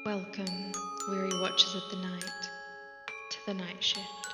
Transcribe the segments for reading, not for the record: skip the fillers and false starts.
Welcome, weary watchers of the night, to the night shift.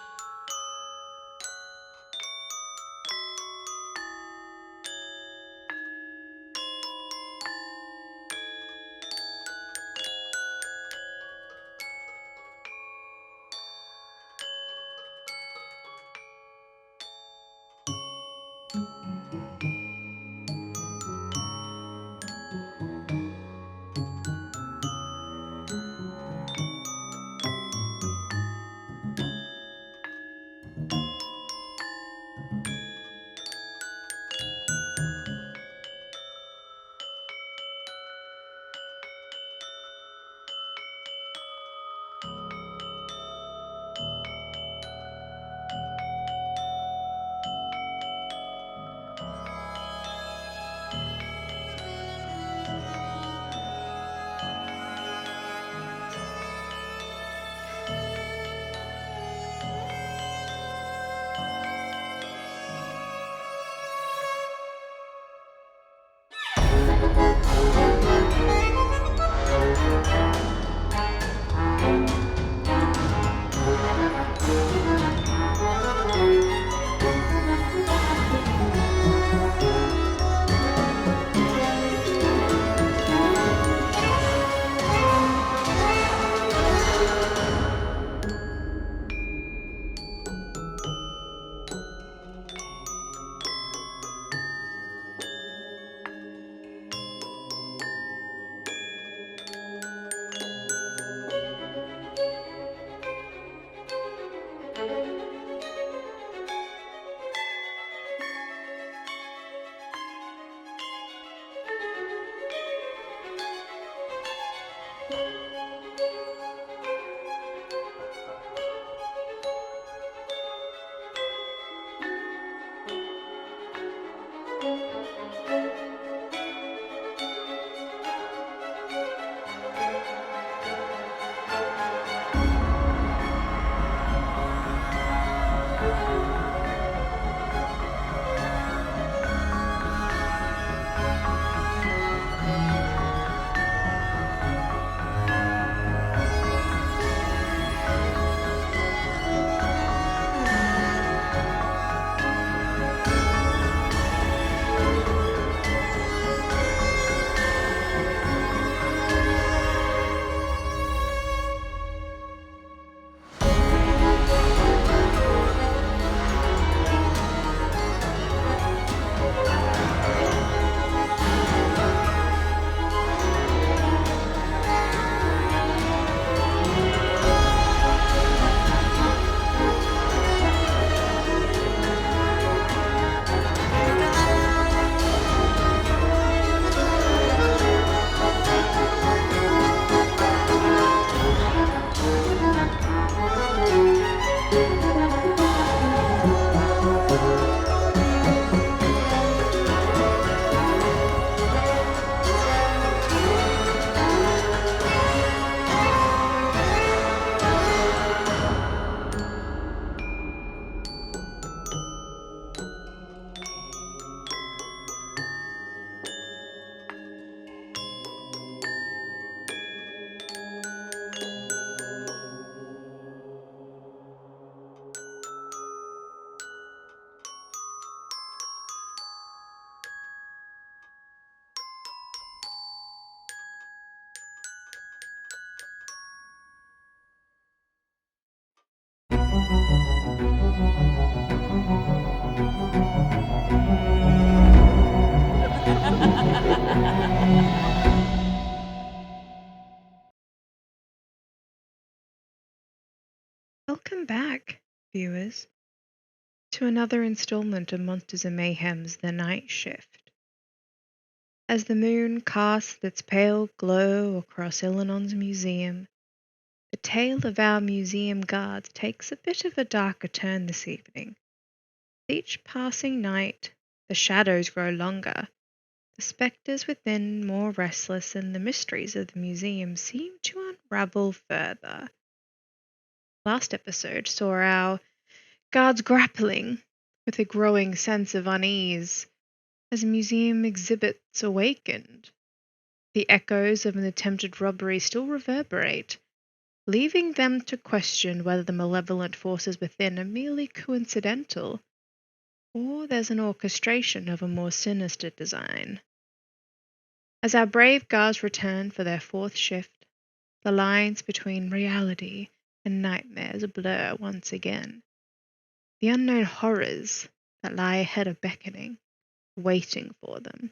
Welcome back, viewers, to another installment of Monsters and Mayhem's The Night Shift. As the moon casts its pale glow across Illinon's museum, the tale of our museum guards takes a bit of a darker turn this evening. With each passing night, the shadows grow longer, the spectres within more restless, and the mysteries of the museum seem to unravel further. Last episode saw our guards grappling with a growing sense of unease as museum exhibits awakened. The echoes of an attempted robbery still reverberate, leaving them to question whether the malevolent forces within are merely coincidental, or there's an orchestration of a more sinister design. As our brave guards return for their fourth shift, the lines between reality and nightmares blur once again. The unknown horrors that lie ahead are beckoning, waiting for them.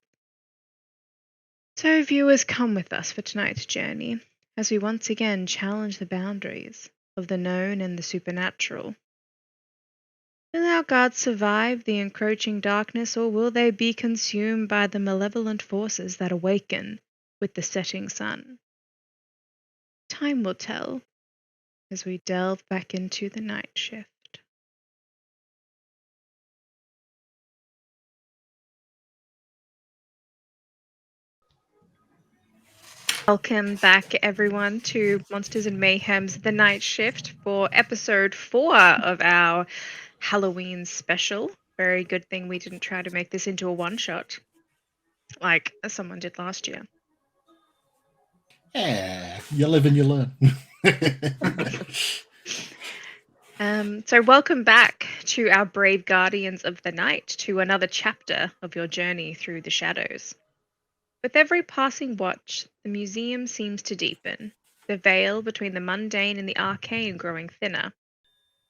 So, viewers, come with us for tonight's journey as we once again challenge the boundaries of the known and the supernatural. Will our guards survive the encroaching darkness, or will they be consumed by the malevolent forces that awaken with the setting sun? Time will tell as we delve back into the night shift. Welcome back, everyone, to Monsters and Mayhem's The Night Shift for episode 4 of our Halloween special. Very good thing we didn't try to make this into a one-shot like someone did last year. Yeah, you live and you learn. So welcome back to our brave guardians of the night, to another chapter of your journey through the shadows. With every passing watch, the museum seems to deepen, the veil between the mundane and the arcane growing thinner.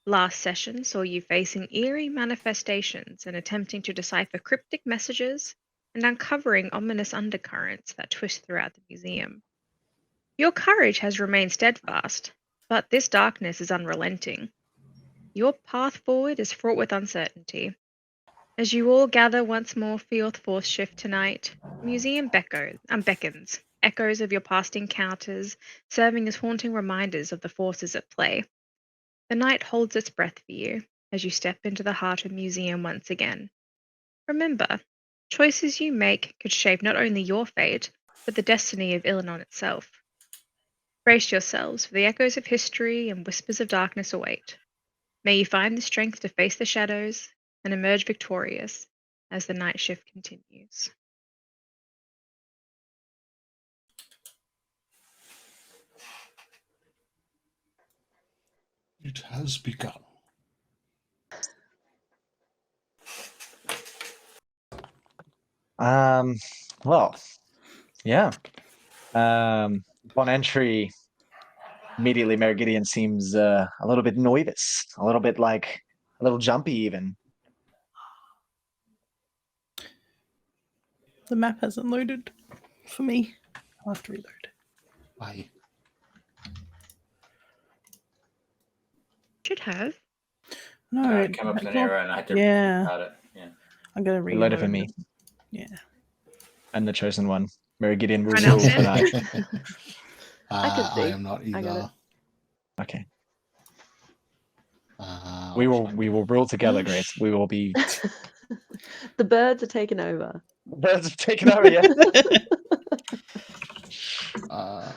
Last session saw you facing eerie manifestations and attempting to decipher cryptic messages and uncovering ominous undercurrents that twist throughout the museum. Your courage has remained steadfast, but this darkness is unrelenting. Your path forward is fraught with uncertainty. As you all gather once more for your fourth shift tonight, the museum beckons, echoes of your past encounters serving as haunting reminders of the forces at play. The night holds its breath for you as you step into the heart of the museum once again. Remember, choices you make could shape not only your fate, but the destiny of Illinois itself. Brace yourselves, for the echoes of history and whispers of darkness await. May you find the strength to face the shadows and emerge victorious as the night shift continues. It has begun. Well, yeah. On entry, immediately Mayor Gideon seems a little bit nervous, a little bit like a little jumpy even. The map hasn't loaded for me. I'll have to reload. I Should have. No, It came up as an error and I had to yeah. it. Yeah. I'm gonna It reload loaded for me. Yeah. I'm the chosen one. Mayor Gideon will Everyone rule else in? tonight. I can see. I am not I got either. Okay. We We will rule together, Grace. We will be The birds are taking over. birds have taken over, yeah.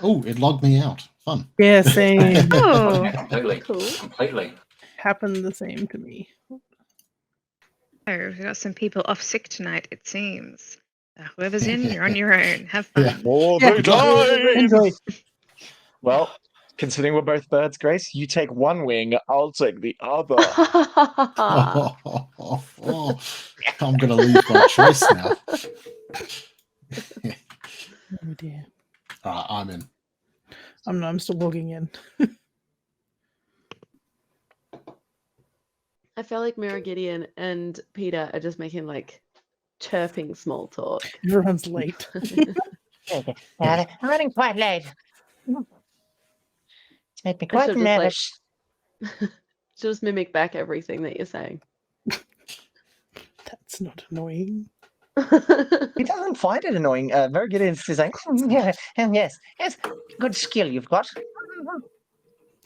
Oh, it logged me out. Fun. Yeah, same. Oh, Yeah, completely. Cool. Completely. Happened the same to me. oh, we've got some people off sick tonight, it seems. Whoever's in, you're on your own. Have fun. Yeah. For Yeah. the time! Enjoy. Well, considering we're both birds, Grace, you take one wing, I'll take the other. I'm going to leave by choice now. Oh dear. All right, I'm in. I'm still logging in. I feel like Mira Gideon and Peter are just making like chirping small talk. Everyone's late. I'm running quite late. It's made me I quite should just, like- nervous. Just mimic back everything that you're saying. That's not annoying. He doesn't find it annoying. Very good. Is like, Yeah, yes, good skill you've got.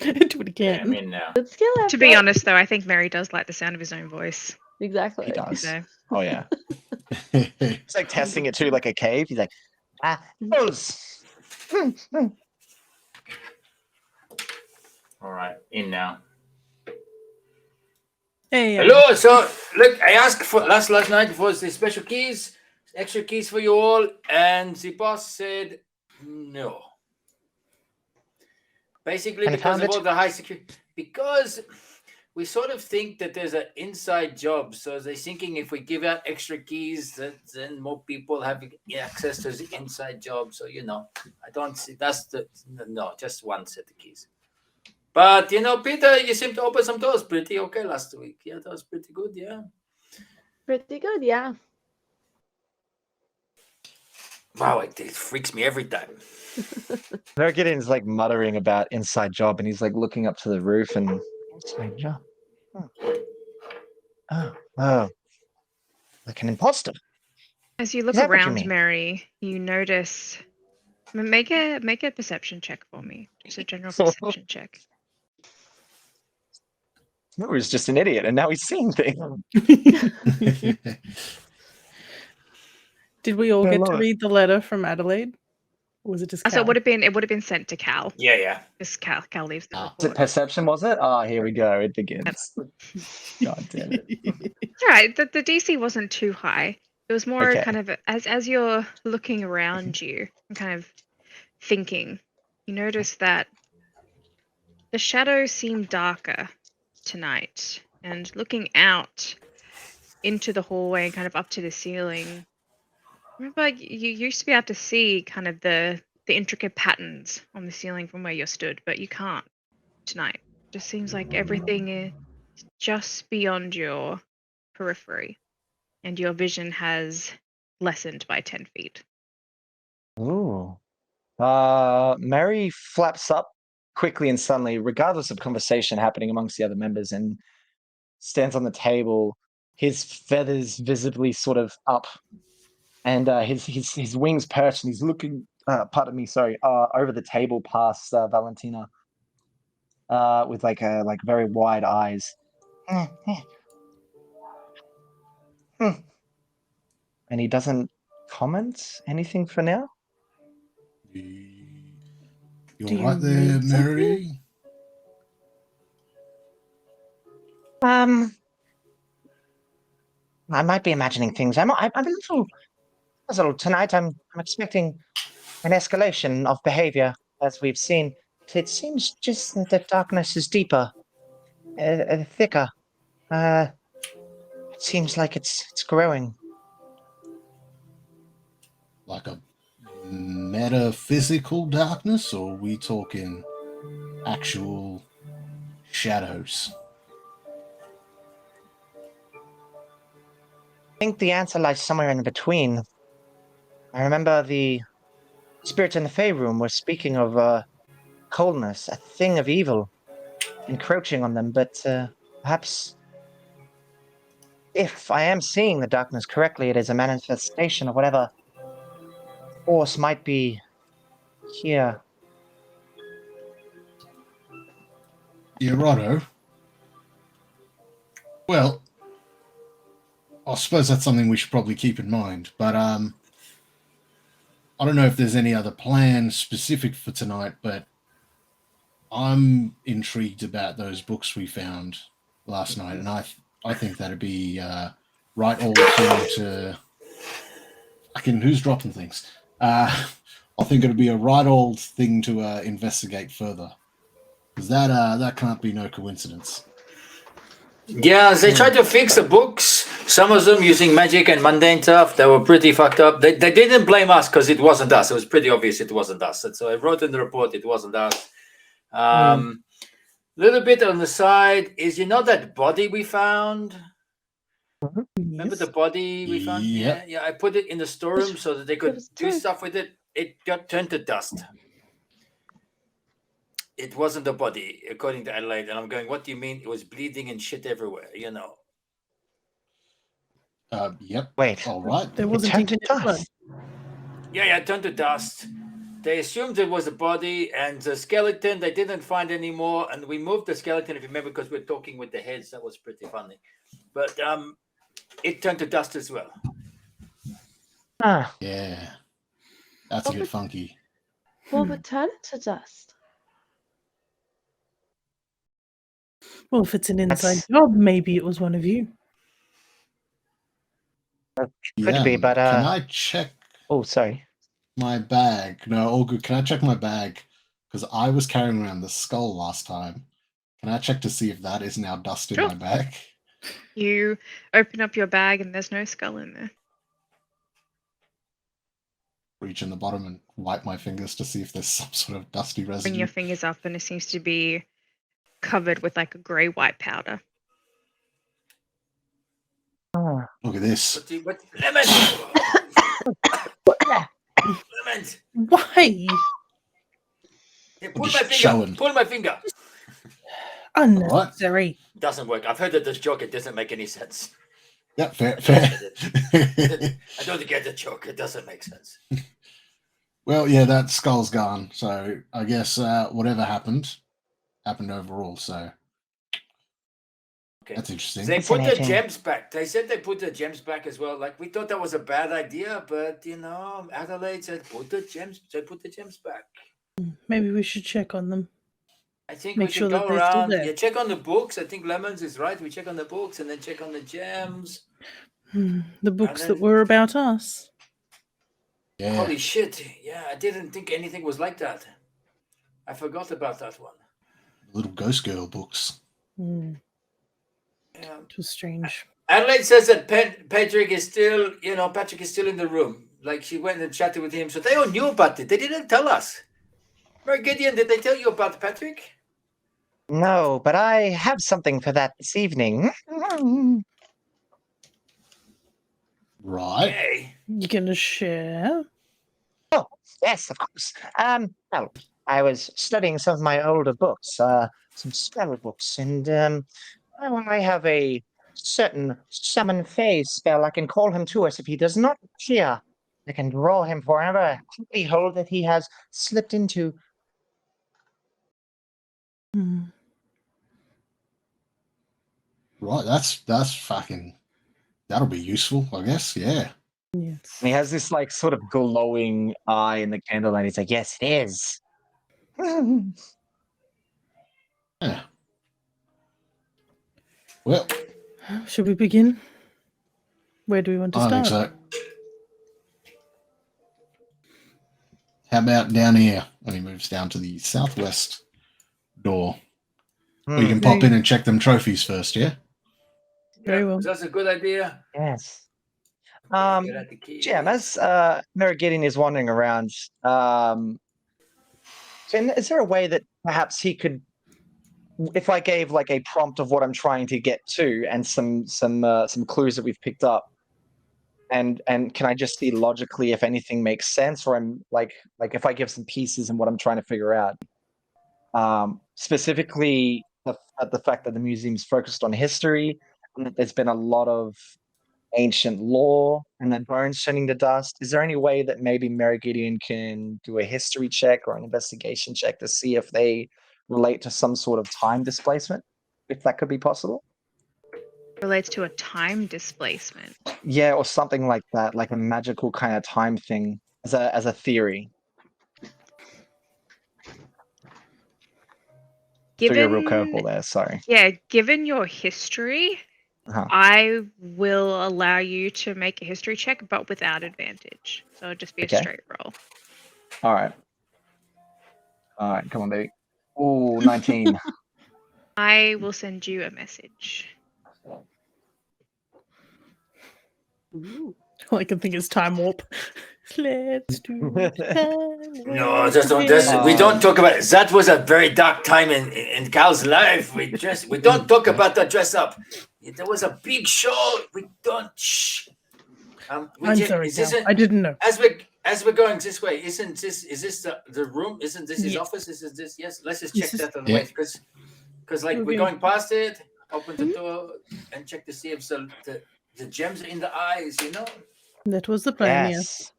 Do it I'm again. in now. Good skill. To be honest, though, I think Mary does like the sound of his own voice. Exactly. he does. So, Oh yeah. It's like testing it too, like a cave. He's like, Buzz. All right, in now. Hey. Hello. So look, I asked for last night for the special keys, extra keys for you all, and the boss said No. Basically, And because found of it? all the high security, because we sort of think that there's an inside job. So they're thinking if we give out extra keys, then more people have access to the inside job. So I don't see that's just one set of keys. But Peter, you seem to open some doors pretty okay last week. Yeah, that was pretty good. Yeah. Pretty good, yeah. Wow, it freaks me every time. Gideon's like muttering about inside job, and he's like looking up to the roof and inside job. Oh, like an imposter. As you look Is that what you around, mean? Mary, you notice. Make a perception check for me. Just a general perception check. No, he was just an idiot, and now he's seeing things. Did we all I get love to it. read the letter from Adelaide? Or was it just So Cal? it would have been sent to Cal. Yeah. Because Cal leaves the Ah. Was it report. perception, was it? Ah, here we go. It begins. God damn it. It's all right. The DC wasn't too high. It was more Okay. kind of as you're looking around you and kind of thinking, you notice that the shadows seem darker tonight. And looking out into the hallway and kind of up to the ceiling, remember you used to be able to see kind of the intricate patterns on the ceiling from where you stood, but you can't tonight. It just seems like everything is just beyond your periphery, and your vision has lessened by 10 feet. Ooh. Mary flaps up quickly and suddenly, regardless of conversation happening amongst the other members, and stands on the table, his feathers visibly sort of up, and his wings perched, and he's looking. Pardon me, sorry. Over the table past Valentina, with like very wide eyes. And he doesn't comment anything for now. You Do all you right there, read something? Mary? I might be imagining things. I'm a little puzzled tonight. I'm expecting an escalation of behavior, as we've seen. It seems just that the darkness is deeper, thicker. It seems like it's growing. Like a metaphysical darkness, or are we talking actual shadows? I think the answer lies somewhere in between. I remember the spirits in the Fey room were speaking of coldness, a thing of evil, encroaching on them, but perhaps if I am seeing the darkness correctly, it is a manifestation of whatever force might be here. Yeah, righto. Well, I suppose that's something we should probably keep in mind. But I don't know if there's any other plans specific for tonight, but I'm intrigued about those books we found last night, and I think that'd be right old thing to. Who's dropping things? I think it'd be a right old thing to investigate further, because that can't be no coincidence. Yeah, they tried to fix the books. Some of them using magic and mundane stuff. They were pretty fucked up. They didn't blame us because it wasn't us. It was pretty obvious it wasn't us. And so I wrote in the report it wasn't us. Little bit on the side is that body we found. Remember the body we found? Yep. Yeah. I put it in the storeroom so that they could was do two. stuff with it. It got turned to dust. It wasn't the body, according to Adelaide. And I'm going, what do you mean? It was bleeding and shit everywhere, Yep. Wait, All right. There it wasn't turned even to any blood. dust. Yeah, it turned to dust. They assumed it was a body and the skeleton they didn't find anymore. And we moved the skeleton, if you remember, because we're talking with the heads. That was pretty funny. But it turned to dust as well. Ah, Yeah. That's a bit funky. What would turn it to dust? Well, if it's an inside That's- job, maybe it was one of you. could be, but can I check? oh, sorry. My bag. No, all good. Can I check my bag? Because I was carrying around the skull last time. Can I check to see if that is now dust in Sure. my bag? You open up your bag and there's no skull in there. Reach in the bottom and wipe my fingers to see if there's some sort of dusty Bring residue. your fingers up and it seems to be covered with like a grey white powder. Oh, Look at this. What? Lemon! Lemon! Why? Here, I'm pull my just finger. showing. Pull my finger. Unnecessary. Doesn't work. I've heard of this joke. It doesn't make any sense. Yeah, fair. I don't get the joke. It doesn't make sense. Well, yeah, that skull's gone. So I guess whatever happened overall. So Okay. that's interesting. They put the Fascinating. gems back. They said they put the gems back as well. Like we thought that was a bad idea, but Adelaide said put the gems. They put the gems back. Maybe we should check on them. I think Make we sure should that go they're still around. there. Yeah, check on the books. I think Lemons is right. We check on the books and then check on the gems. The books that then- were about us. Yeah. Holy shit! Yeah, I didn't think anything was like that. I forgot about that one. Little ghost girl books. Hmm, Yeah. it was strange. Adelaide says that Patrick is still, Patrick is still in the room. Like she went and chatted with him, so they all knew about it. They didn't tell us. Mary Gideon, did they tell you about Patrick? no, but I have something for that this evening. Right. Hey, You gonna share? Oh, yes, of course. Well, I was studying some of my older books, some spell books, and well, I have a certain summon phase spell. I can call him to us if he does not appear. I can draw him forever, a happy hole that he has slipped into. Hmm. Right. That's fucking. That'll be useful, I guess. Yeah. Yes. And he has this like sort of glowing eye in the candlelight. He's like, yes, it is. Yeah. Well, Should we begin? Where do we want to I start? think so. How about down here? And he moves down to the southwest door. Or you can Hmm, pop in and check them trophies first, yeah? Very well. That's a good idea. yes. Get out the keys. Jam, as Merigidian is wandering around, is there a way that perhaps he could, if I gave like a prompt of what I'm trying to get to and some clues that we've picked up, and can I just see logically if anything makes sense, or I'm like if I give some pieces and what I'm trying to figure out, specifically the fact that the museum's focused on history and that there's been a lot of ancient lore and then bones turning to dust. Is there any way that maybe Mary Gideon can do a history check or an investigation check to see if they relate to some sort of time displacement? If that could be possible? Relates to a time displacement. Yeah, or something like that, like a magical kind of time thing as a theory. Threw you a real curveball there, sorry. Given your history, Uh-huh. I will allow you to make a history check, but without advantage. So it'll just be Okay. a straight roll. All right. Come on, baby. Ooh, 19. I will send you a message. Ooh. All I can think is time warp. Let's do time No, warp just don't. together. We don't talk about it. That was a very dark time in Cal's life. We don't talk about the dress up. There was a big show. We don't. Shh. I'm sorry, Is this Cal. I didn't know. as we're going this way? Is this the room? Isn't this his Yes. office? Is this yes? Let's just This check is- that on the Yeah. way because like we're Okay. going past it. Open the door and check to see if the gems are in the eyes. That was the plan, Yes.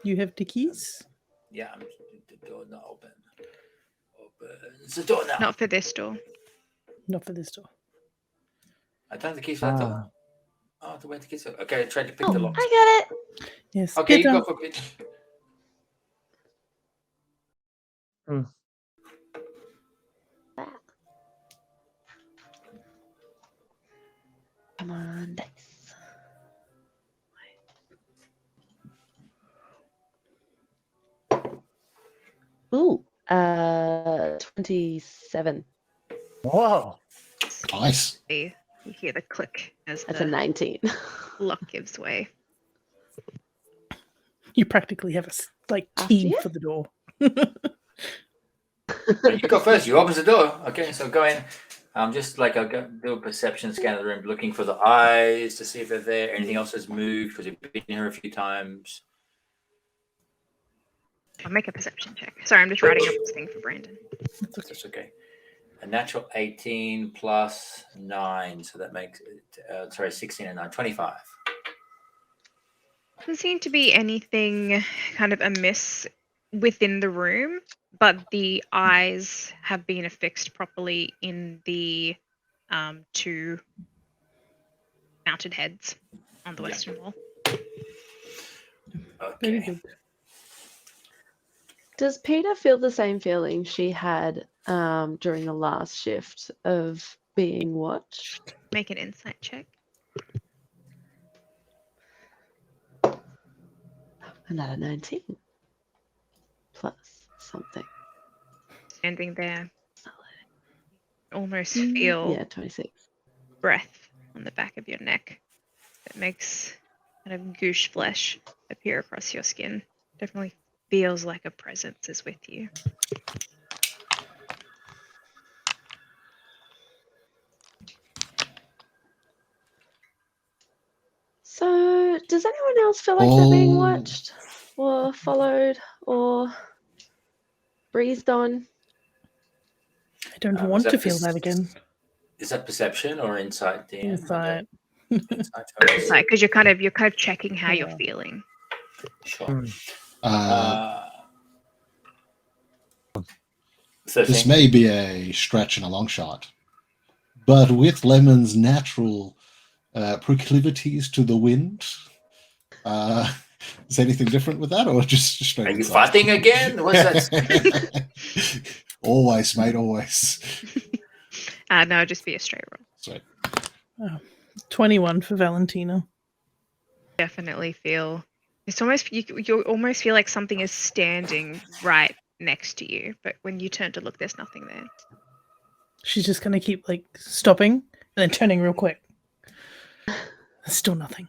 You have the keys? Yeah, the door not open. Open the door now. Not for this door. Not for this door. I turned the keys for that door. Oh, the way the keys. Okay, I tried to pick the lock. I got it. Yes. Okay, get you down. go for it. Come on, dice. 27. Whoa. Nice. You hear the click as That's a the 19. lock gives way. You practically have a After key you? for the door. You go first. You open the door. Okay, so go in. Just like I'll do a perception scan of the room, looking for the eyes to see if they're there. Anything else has moved because you've been here a few times. I'll make a perception check. Sorry, I'm just writing up this thing for Brandon. That's okay. A natural 18 plus 9, so that makes it, 16 and 9, 25. Doesn't seem to be anything kind of amiss within the room, but the eyes have been affixed properly in the two mounted heads on the Yeah. western wall. Very Okay. good. Does Peter feel the same feeling she had during the last shift of being watched? Make an insight check. Another 19. Plus something. Standing there, almost feel Yeah, 26. breath on the back of your neck that makes kind of goosh flesh appear across your skin. Definitely feels like a presence is with you. So, does anyone else feel like they're being Oh. watched or followed or breathed on? I don't Was want that to feel that again. Is that perception or insight, Dan? Insight. Insight. Okay. Insight, because you're kind of checking how you're Yeah. feeling. Sure. Uh, 13. this may be a stretch and a long shot, but with Lemon's natural proclivities to the wind, is anything different with that, or just straight? Are you insight? fighting again? What's that? Always, mate, always. No, just be a straight roll. Sweet. 21 for Valentina. Definitely feel it's almost you almost feel like something is standing right next to you, but when you turn to look, there's nothing there. She's just going to keep stopping and then turning real quick. There's still nothing.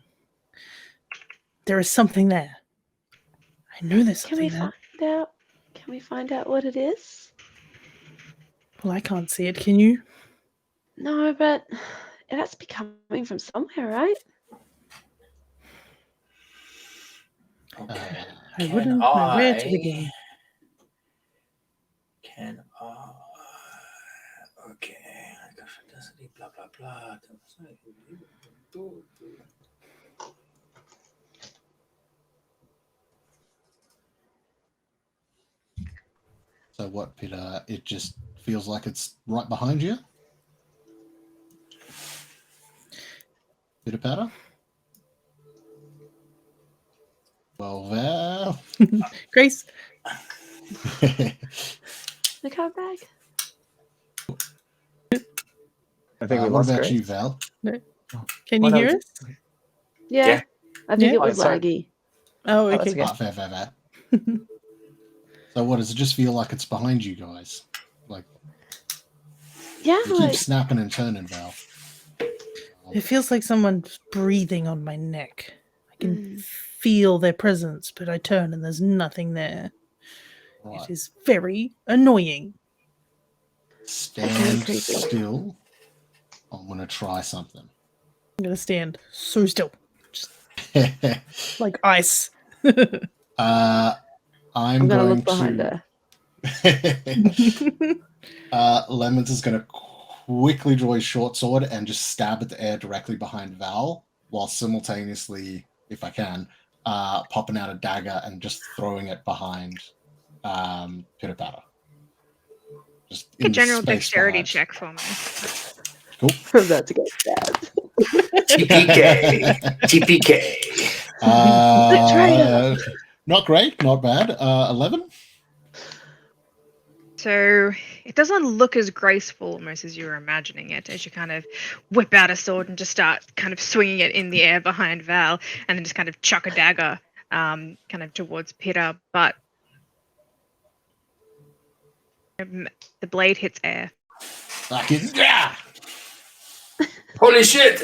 There is something there. I know there's Can we something there. find out? Can we find out what it is? Well, I can't see it. Can you? No, but it has to be coming from somewhere, right? Okay. I wouldn't know where to begin. Can I? Okay. Blah blah blah. So what, Peter? It just feels like it's right behind you? Pitter patter? Well, Grace? The card bag? I think we what lost about Grace. you, Val? Can Oh, you no, hear it's- us? Yeah. Yeah. I think Yeah? it was Oh, sorry. laggy. Oh, Oh, that's okay. okay. Fair. So what, does it just feel like it's behind you guys? Like, Yeah, you keep snapping and turning, Val. It feels like someone's breathing on my neck. I can Mm. feel their presence, but I turn and there's nothing there. Right. It is very annoying. Stand creepy. still. I'm going to try something. I'm going to stand so still. Just like ice. I'm gonna going look behind to... her. Lemons is going to quickly draw his short sword and just stab at the air directly behind Val, while simultaneously, if I can, popping out a dagger and just throwing it behind Pitter Patter. Just A in the general space dexterity behind. check for me. Cool. We're about to get stabbed. TPK. TPK. Betrayer. Not great, not bad. 11. So it doesn't look as graceful almost as you were imagining it, as you kind of whip out a sword and just start kind of swinging it in the air behind Val, and then just kind of chuck a dagger kind of towards Peter. But The blade hits air. Yeah. Holy shit!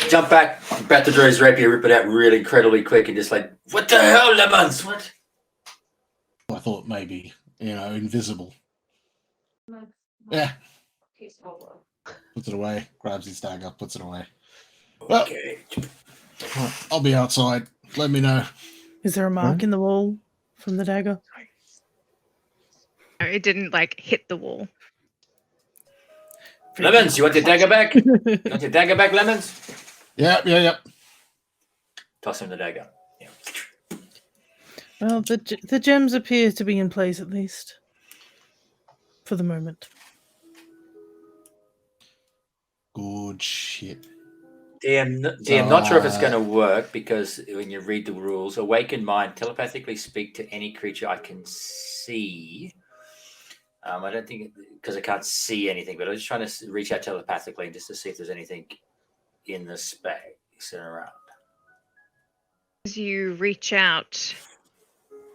Jump back, bat the droid's rapier, rip it out really incredibly quick, and just like, what the hell, lemons? What? I thought maybe, invisible. Yeah. Puts it away, grabs his dagger, puts it away. Well, Okay. I'll be outside. Let me know. Is there a mark in the wall from the dagger? No, it didn't hit the wall. Lemons, you want your dagger back? You want your dagger back, lemons? Yep. Toss him the dagger. Yeah. Well, the gems appear to be in place at least. For the moment. Good shit. DM, not sure if it's going to work because when you read the rules, awaken mind, telepathically speak to any creature I can see. I don't think because I can't see anything, but I was just trying to reach out telepathically just to see if there's anything in the space and around. As you reach out,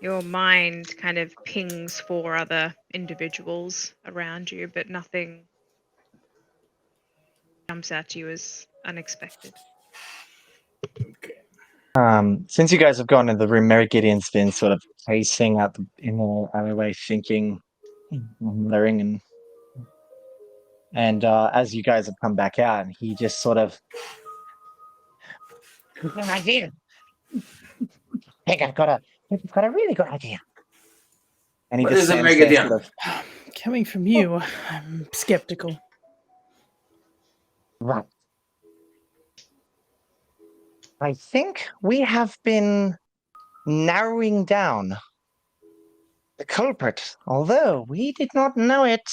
your mind kind of pings for other individuals around you, but nothing jumps at you as unexpected. Okay. Since you guys have gone into the room, Mary Gideon's been sort of pacing out in the alleyway, thinking, wondering, and as you guys have come back out, he just sort of, Good idea. I think I've got a really good idea. and he What just is it, stands Mary there, Gideon? sort of, Coming from you, I'm skeptical. Right. I think we have been narrowing down the culprit, although we did not know it.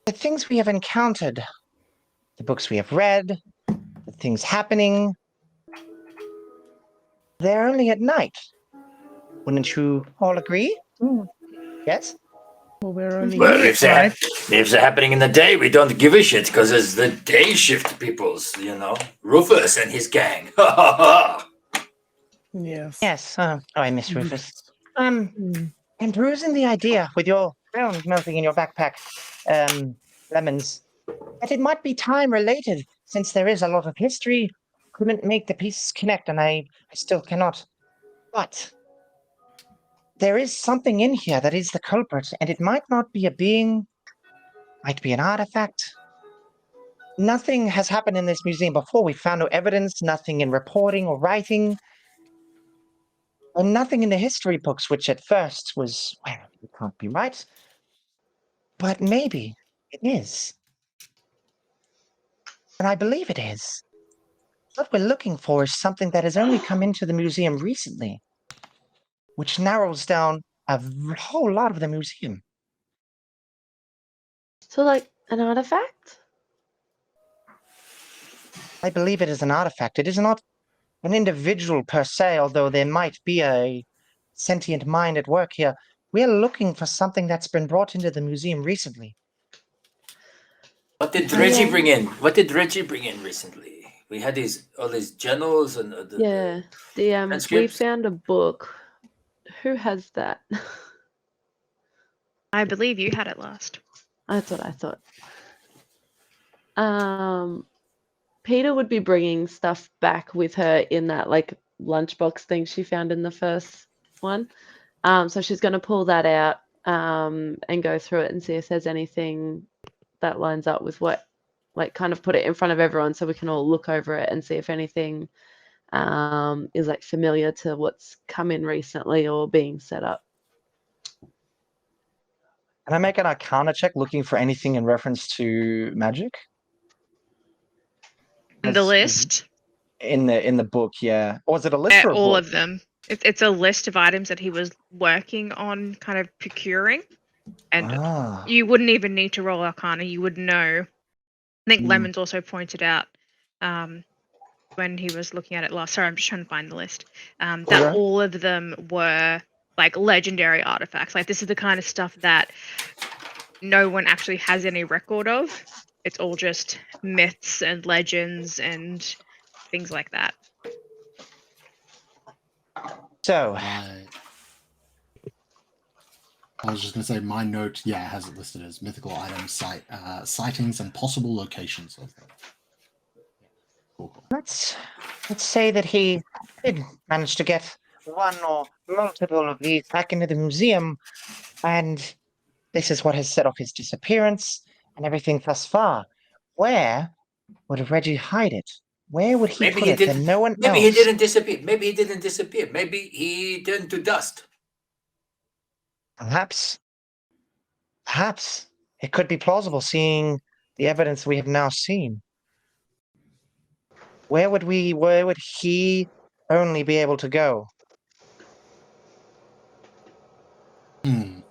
The things we have encountered, the books we have read, the things happening, they're only at night. Wouldn't you all agree? Yes? Well, we're only Well, here if at they're happening in the day, we don't give a shit because it's the day shift peoples, Rufus and his gang. Ha ha ha! Yes. Yes. I miss Rufus. Mm. I'm perusing the idea with your crown melting in your backpack, lemons, that it might be time related, since there is a lot of history. Couldn't make the pieces connect, and I still cannot. But there is something in here that is the culprit, and it might not be a being, might be an artifact. Nothing has happened in this museum before. We found no evidence, nothing in reporting or writing, and nothing in the history books, which at first was, well, it can't be right. But maybe it is. And I believe it is. What we're looking for is something that has only come into the museum recently, which narrows down a whole lot of the museum. So, like an artifact? I believe it is an artifact. It is not an individual per se, although there might be a sentient mind at work here. We are looking for something that's been brought into the museum recently. What did Reggie bring in? What did Reggie bring in recently? We had all these journals and Yeah. We transcripts. found a book. Who has that? I believe you had it last. That's what I thought. Peter would be bringing stuff back with her in that lunchbox thing she found in the first one. So she's going to pull that out and go through it and see if there's anything that lines up with what, kind of put it in front of everyone so we can all look over it and see if anything is familiar to what's come in recently or being set up. can I make an Arcana check looking for anything in reference to magic? The list? In the book, yeah. Or was it a list or a All book? of them. It's a list of items that he was working on kind of procuring. And you wouldn't even need to roll Arcana. You would know. I think Lemons also pointed out when he was looking at it last. Sorry, I'm just trying to find the list. That all of them were legendary artifacts. This is the kind of stuff that no one actually has any record of. It's all just myths and legends and things like that. So, I was just going to say my note, has it listed as mythical items, sightings, and possible locations of them. Cool. Let's say that he did manage to get one or multiple of these back into the museum, and this is what has set off his disappearance and everything thus far. Where would Reggie hide it? Where would he Maybe put he it that didn't. no one Maybe else? he didn't disappear. Maybe he didn't disappear. Maybe he turned to dust. Perhaps. Perhaps. It could be plausible seeing the evidence we have now seen. Where would he only be able to go? Hmm.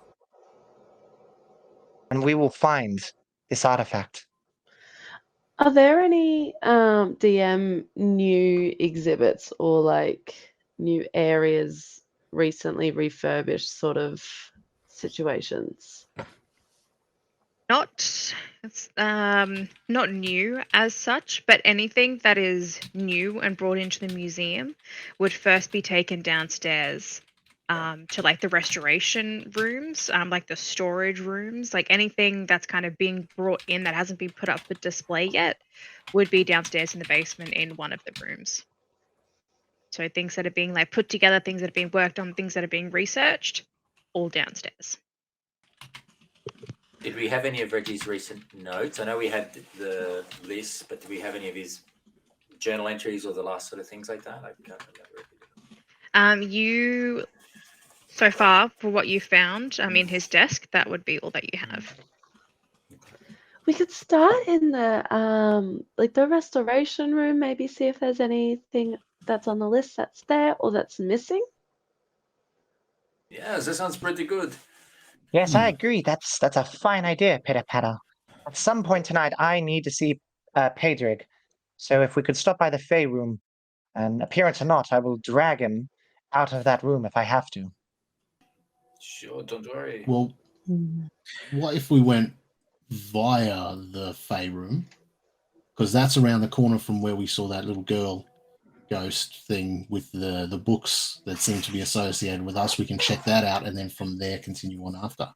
And we will find this artifact. Are there any DM new exhibits or like new areas recently refurbished sort of situations? Not new as such, but anything that is new and brought into the museum would first be taken downstairs to like the restoration rooms, like the storage rooms, like anything that's kind of being brought in that hasn't been put up for display yet would be downstairs in the basement in one of the rooms. So things that are being like put together, things that are being worked on, things that are being researched, all downstairs. Did we have any of Reggie's recent notes? I know we had the list, but did we have any of his journal entries or the last sort of things like that? I can't remember. You so far for what you found, in his desk, that would be all that you have. We could start in the like the restoration room, maybe see if there's anything that's on the list that's there or that's missing. Yes, that sounds pretty good. Yes, I agree. That's a fine idea, Pitter Patter. At some point tonight, I need to see Pedrig. So if we could stop by the Fey room, and appearance or not, I will drag him out of that room if I have to. Sure, don't worry. Well, what if we went via the Fey room? Because that's around the corner from where we saw that little girl ghost thing with the books that seem to be associated with us. We can check that out and then from there continue on after.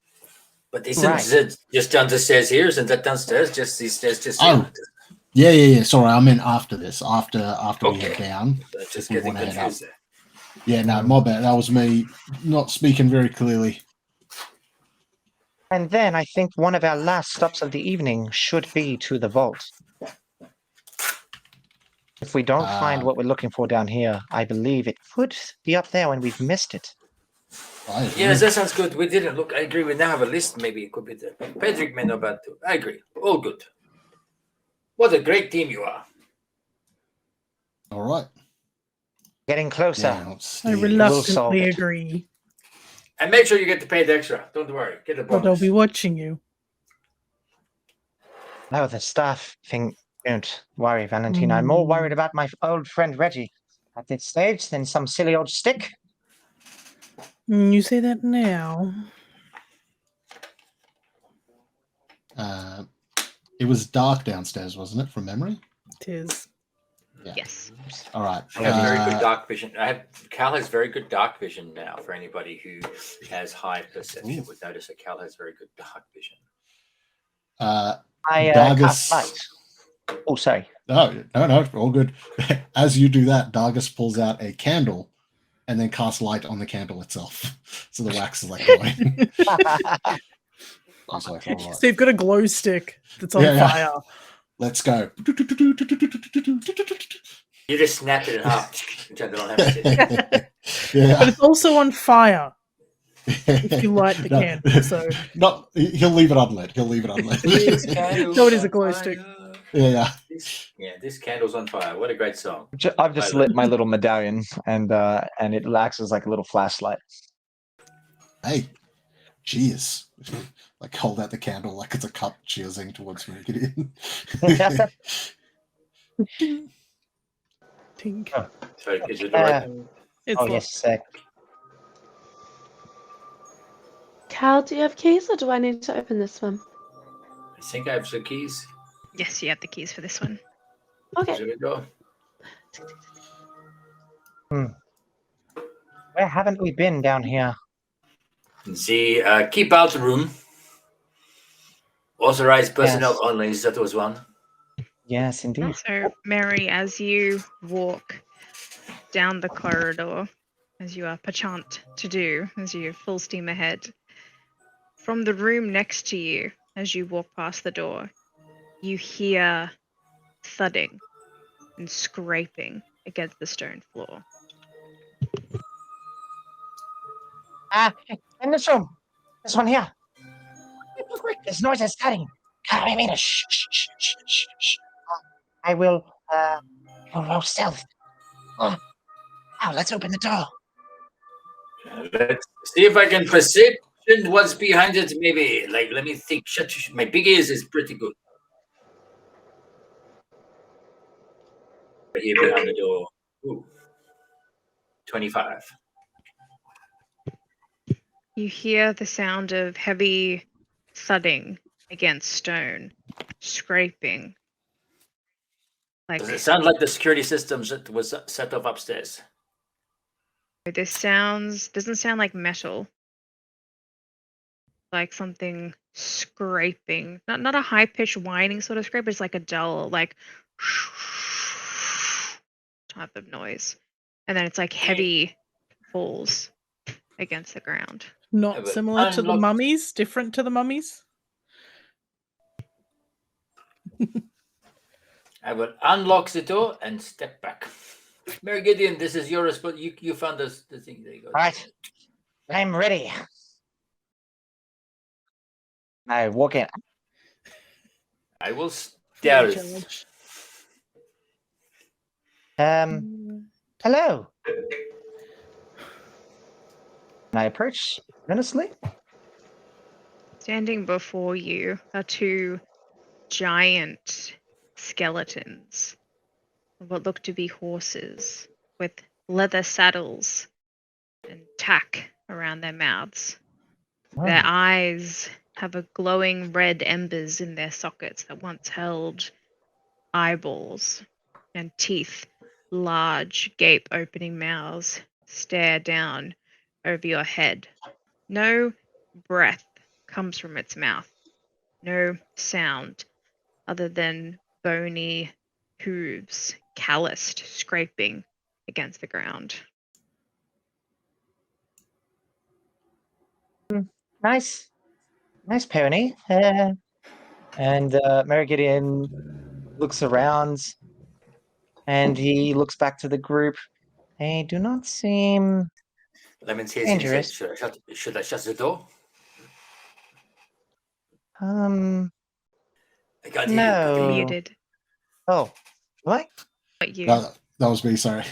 But isn't it just down the stairs here? Isn't that downstairs? Just these stairs, just Oh, here? yeah. Sorry, I meant after this. After we Okay. head down. Just if we getting want to head up. confused there. Yeah, no, my bad. That was me not speaking very clearly. And then I think one of our last stops of the evening should be to the vault. If we don't find what we're looking for down here, I believe it could be up there when we've missed it. Yes, that sounds good. We didn't look. I agree. We now have a list. Maybe it could be there. Pedrick may know about too. I agree. All good. What a great team you are. All right. Getting closer. I reluctantly agree. And make sure you get paid extra. Don't worry. Get the bonus. But I'll be watching you. No, the staff thing. Don't worry, Valentina. I'm more worried about my old friend Reggie at this stage than some silly old stick. You say that now. It was dark downstairs, wasn't it, from memory? It is. Yeah. Yes. All right. I have very good dark vision. Cal has very good dark vision now. For anybody who has high perception, would notice that Cal has very good dark vision. I cast light. Oh, sorry. No, all good. As you do that, Dargus pulls out a candle and then casts light on the candle itself. So the wax is like glowing. I was like, all right. So you've got a glow stick that's on fire. Let's go. You just snapped it in half. Which I don't have to Yeah. But it's also on fire. If you light the candle, so he'll leave it unlit. So it is a glow stick. Yeah. This candle's on fire. What a great song. I've just lit my little medallion, and it acts as like a little flashlight. Hey, cheers. Like hold out the candle like it's a cup, cheersing towards Gideon. Tink. Sorry, is it right? Yes, sec. Cal, do you have keys or do I need to open this one? I think I have some keys. Yes, you have the keys for this one. Okay. There we go. Where haven't we been down here? See, keep out the room. Authorized personnel Yes. only. That was one. Yes, indeed. So, Mary, as you walk down the corridor, as you are perchant to do, as you full steam ahead, from the room next to you, as you walk past the door, you hear thudding and scraping against the stone floor. In this room. This one here. Quick, this noise is starting. I mean, shh, shh, shh, shh, shh, shh. I will, roll stealth. Oh, let's open the door. Let's see if I can perception what's behind it. Maybe, like, let me think. My big ears is pretty good. Right here behind the door. Ooh. 25. You hear the sound of heavy thudding against stone, scraping. Does it sound like the security systems that was set up upstairs? This doesn't sound like metal. Like something scraping. Not a high pitched whining sort of scrape, it's like a dull, like type of noise. And then it's like heavy falls against the ground. Not similar to the mummies, different to the mummies. I will unlock the door and step back. Mary Gideon, this is your response. You found us the thing. There you go. Right. I'm ready. I walk in. I will stealth. Hello. And I approach earnestly. Standing before you are two giant skeletons, what look to be horses, with leather saddles and tack around their mouths. Their eyes have a glowing red embers in their sockets that once held eyeballs, and teeth, large, gape-opening mouths, stare down over your head. No breath comes from its mouth. No sound other than bony hooves, calloused, scraping against the ground. Nice pony. And Mary Gideon looks around and he looks back to the group. They do not seem Lemon says, dangerous. Should I shut the door? I can't hear you No. properly. Muted. Oh, what? Not you. That was me, sorry.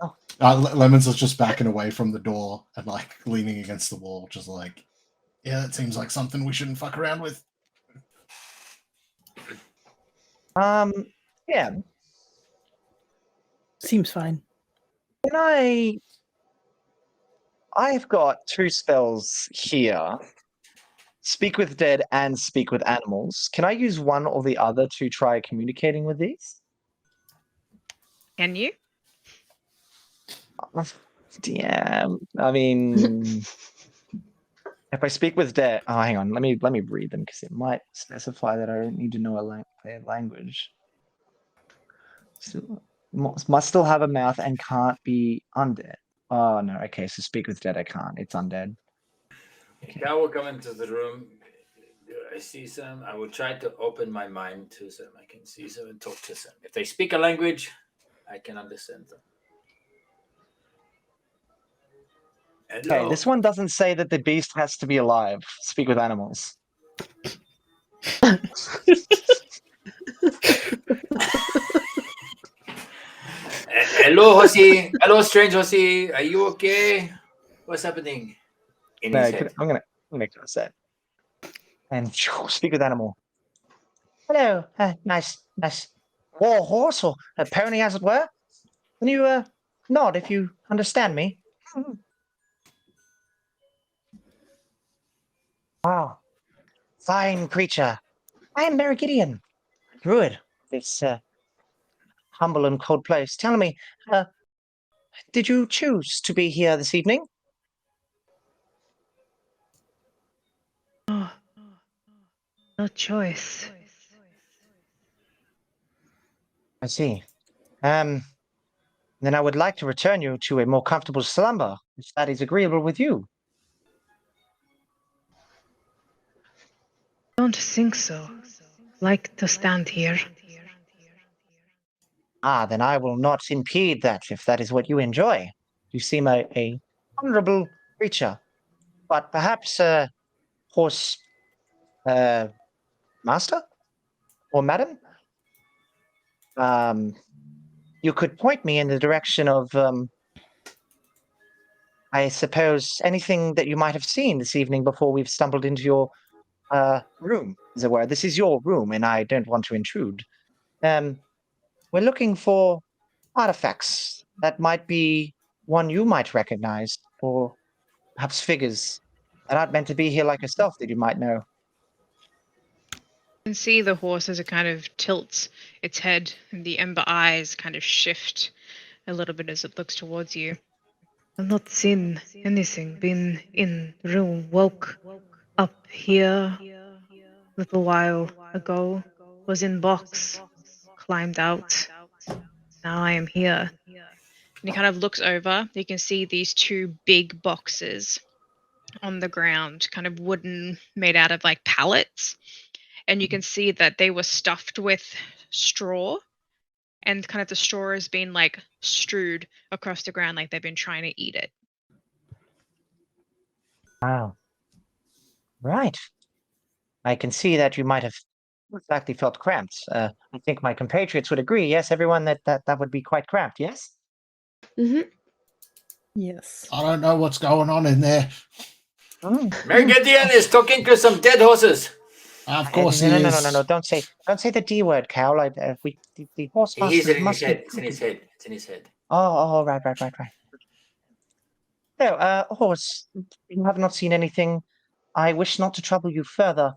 Oh. Lemons is just backing away from the door and like leaning against the wall, just like, yeah, that seems like something we shouldn't fuck around with. Yeah. Seems fine. Can I've got two spells here. Speak with dead and speak with animals. Can I use one or the other to try communicating with these? Can you? Yeah, I mean, if I speak with dead, oh, hang on, let me read them because it might specify that I don't need to know a language. Must still have a mouth and can't be undead. Oh no, okay, so speak with dead I can't. It's undead. Okay. I will come into the room. I see some. I will try to open my mind to them. I can see them and talk to them. If they speak a language, I can understand them. Hello. Okay, this one doesn't say that the beast has to be alive. Speak with animals. Hello, Hosi. Hello, strange Hosi. Are you okay? What's happening? In his head. I'm gonna make it a set. And speak with animal. Hello, nice war horse or a pony, as it were. Can you nod if you understand me? Wow, fine creature. I am Mary Gideon, druid. This humble and cold place. Tell me, did you choose to be here this evening? No choice. I see. Then I would like to return you to a more comfortable slumber, if that is agreeable with you. Don't think so. Like to stand here. Ah, then I will not impede that if that is what you enjoy. You seem a honorable creature, but perhaps horse master or madam, you could point me in the direction of, I suppose, anything that you might have seen this evening before we've stumbled into your room, as it were. This is your room, and I don't want to intrude. We're looking for artifacts that might be one you might recognize, or perhaps figures that aren't meant to be here like yourself that you might know. You can see the horse as it kind of tilts its head, and the ember eyes kind of shift a little bit as it looks towards you. I've not seen anything. Been in the room, woke up here a little while ago, was in box, climbed out. Now I am here. And he kind of looks over. You can see these two big boxes on the ground, kind of wooden, made out of like pallets. And you can see that they were stuffed with straw, and kind of the straw has been like strewed across the ground like they've been trying to eat it. Wow. Right. I can see that you might have exactly felt cramped. I think my compatriots would agree. Yes, everyone, that would be quite cramped. Yes. Hmm. Yes. I don't know what's going on in there. Mary Gideon is talking to some dead horses. Of course no, he no, is. no, no, no! Don't say the D word, Cal. The horse He hears masters it in his must head. be. It's in his head. It's in his head. Oh, right. No, horse, you have not seen anything. I wish not to trouble you further.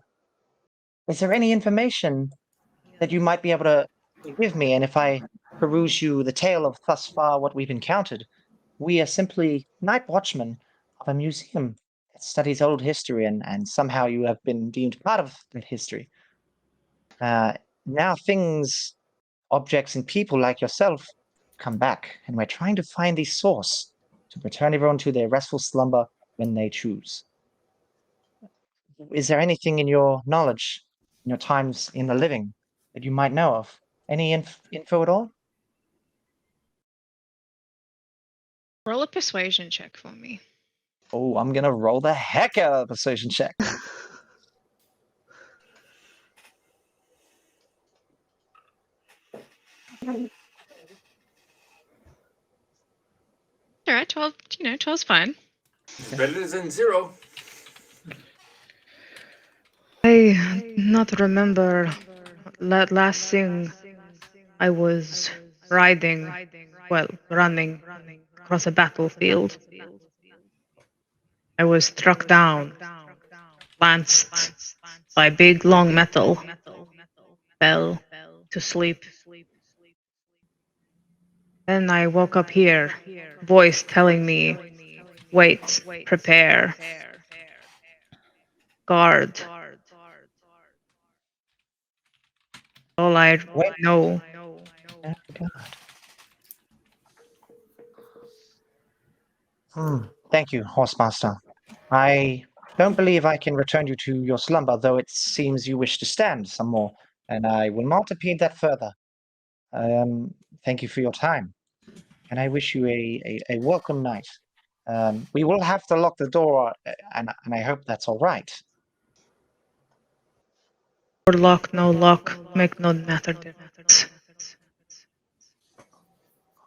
Is there any information that you might be able to give me? And if I peruse you the tale of thus far what we've encountered, we are simply night watchmen of a museum that studies old history, and somehow you have been deemed part of that history. Now things, objects, and people like yourself come back, and we're trying to find the source to return everyone to their restful slumber when they choose. Is there anything in your knowledge, in your times in the living, that you might know of? Any info at all? Roll a persuasion check for me. Oh, I'm gonna roll the heck out of a persuasion check. All right, 12, 12's fine. It's better than 0. I not remember last thing I was riding, well, running across a battlefield. I was struck down, lanced by big long metal, fell to sleep. Then I woke up here, voice telling me, wait, prepare, guard. All I Wait. know. Oh, God. Thank you, Horsemaster. I don't believe I can return you to your slumber, though it seems you wish to stand some more, and I will not impede that further. Thank you for your time, and I wish you a welcome night. We will have to lock the door, and I hope that's all right. Or lock, no lock, make no matter difference.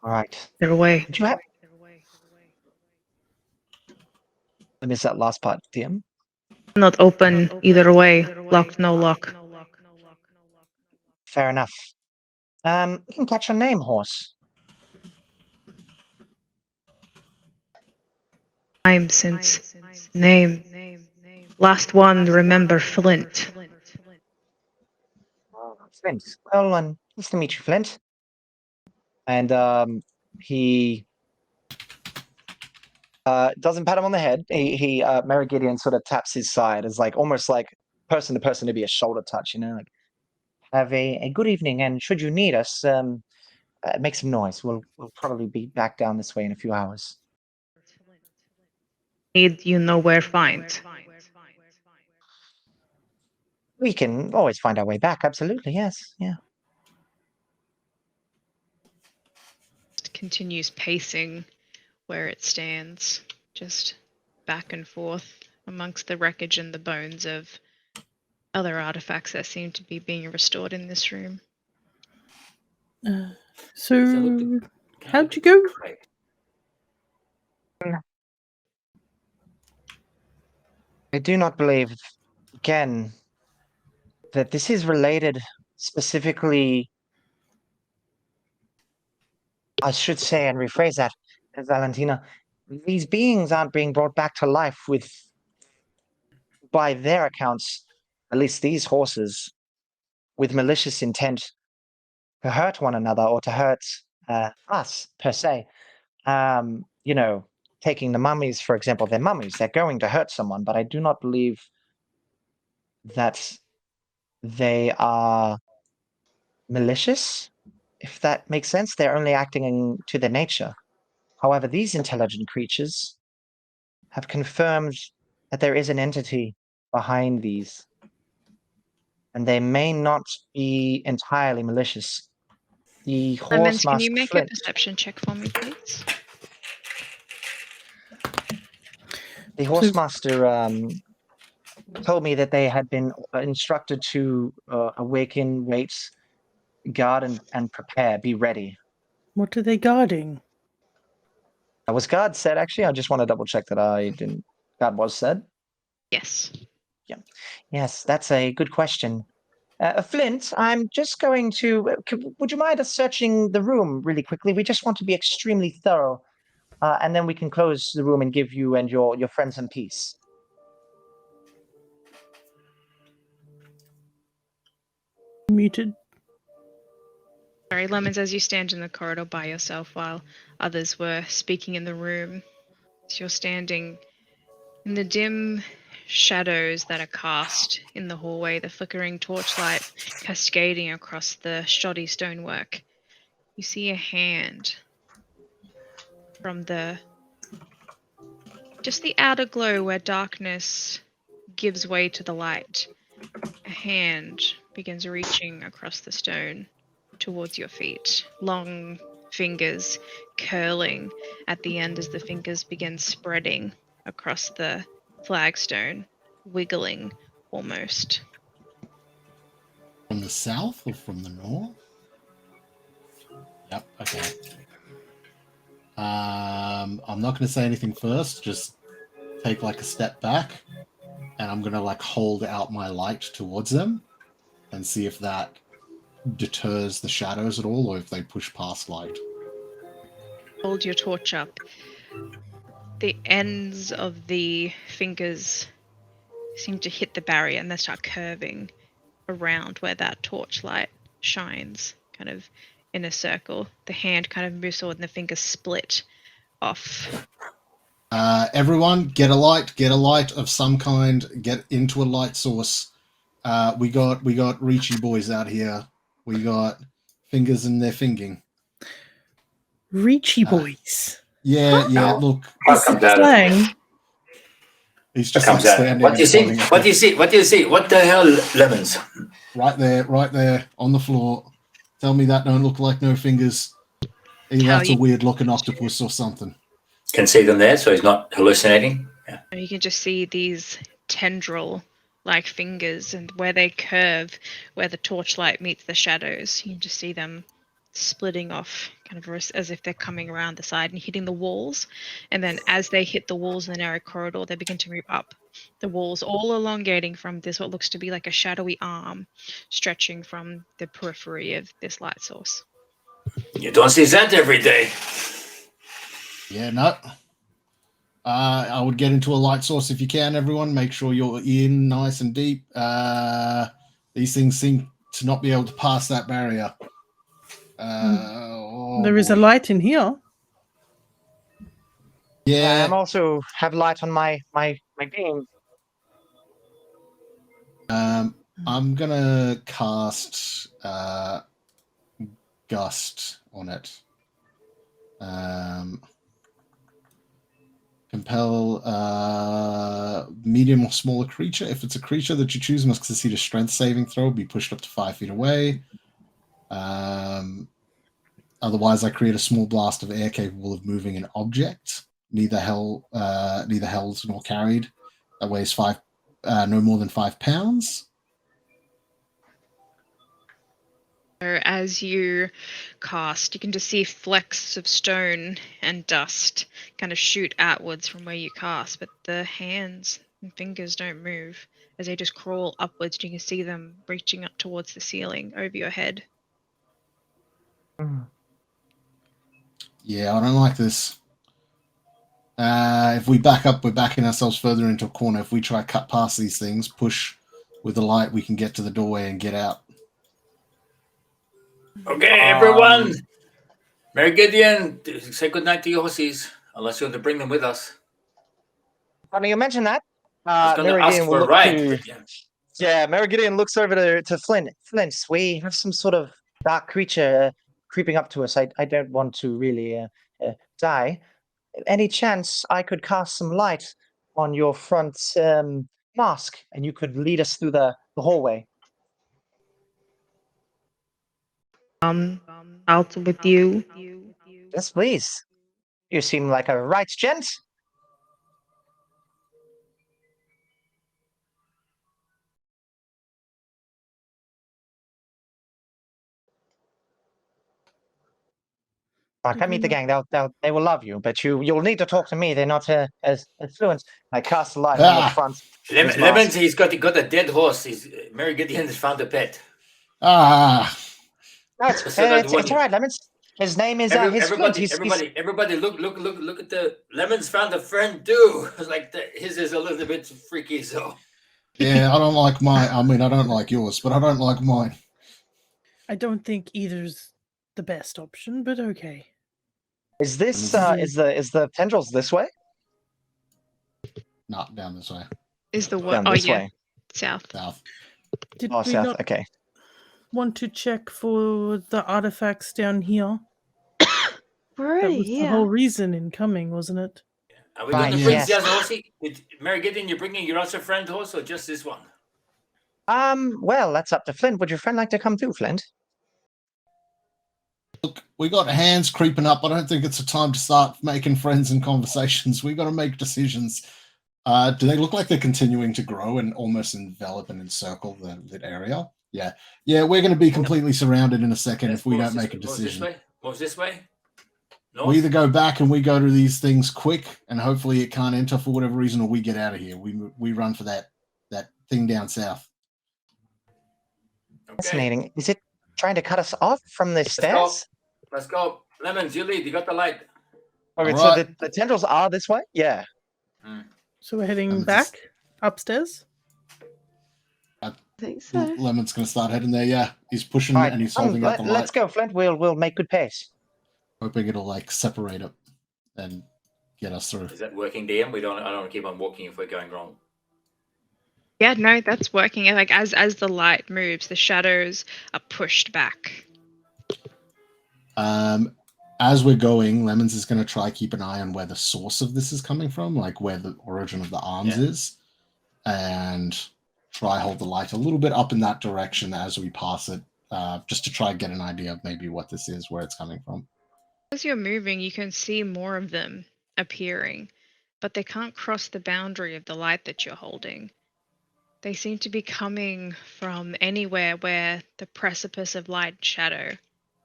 All right. Their way. Did you have? I missed that last part, DM. Not open either way, locked, no lock. Fair enough. We can catch your name, horse. Time since name. Last one, remember Flint. Flint. Well, nice to meet you, Flint. And he doesn't pat him on the head. He Mary Gideon sort of taps his side as like almost like person to person to be a shoulder touch, like Have a good evening, and should you need us, make some noise. We'll probably be back down this way in a few hours. Need you know where find. We can always find our way back. Absolutely, yes, yeah. Continues pacing where it stands, just back and forth amongst the wreckage and the bones of other artifacts that seem to be being restored in this room. So, how'd you go? I do not believe, again, that this is related specifically. I should say and rephrase that, Valentina. These beings aren't being brought back to life by their accounts, at least these horses, with malicious intent to hurt one another or to hurt us per se. Taking the mummies, for example, they're mummies. They're going to hurt someone, but I do not believe that they are malicious, if that makes sense. They're only acting to their nature. However, these intelligent creatures have confirmed that there is an entity behind these, and they may not be entirely malicious. The Lemons, horse can you master make Flint, a perception check for me, please? the horse master told me that they had been instructed to awaken, wait, guard, and prepare, be ready. What are they guarding? Was guard said, actually? I just want to double check that I didn't. God was said. Yes. Yes, that's a good question. Flint, I'm just going to. Would you mind us searching the room really quickly? We just want to be extremely thorough, and then we can close the room and give you and your friends some peace. Muted. Sorry, Lemons, as you stand in the corridor by yourself while others were speaking in the room, as you're standing in the dim shadows that are cast in the hallway, the flickering torchlight cascading across the shoddy stonework, you see a hand from just the outer glow where darkness gives way to the light. A hand begins reaching across the stone towards your feet, long fingers curling at the end as the fingers begin spreading across the flagstone, wiggling almost. From the south or from the north? Yep, okay. I'm not going to say anything first, just take like a step back, and I'm going to like hold out my light towards them and see if that deters the shadows at all or if they push past light. Hold your torch up. The ends of the fingers seem to hit the barrier and they start curving around where that torchlight shines, kind of in a circle. The hand kind of moves forward and the fingers split off. Everyone, get a light of some kind, get into a light source. We got Ricci boys out here. We got fingers in their finging. Ricci boys. Yeah, Now, look. Is it slang? He's What just comes like out? standing. What do you see? pointing at What do you see? What do you see? What the hell, Lemons? Right there, on the floor. Tell me that don't look like no fingers. Either How that's a you- weird looking octopus or something. Can see them there, so he's not hallucinating. Yeah. You can just see these tendril-like fingers, and where they curve, where the torchlight meets the shadows, you can just see them splitting off, kind of as if they're coming around the side and hitting the walls. And then as they hit the walls in the narrow corridor, they begin to move up the walls, all elongating from this what looks to be like a shadowy arm stretching from the periphery of this light source. You don't see that every day. Yeah, no. I would get into a light source if you can, everyone. Make sure you're in nice and deep. These things seem to not be able to pass that barrier. There is a light in here. Yeah. I'm also have light on my beam. I'm gonna cast Gust on it. Compel medium or smaller creature. If it's a creature that you choose, must succeed a strength saving throw, be pushed up to 5 feet away. Otherwise, I create a small blast of air capable of moving an object, neither held nor carried, that weighs no more than 5 pounds. So as you cast, you can just see flecks of stone and dust kind of shoot outwards from where you cast, but the hands and fingers don't move as they just crawl upwards. You can see them reaching up towards the ceiling over your head. Yeah, I don't like this. If we back up, we're backing ourselves further into a corner. If we try cut past these things, push with the light, we can get to the doorway and get out. Okay, everyone. Mary Gideon, say goodnight to your horses, unless you want to bring them with us. Funny you mentioned that. I was going to Mary ask Gideon will for a look ride. to. Yeah, Mary Gideon looks over to Flint. Flint, we have some sort of dark creature creeping up to us. I don't want to really die. Any chance I could cast some light on your front mask and you could lead us through the hallway? Out with you. Yes, please. You seem like a right gent. Come meet the gang. They will love you, but you'll need to talk to me. They're not as fluent. I cast the light on the front. Lemons, he's got a dead horse. Mary Gideon has found a pet. No, it's all right, Lemons. His name is everybody, Flint. everybody, look at the Lemons found a friend too. Like his is a little bit freaky, so. Yeah, I don't like mine. I mean, I don't like yours, but I don't like mine. I don't think either's the best option, but okay. Is this is the tendrils this way? Not down this way. Is the what? Down Oh this yeah, way. south. South. Did Oh, we south. not Okay. want to check for the artifacts down here? We're That already was the here. whole reason in coming, wasn't it? Are we Right, going to bring yes. the other horsey? Mary Gideon, you're bringing your other friend horse or just this one? Well, that's up to Flint. Would your friend like to come too, Flint? Look, we got hands creeping up. I don't think it's a time to start making friends and conversations. We got to make decisions. Do they look like they're continuing to grow and almost envelop and encircle that area? Yeah. We're going to be completely surrounded in a second if we don't make a decision. Move this way. North? We either go back and we go to these things quick, and hopefully it can't enter for whatever reason, or we get out of here. We run for that thing down south. Okay. Fascinating. Is it trying to cut us off from the stairs? Let's go. Lemons, you lead. You got the light. Okay, All so right. the tendrils are this way? Yeah. So we're heading Lemons back upstairs? I think so. Lemon's going to start heading there. Yeah, he's pushing All right, and he's holding up the light, let's go, Flint. We'll make good pace. hoping it'll like separate it and get us through. Is that working, DM? I don't want to keep on walking if we're going wrong. Yeah, no, that's working. Like as the light moves, the shadows are pushed back. As we're going, Lemons is going to try keep an eye on where the source of this is coming from, like where the origin of the arms is, and try hold the light a little bit up in that direction as we pass it, just to try and get an idea of maybe what this is, where it's coming from. As you're moving, you can see more of them appearing, but they can't cross the boundary of the light that you're holding. They seem to be coming from anywhere where the precipice of light and shadow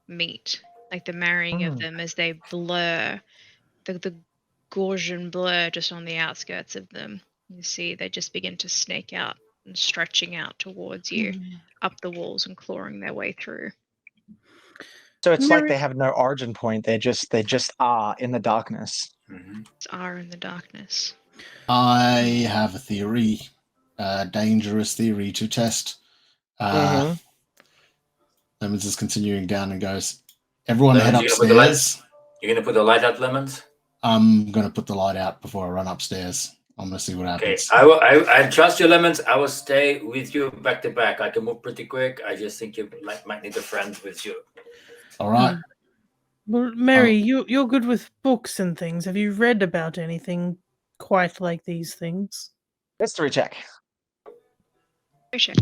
meet, like the marrying of them as they blur, the Gaussian blur just on the outskirts of them. You see they just begin to snake out and stretching out towards you, up the walls and clawing their way through. So it's like they have no origin point. They just are in the darkness. Are in the darkness. I have a theory, dangerous theory to test. Lemons is continuing down and goes, everyone Lemons, head upstairs. You're going to put the light out, Lemons? I'm going to put the light out before I run upstairs. I'm gonna see what Okay, happens. I trust you, Lemons. I will stay with you back to back. I can move pretty quick. I just think you might need a friend with you. All right. Well, Mary, you're good with books and things. Have you read about anything quite like these things? History check. Check.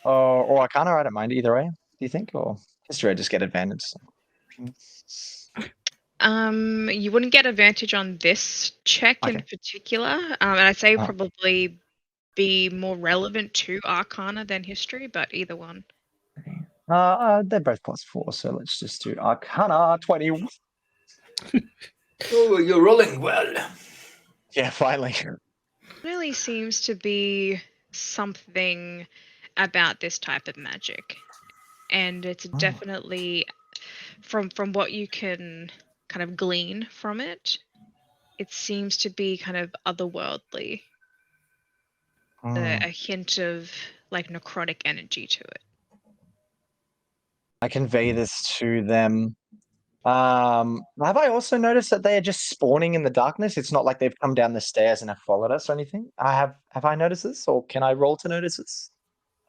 Or Arcana, I don't mind either way. Do you think? Or history, I just get advantage. You wouldn't get advantage on this check in Okay. particular, and I'd say Uh-huh. probably be more relevant to Arcana than history, but either one. They're both +4, so let's just do Arcana 20. Oh, you're rolling well. Yeah, finally. Really seems to be something about this type of magic, and it's definitely from what you can kind of glean from it. It seems to be kind of otherworldly. A hint of like necrotic energy to it. I convey this to them. Have I also noticed that they are just spawning in the darkness? It's not like they've come down the stairs and have followed us or anything. Have I noticed this, or can I roll to notice this?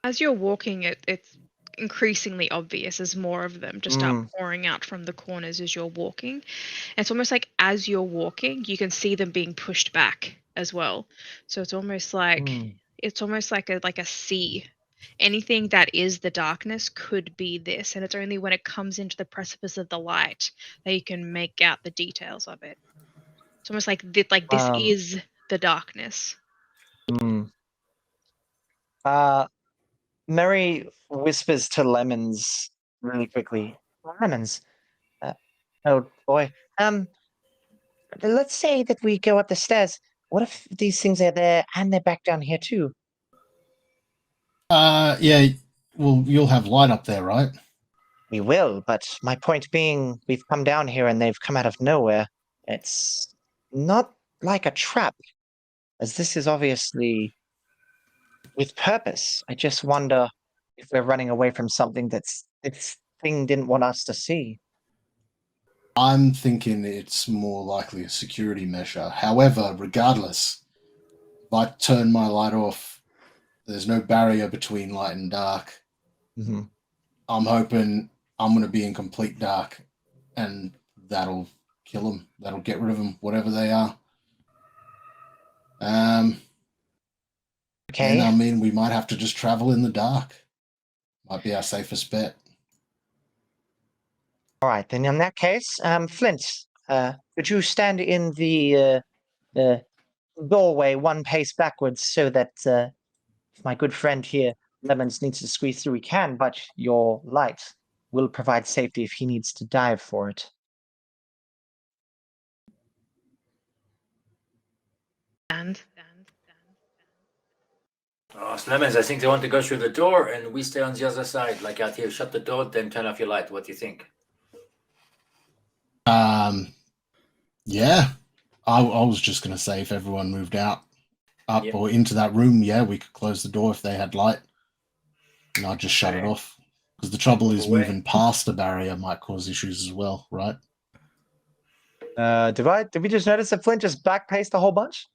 As you're walking, it's increasingly obvious as more of them just start pouring out from the corners as you're walking. And it's almost like as you're walking, you can see them being pushed back as well. So it's almost like a sea. Anything that is the darkness could be this, and it's only when it comes into the precipice of the light that you can make out the details of it. It's almost like this is the darkness. Mary whispers to Lemons really quickly. Lemons, oh boy. Let's say that we go up the stairs. What if these things are there and they're back down here too? Yeah. Well, you'll have light up there, right? We will, but my point being, we've come down here and they've come out of nowhere. It's not like a trap, as this is obviously with purpose. I just wonder if we're running away from something this thing didn't want us to see. I'm thinking it's more likely a security measure. However, regardless, if I turn my light off, there's no barrier between light and dark. Mm-hmm. I'm hoping I'm going to be in complete dark, and that'll kill them. That'll get rid of them, whatever they are. Okay. And I mean, we might have to just travel in the dark. Might be our safest bet. All right, then in that case, Flint, could you stand in the doorway one pace backwards so that if my good friend here, Lemons, needs to squeeze through, he can, but your light will provide safety if he needs to dive for it. And Oh, Lemons, I think they want to go through the door and we stay on the other side, like out here. Shut the door, then turn off your light. What do you think? Yeah. I was just going to say if everyone moved out up Yep. or into that room, yeah, we could close the door if they had light. And I'd just shut it off. Because the trouble is moving past the barrier might cause issues as well, right? Did we just notice that Flint just backpaced a whole bunch?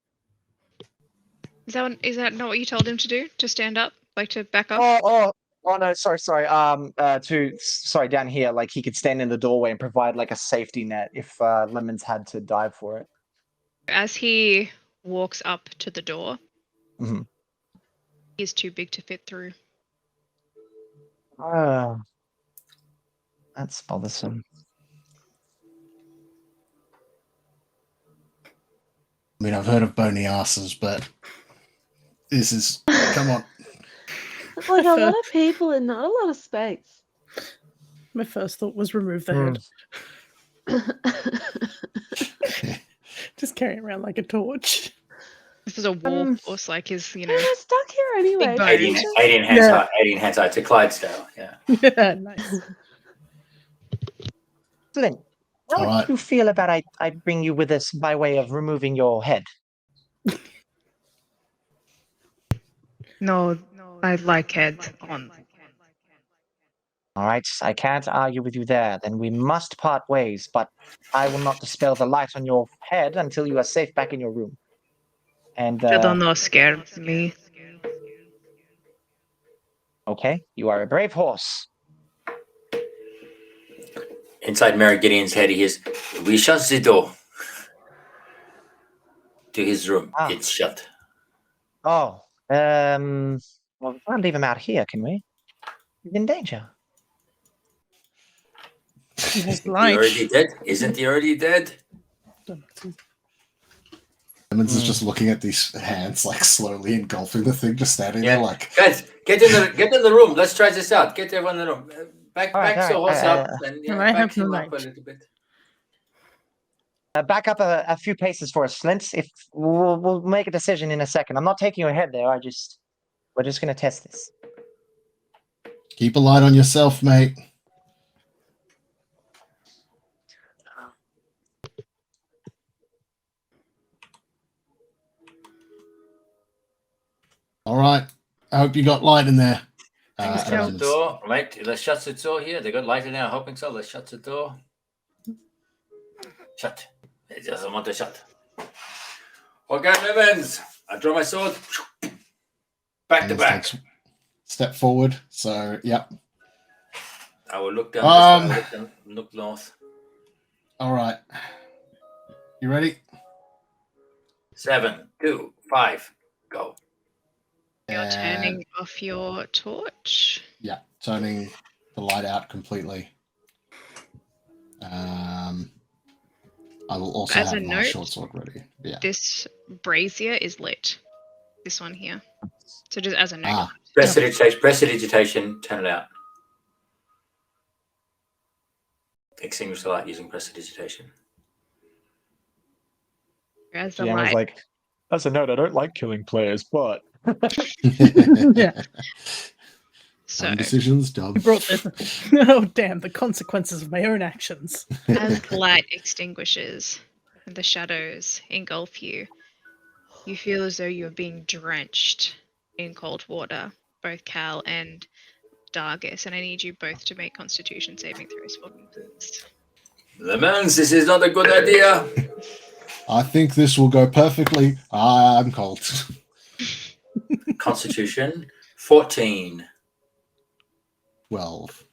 is that not what you told him to do? To stand up, like to back off? Oh no, sorry. Sorry, down here, like he could stand in the doorway and provide like a safety net if Lemons had to dive for it. As he walks up to the door, Mm-hmm. he's too big to fit through. Oh, that's bothersome. I mean, I've heard of bony asses, but this is... Come on. Like a lot of people and not a lot of space. My first thought was remove the head. Just carry it around like a torch. This is a warhorse, like his, We're stuck here anyway. Big bones. 18 hands high to Clydesdale. Yeah. Yeah, nice. Flint, how All right. do you feel about I bring you with us by way of removing your head? No, I like heads on. All right, I can't argue with you there. Then we must part ways, but I will not dispel the light on your head until you are safe back in your room. And You don't know scared me. Okay, you are a brave horse. Inside Mary Gideon's head, he hears, "We shut the door to his room. Ah. It's shut." Oh, well, we can't leave him out here, can we? He's in danger. He has Isn't he light. already dead? Isn't he already dead? Clemens is just looking at these hands, like slowly engulfing the thing, just standing there, like. Guys, get in the room. Let's try this out. Get everyone in the room. Back All right, the horse up and Well, I back have no him up a light. little bit. Back up a few paces for us, Flint. If we'll make a decision in a second. I'm not taking your head there. We're just gonna test this. Keep a light on yourself, mate. All right. I hope you got light in there. Thanks, Shut the Cal. Evans. door. Right, let's shut the door here. They got light in there. Hoping so. Let's shut the door. Shut. It doesn't want to shut. Okay, Evans. I draw my sword. Back to Evans back. takes step forward. So, yep. I will look down this way. Look north. All right. You ready? 7, 2, 5, go. You're And- turning off your torch. Yeah, turning the light out completely. I will also As a have my note- short sword ready. Yeah. This brazier is lit. This one here. So just as a note. Ah, Prestidigitation, turn it out. Extinguish the light using prestidigitation. As the GM is light. like, as a note, I don't like killing players, but Yeah. So Dumb decisions, dumb. I brought this. Oh, damn, the consequences of my own actions. as the light extinguishes and the shadows engulf you, you feel as though you're being drenched in cold water, both Cal and Dargis, and I need you both to make Constitution saving throws for me, please. Lemons, this is not a good idea. I think this will go perfectly. I'm cold. Constitution 14. 12.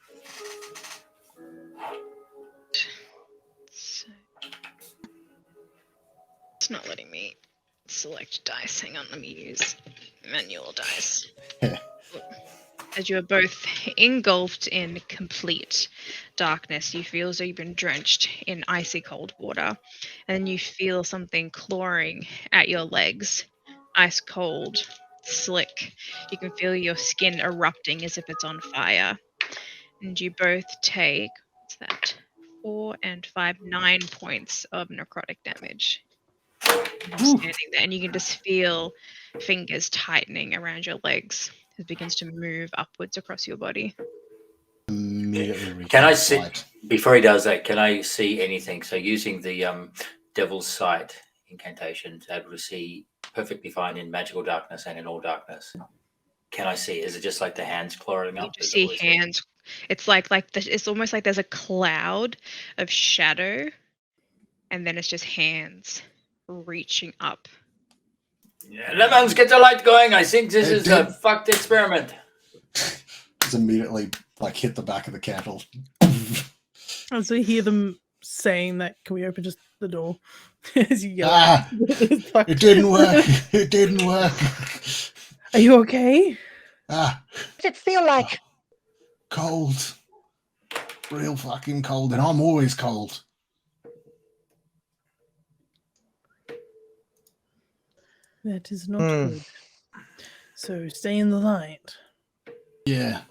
So, it's not letting me select dice. Hang on, let me use manual dice. As you are both engulfed in complete darkness, you feel as though you've been drenched in icy cold water, and you feel something clawing at your legs, ice cold, slick. You can feel your skin erupting as if it's on fire, and you both take, what's that, 4 and 5, 9 points of necrotic damage. Standing there, and you can just feel fingers tightening around your legs. It begins to move upwards across your body. Immediately Can I recast sit light. before he does that? Can I see anything? So using the Devil's Sight incantation to be able to see perfectly fine in magical darkness and in all darkness. Can I see? Is it just like the hands clawing You up? just Is it see always there? hands. It's it's almost like there's a cloud of shadow, and then it's just hands reaching up. Yeah, Lemons, get the light going. I think this It is a did. fucked experiment. Just immediately like hit the back of the candle. As we hear them saying that, can we open just the door? As you yell, Ah, Fuck. it didn't work. It didn't work. Are you okay? Ah, What did it feel like? cold. Real fucking cold, and I'm always cold. That is not Hmm. good. So stay in the light. Yeah.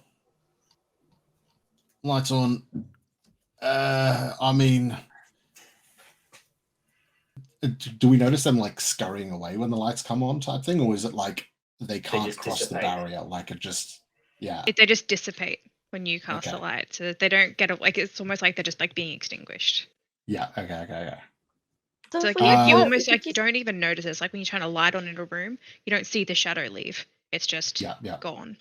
Lights on. I mean, do we notice them like scurrying away when the lights come on, type thing, or is it like they can't just cross the dissipate. barrier? Like it just, yeah. They just dissipate when you cast the Okay. light, so that they don't get like it's almost like they're just like being extinguished. Yeah. Okay. So So if like we you, have you light, we almost could like you just- don't even notice it. It's like when you're trying to light on in a room, you don't see the shadow leave. It's just Yeah. gone.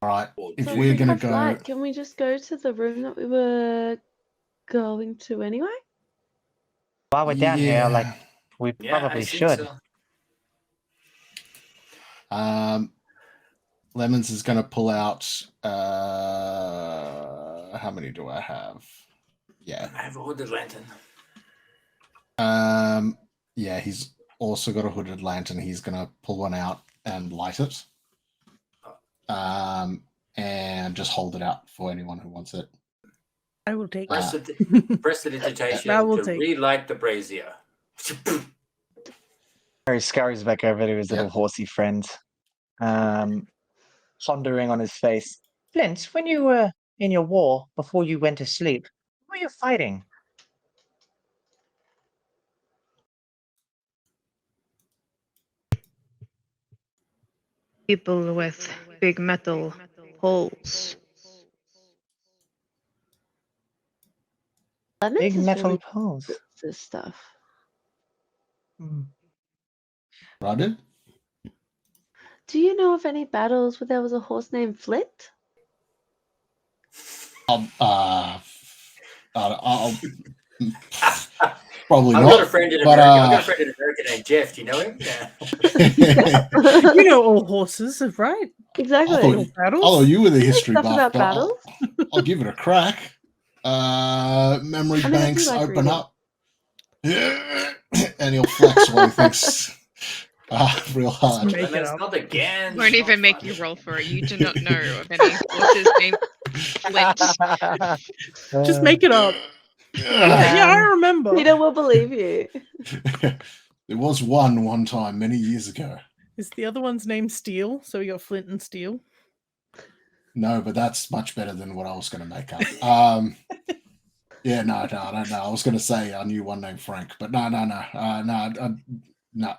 All right. If So we're we gonna have go, light, can we just go to the room that we were going to anyway? While we're down here, like, We Yeah, I probably think should. so. Lemons is going to pull out. How many do I have? Yeah. I have a hooded lantern. Yeah, he's also got a hooded lantern. He's going to pull one out and light it. And just hold it out for anyone who wants it. I will take Press, it. prestidigitation I will to take- relight the brazier. Harry scurries back over to his little Yep. horsey friend, pondering on his face. Flint, when you were in your war before you went to sleep, who were you fighting? People with big metal poles. Lemons Big is metal really poles. good at this stuff. Hmm. Right? Do you know of any battles where there was a horse named Flint? I'll probably I've not. got a friend in but, America. I've got a friend in America named Jeff. Do you know him? Yeah. You know all horses, right? Exactly. I All battles. Although you were the history Stuff buff, about but battles. I'll give it a crack. Memory I mean, I do banks like open reading. up, and he'll flex while he thinks real hard. Make it Lemons, up. not again. Won't Not even make fun. you roll for it. You do not know of any horses named Flint. Just make it up. Yeah, I remember. Peter will believe you. There was one time many years ago. Is the other one's name Steel? So we got Flint and Steel. No, but that's much better than what I was going to make up. Yeah, no, I don't know. I was going to say I knew one named Frank, but no,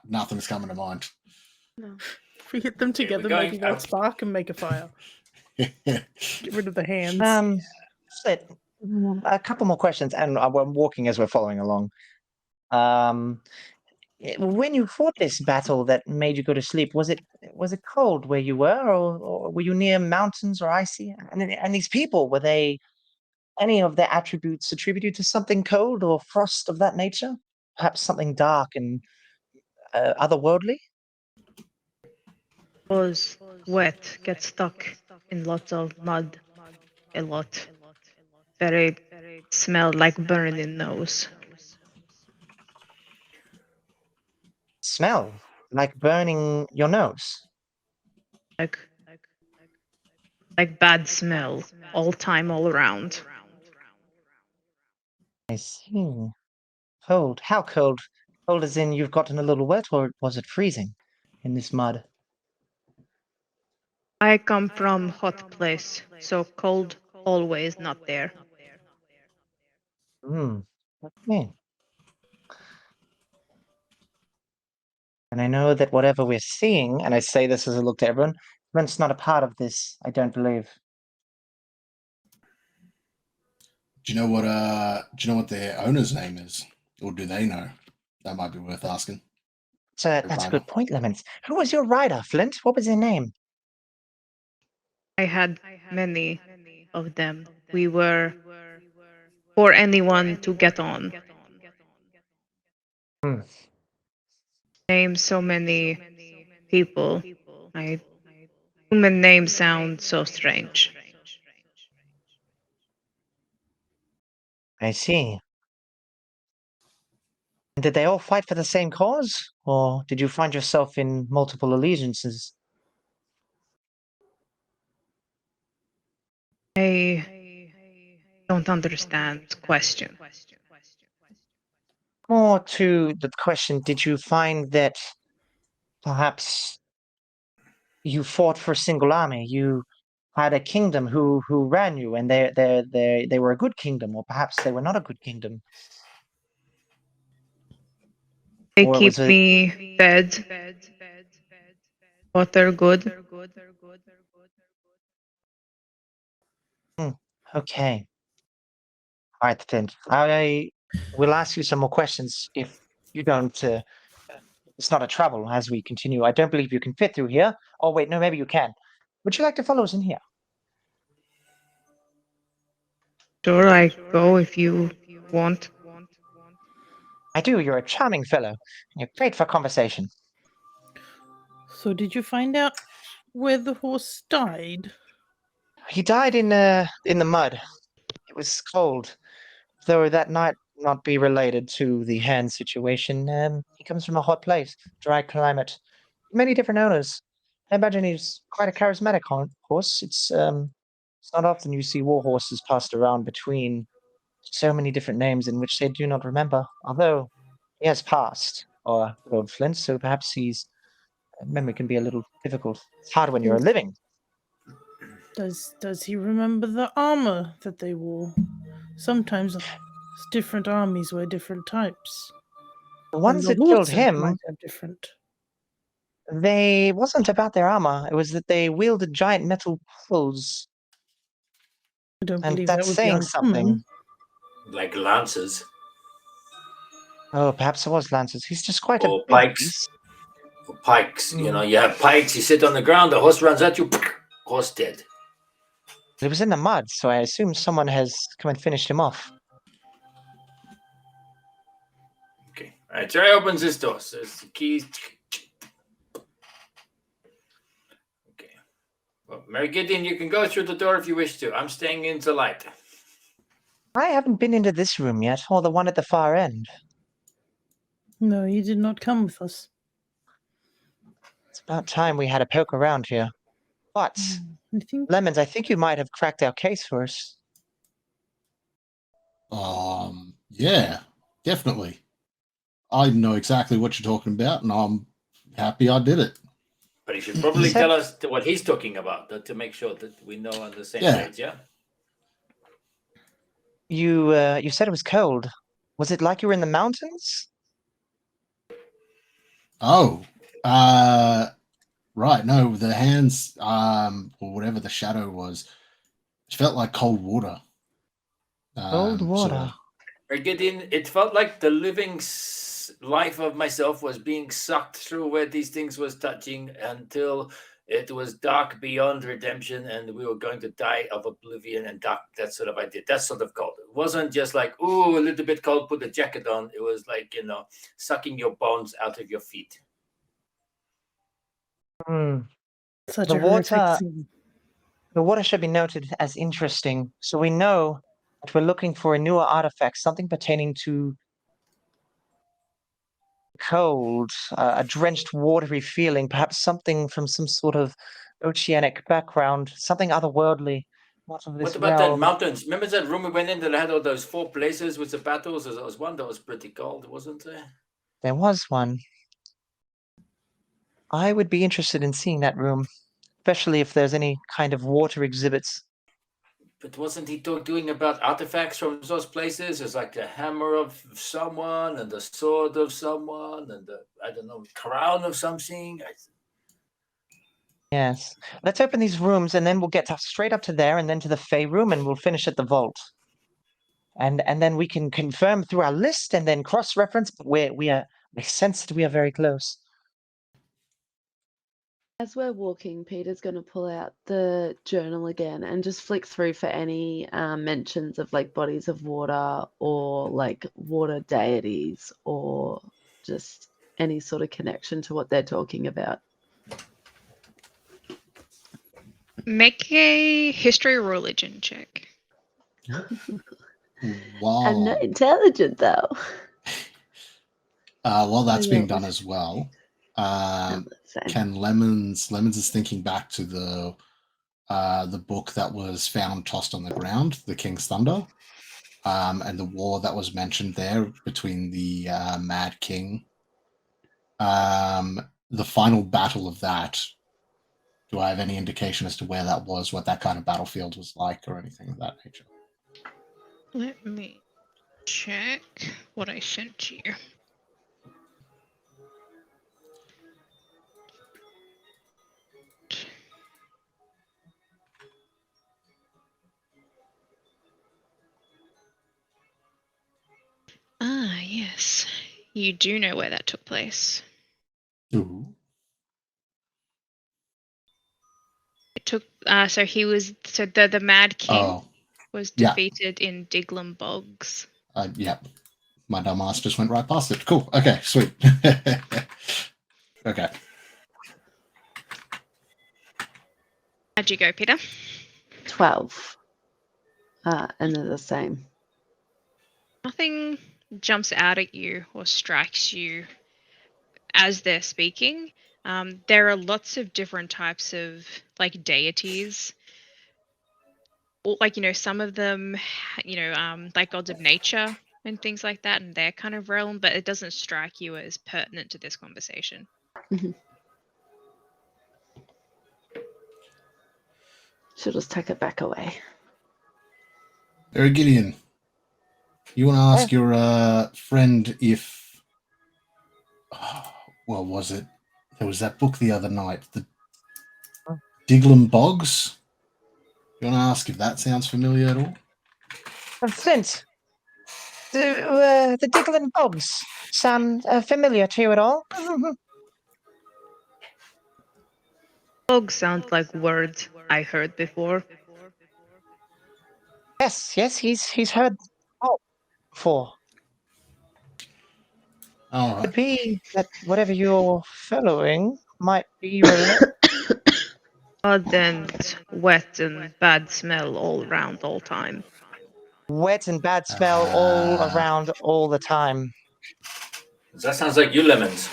nothing's coming to mind. No. If we hit them together, going maybe they'll out. spark and make a fire. Get rid of the hands. Flint, a couple more questions, and I'm walking as we're following along. When you fought this battle that made you go to sleep, was it cold where you were, or were you near mountains or icy? And these people, were they any of their attributes attributed to something cold or frost of that nature? Perhaps something dark and otherworldly? Was wet, get stuck in lots of mud a lot. Very smelled like burning nose. Smell like burning your nose. Like bad smell all time all around. I see. Cold. How cold? Cold as in you've gotten a little wet, or was it freezing in this mud? I come from hot place, so cold always not there. Okay. And I know that whatever we're seeing, and I say this as a look to everyone, Brent's not a part of this, I don't believe. Do you know what their owner's name is, or do they know? That might be worth asking. So that's a Rider. good point, Lemons. Who was your rider, Flint? What was their name? I had many of them. We were for anyone to get on. Name so many people. My human names sound so strange. I see. And did they all fight for the same cause? Or did you find yourself in multiple allegiances? I don't understand question. More to the question, did you find that perhaps you fought for a single army? You had a kingdom who ran you, and they were a good kingdom, or perhaps they were not a good kingdom. They Or it keep was a me fed, water good. okay. All right, then. I will ask you some more questions if you don't. It's not a trouble as we continue. I don't believe you can fit through here. Oh wait, no, maybe you can. Would you like to follow us in here? Sure, I go if you want. I do. You're a charming fellow. You're great for conversation. So did you find out where the horse died? He died in the mud. It was cold, though that might not be related to the hand situation. He comes from a hot place, dry climate, many different owners. I imagine he's quite a charismatic horse. It's not often you see war horses passed around between so many different names in which they do not remember. Although he has passed, or Lord Flint, so perhaps his memory can be a little difficult. It's hard when you're living. Does he remember the armor that they wore? Sometimes different armies wear different types. The And ones the that killed horses him, might have different. they wasn't about their armor. It was that they wielded giant metal poles, I don't and believe that that's would be saying uncommon. something. Like lances Oh, perhaps it was lances. He's just quite a or big pikes. beast. Or pikes. You Mm. know, you have pikes. You sit on the ground. The horse runs at you. Horse dead. It was in the mud, so I assume someone has come and finished him off. Okay. All right. Jerry opens this door. So it's the keys. Okay. Well, Mary Gideon, you can go through the door if you wish to. I'm staying in the light. I haven't been into this room yet, or the one at the far end. No, he did not come with us. It's about time we had a poke around here. But, I think Lemons, I think you might have cracked our case for us. Yeah, definitely. I know exactly what you're talking about, and I'm happy I did it. But he should probably said- tell us what he's talking about to make sure that we know on the same Yeah. page. Yeah. You said it was cold. Was it like you were in the mountains? Oh, right. No, the hands, or whatever the shadow was, it felt like cold water. Cold sort water. of. Mary Gideon, it felt like the living life of myself was being sucked through where these things was touching until it was dark beyond redemption and we were going to die of oblivion and dark. That sort of idea. That sort of cold. It wasn't just like, ooh, a little bit cold, put a jacket on. It was like, sucking your bones out of your feet. Hmm. such The a horrific water- scene. The water should be noted as interesting, so we know that we're looking for a newer artifact, something pertaining to cold, a drenched, watery feeling, perhaps something from some sort of oceanic background, something otherworldly, not of this What about that realm. mountains? Remember that room we went in that had all those 4 places with the battles? There was one that was pretty cold, wasn't there? There was one. I would be interested in seeing that room, especially if there's any kind of water exhibits. But wasn't he doing about artifacts from those places? It's like the hammer of someone and the sword of someone and the, I don't know, crown of something. Yes. Let's open these rooms and then we'll get straight up to there and then to the Fey room and we'll finish at the vault. And then we can confirm through our list and then cross-reference, but we sense that we are very close. As we're walking, Peter's going to pull out the journal again and just flick through for any mentions of like bodies of water or like water deities or just any sort of connection to what they're talking about. Make a history or religion check. Wow. I'm not intelligent though. While that's yeah, being it done was- as well, So, can Lemons is thinking back to the book that was found tossed on the ground, the King's Thunder, and the war that was mentioned there between the Mad King. The final battle of that. Do I have any indication as to where that was, what that kind of battlefield was like, or anything of that nature? Let me check what I sent you. Ah, yes. You do know where that took place. Ooh. It took so the Mad King Oh, was yeah. defeated in Diglum Bogs. Yep. My dumb ass just went right past it. Cool. Okay, sweet. Okay. How'd you go, Peter? 12. And they're the same. Nothing jumps out at you or strikes you as they're speaking. There are lots of different types of like deities. Or, like, some of them, like gods of nature and things like that, in their kind of realm, but it doesn't strike you as pertinent to this conversation. She'll just tuck it back away. Very Gideon. You want to ask your friend if... well, was it? There was that book the other night, the Diglum Bogs. You want to ask if that sounds familiar at all? Flint, the Diglin Bogs sound familiar to you at all? Bog sounds like words I heard before. Yes, he's heard all before. All Could right. be that whatever you're following might be related. Odd and wet and bad smell all around all time. Wet and bad smell all around all the time. That sounds like you, Lemons.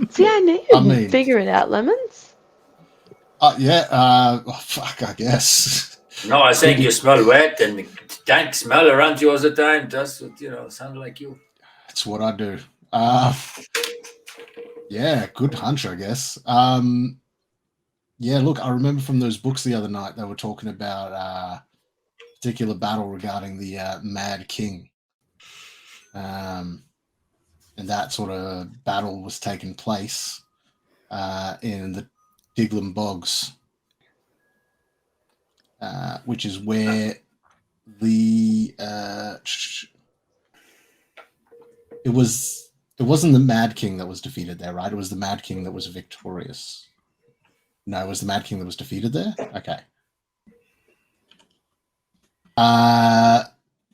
See, I knew you'd figure it out, Lemons. Yeah. Fuck, I guess. No, I think you smell wet and dank smell around you all the time. That's what, sound like you. That's what I do. Yeah, good hunch, I guess. Yeah, look, I remember from those books the other night, they were talking about a particular battle regarding the Mad King. And that sort of battle was taking place in the Diglum Bogs, which is where the it wasn't the Mad King that was defeated there, right? It was the Mad King that was victorious. No, it was the Mad King that was defeated there? Okay.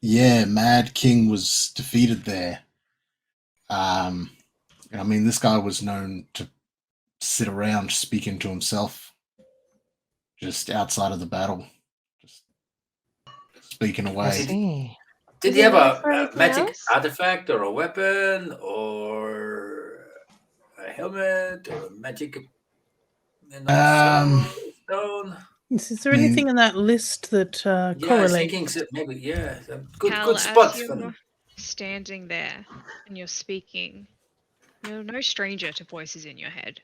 Yeah, Mad King was defeated there. And I mean, this guy was known to sit around speaking to himself just outside of the battle, just speaking I away. see. Did Is he he have known a for anything magic else? artifact or a weapon or a helmet or a magic stone? Is there I mean- anything in that list that Yeah, I was correlates? thinking maybe, Cal, good spot as for them. you're standing there and you're speaking, you're no stranger to voices in your head.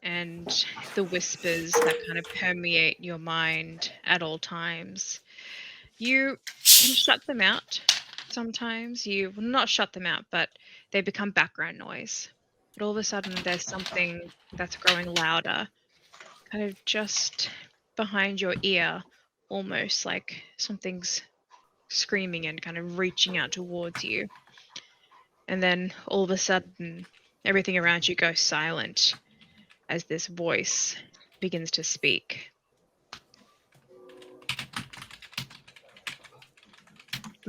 And the whispers that kind of permeate your mind at all times. You can shut them out sometimes. You well, not shut them out, but they become background noise. But all of a sudden, there's something that's growing louder, kind of just behind your ear, almost like something's screaming and kind of reaching out towards you. And then all of a sudden, everything around you goes silent as this voice begins to speak.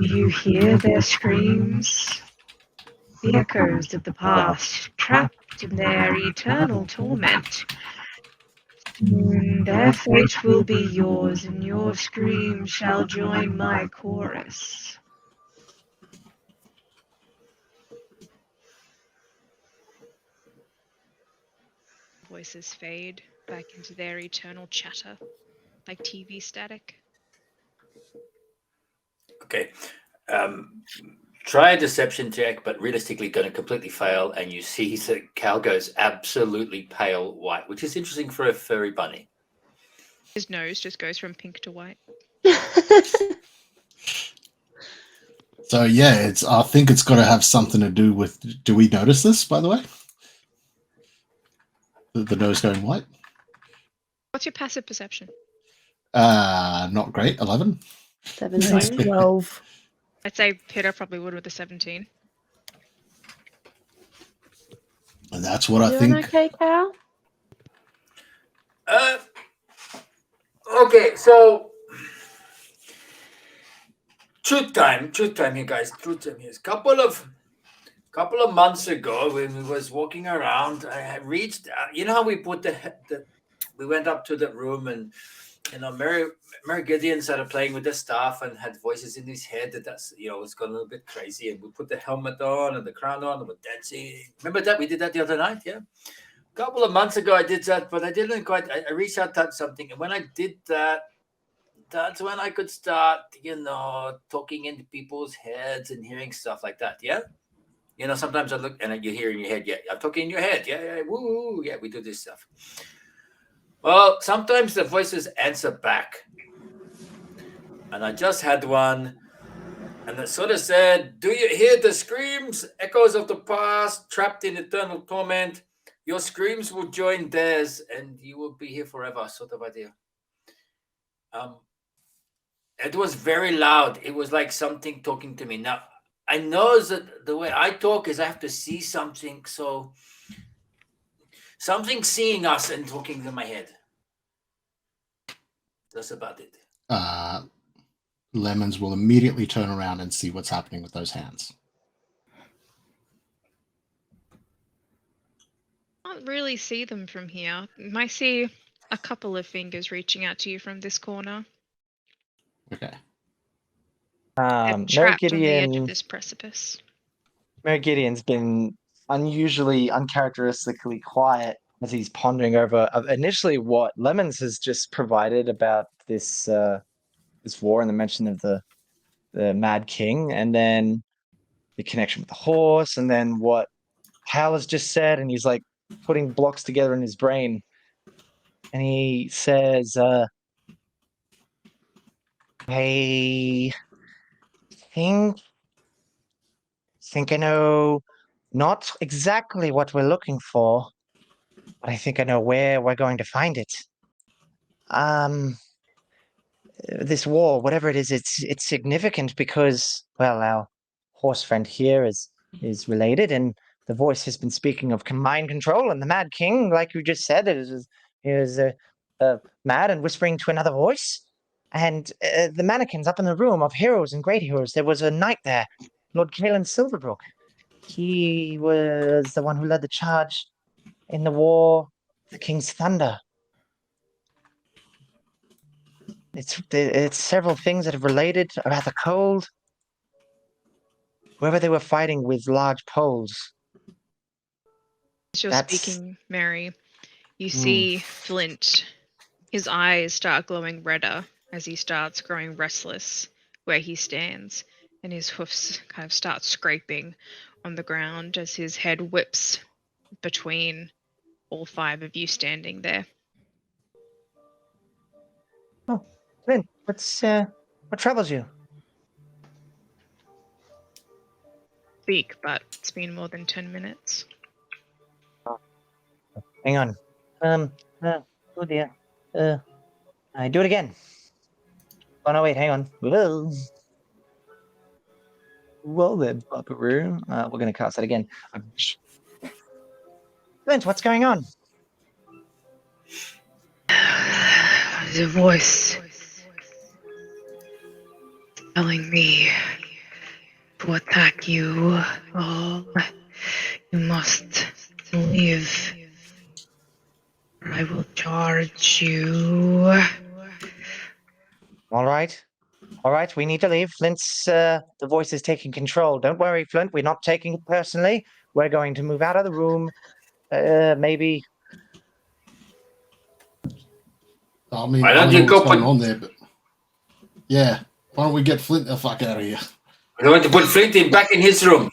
Do you hear their screams? The echoes of the past, trapped in their eternal torment. Soon their fate will be yours, and your scream shall join my chorus. Voices fade back into their eternal chatter, like TV static. Okay. Try a deception check, but realistically going to completely fail, and you see that Cal goes absolutely pale white, which is interesting for a furry bunny. His nose just goes from pink to white. So yeah, I think it's got to have something to do with. Do we notice this, by the way? The nose going white. What's your passive perception? Not great. 11. 17. 12. I'd say Peter probably would with a 17. And that's what You I doing think. okay, Cal? Okay, so truth time, you guys. Truth time here. Couple of months ago, when we was walking around, I had reached. You know how we put we went up to the room, and Mary Gideon started playing with the staff and had voices in his head that's was going a little bit crazy. And we put the helmet on and the crown on and we're dancing. Remember that we did that the other night? Yeah, a couple of months ago I did that, but I didn't quite. I reached out to something, and when I did that, that's when I could start, talking into people's heads and hearing stuff like that. Yeah. Sometimes I look and you hear in your head, yeah, I'm talking in your head. Yeah, yeah, woo, yeah, we do this stuff. Well, sometimes the voices answer back. And I just had one, and it sort of said, do you hear the screams, echoes of the past, trapped in eternal torment? Your screams will join theirs, and you will be here forever, sort of idea. It was very loud. It was like something talking to me. Now, I know that the way I talk is I have to see something. So something seeing us and talking in my head. That's about it. Lemons will immediately turn around and see what's happening with those hands. Can't really see them from here. You might see a couple of fingers reaching out to you from this corner. Okay. They're trapped on the edge of this precipice. Mary Gideon's been unusually, uncharacteristically quiet as he's pondering over initially what Lemons has just provided about this this war and the mention of the Mad King, and then the connection with the horse, and then what Hal has just said, and he's like putting blocks together in his brain, and he says, "I think I know not exactly what we're looking for, but I think I know where we're going to find it. This war, whatever it is, it's significant because, well, our horse friend here is related, and the voice has been speaking of mind control, and the Mad King, like you just said, is mad and whispering to another voice. And the mannequins up in the room of heroes and great heroes, there was a knight there, Lord Kalen Silverbrook. He was the one who led the charge in the war, the King's Thunder. It's several things that have related about the cold. Whoever they were fighting with large poles. As you're speaking, Mary, you see Flint. His eyes start glowing redder as he starts growing restless where he stands, and his hoofs kind of start scraping on the ground as his head whips between all five of you standing there. Oh, Flint, what troubles you? Speak, but it's been more than 10 minutes. Hang on. Oh dear. I do it again. Oh no, wait, hang on. Whoa. Well then, Buckaroo. We're gonna cast that again. Flint, what's going on? The voice telling me to attack you all. You must leave. I will charge you. All right, we need to leave. Flint's, the voice is taking control. Don't worry, Flint, we're not taking it personally. We're going to move out of the room. Maybe. I mean, Why I don't don't you know go what's going put- on there, but yeah, why don't we get Flint the fuck out of here? We're going to put Flint back in his room.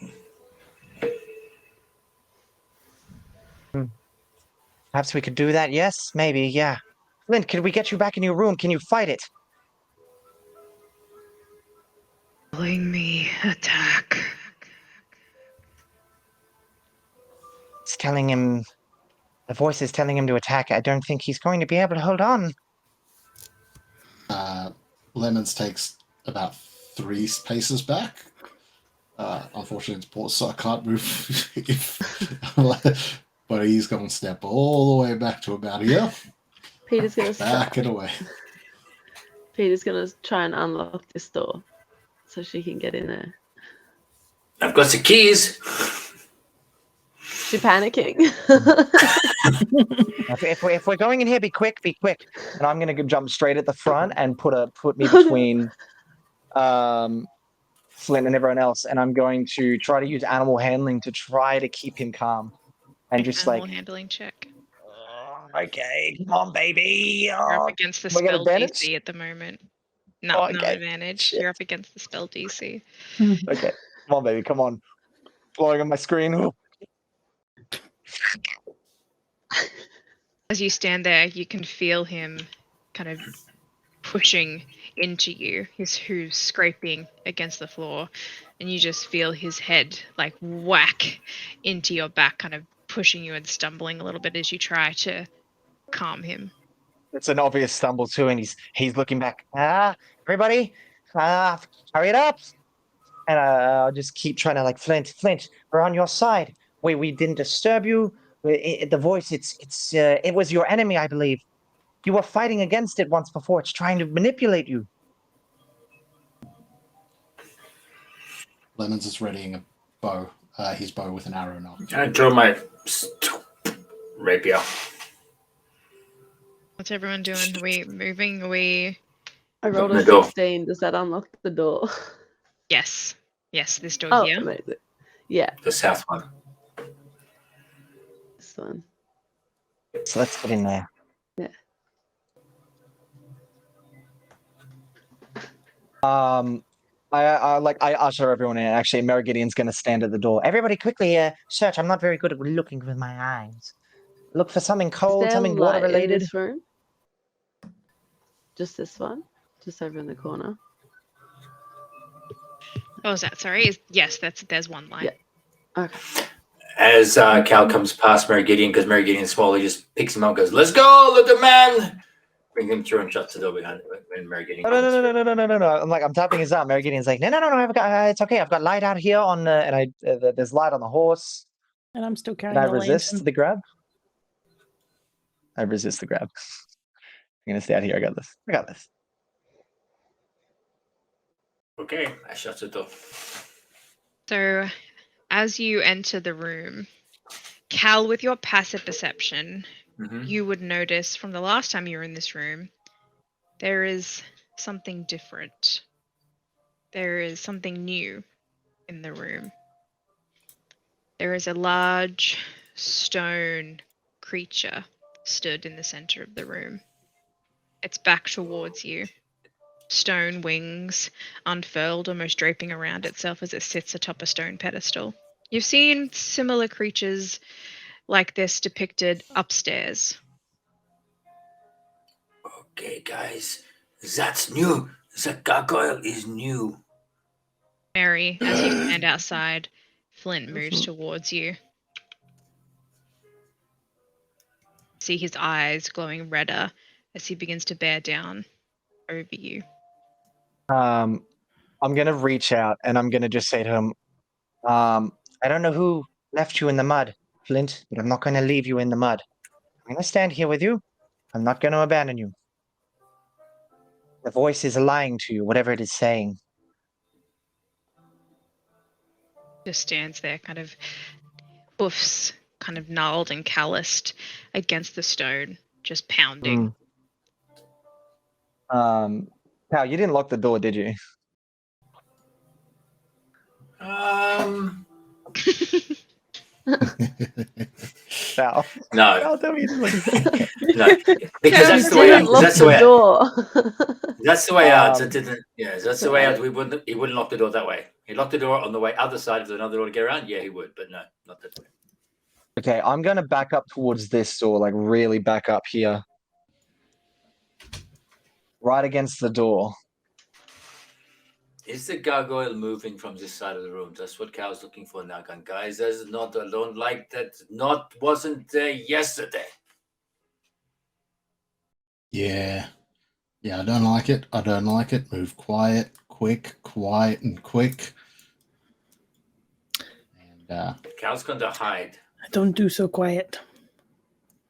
Perhaps we could do that, yes? Maybe, yeah. Flint, can we get you back in your room? Can you fight it? Telling me attack. It's telling him. The voice is telling him to attack. I don't think he's going to be able to hold on. Lemons takes about 3 paces back. Unfortunately, it's paused, so I can't move. But he's going to step all the way back to about here. Peter's gonna Back start. and away. Peter's gonna try and unlock this door. so she can get in there. I've got the keys. She's panicking. If we're going in here, be quick, be quick. And I'm gonna jump straight at the front and put me between Flint and everyone else, and I'm going to try to use animal handling to try to keep him calm. And Make just animal like, handling check. okay, come on, baby. You're up against the we get spell advantage? DC at the moment. No, Oh, no okay. advantage. Shit. You're up against the spell DC. Okay, come on, baby, come on. Blowing on my screen. Ooh. As you stand there, you can feel him kind of pushing into you, his hooves scraping against the floor, and you just feel his head like whack into your back, kind of pushing you and stumbling a little bit as you try to calm him. It's an obvious stumble too, and he's looking back. Everybody, hurry it up! And I'll just keep trying to like, Flint, we're on your side. We didn't disturb you. The voice, it was your enemy, I believe. You were fighting against it once before. It's trying to manipulate you. Lemons is readying a bow, his bow with an arrow now. I draw my rapier. What's everyone doing? Are we moving? Are we... I rolled Open a the door. 16. Does that unlock the door? Yes. Yes, this door Oh, here. amazing. Yeah, The south one. this one. So let's get in there. I usher everyone in. Actually, Mary Gideon's going to stand at the door. Everybody, quickly search. I'm not very good at looking with my eyes. Look for something Is cold, there something light water in related. this room? Just this one? Just over in the corner? Oh, is that sorry? Yes, there's one light. Yeah. Okay. As Cal comes past Mary Gideon, because Mary Gideon's small, he just picks him up and goes, "Let's go, little man!" Bring him through and shuts the door behind him when Mary Gideon No. I'm tapping his arm. Mary Gideon's like, no. I've got, it's okay. I've got light out here on, and there's light on the horse. And I'm still Can carrying I the resist lantern. the grab? I resist the grab. I'm gonna stay out here. I got this. Okay, I shut the door. So, as you enter the room, Cal, with your passive perception, you would notice from the last time you were in this room, there is something different. There is something new in the room. There is a large stone creature stood in the center of the room. Its back towards you. Stone wings unfurled, almost draping around itself as it sits atop a stone pedestal. You've seen similar creatures like this depicted upstairs. Okay, guys, that's new. The gargoyle is new. Mary, as you stand outside, Flint moves towards you. See his eyes glowing redder as he begins to bear down over you. I'm gonna reach out and I'm gonna just say to him, I don't know who left you in the mud, Flint, but I'm not gonna leave you in the mud. I'm gonna stand here with you. I'm not gonna abandon you. The voice is lying to you, whatever it is saying. Just stands there, kind of hoofs kind of gnarled and calloused against the stone, just pounding. Pal, you didn't lock the door, did you? Pal. No, Pal, tell me you didn't lock no, because that's the way out. Lock That's the the way out. door. That's the way out. Um, That's the way out. He wouldn't lock the door that way. He'd lock the door on the way other side if there's another door to get around. Yeah, he would, but no, not that way. Okay, I'm gonna back up towards this door, like really back up here. Right against the door. Is the gargoyle moving from this side of the room? That's what Cal's looking for now, guys. That's not. I don't like that. Wasn't there yesterday. Yeah, I don't like it. Move quiet, quiet, and quick. And Cal's going to hide. Don't do so quiet.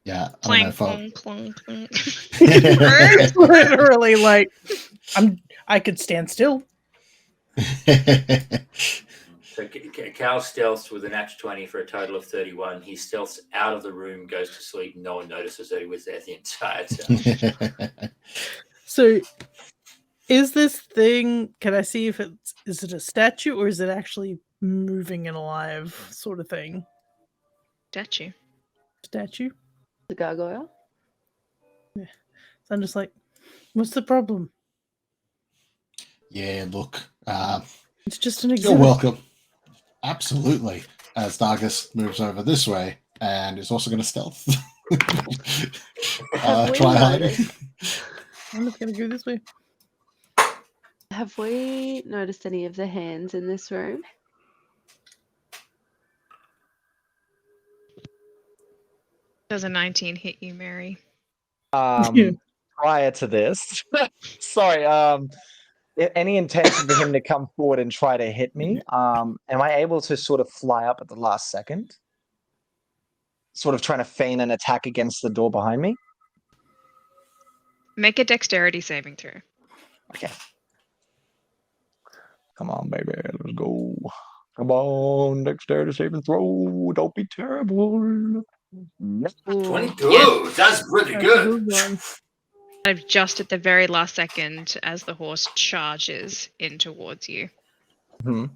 yeah, I don't know Clang, if I- clong, clong, clong. It's literally like I could stand still. So Cal stealths with an Natch 20 for a total of 31. He stealths out of the room, goes to sleep. No one notices that he was there the entire time. So, is this thing? Can I see if is it a statue or is it actually moving and alive, sort of thing? Statue. Statue. The gargoyle. So I'm just like, what's the problem? Yeah, look, It's just an you're exhibit. welcome. Absolutely. As Dargus moves over this way and is also going to stealth. Have we try hiding. noticed? I'm just gonna go this way. Have we noticed any of the hands in this room? Does a 19 hit you, Mary? Prior to this, sorry. Any intention for him to come forward and try to hit me? Am I able to sort of fly up at the last second? Sort of trying to feign an attack against the door behind me? Make a dexterity saving throw. Okay. Come on, baby. Let's go. Come on, dexterity saving throw. Don't be terrible. Yep. 22. Yeah. That's pretty That's a good. good one. Kind of just at the very last second as the horse charges in towards you. Hmm.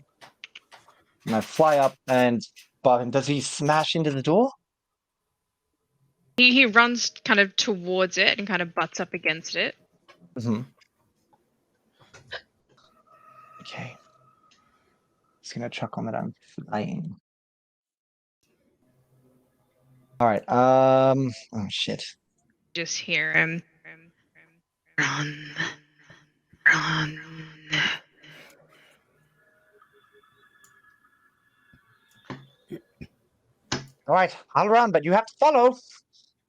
And I fly up and above him. Does he smash into the door? He runs kind of towards it and kind of butts up against it. Mm-hmm. Okay. Just gonna chuck on that I'm flying. All right. Oh shit. Just hear him. Run. Run. All right, I'll run, but you have to follow.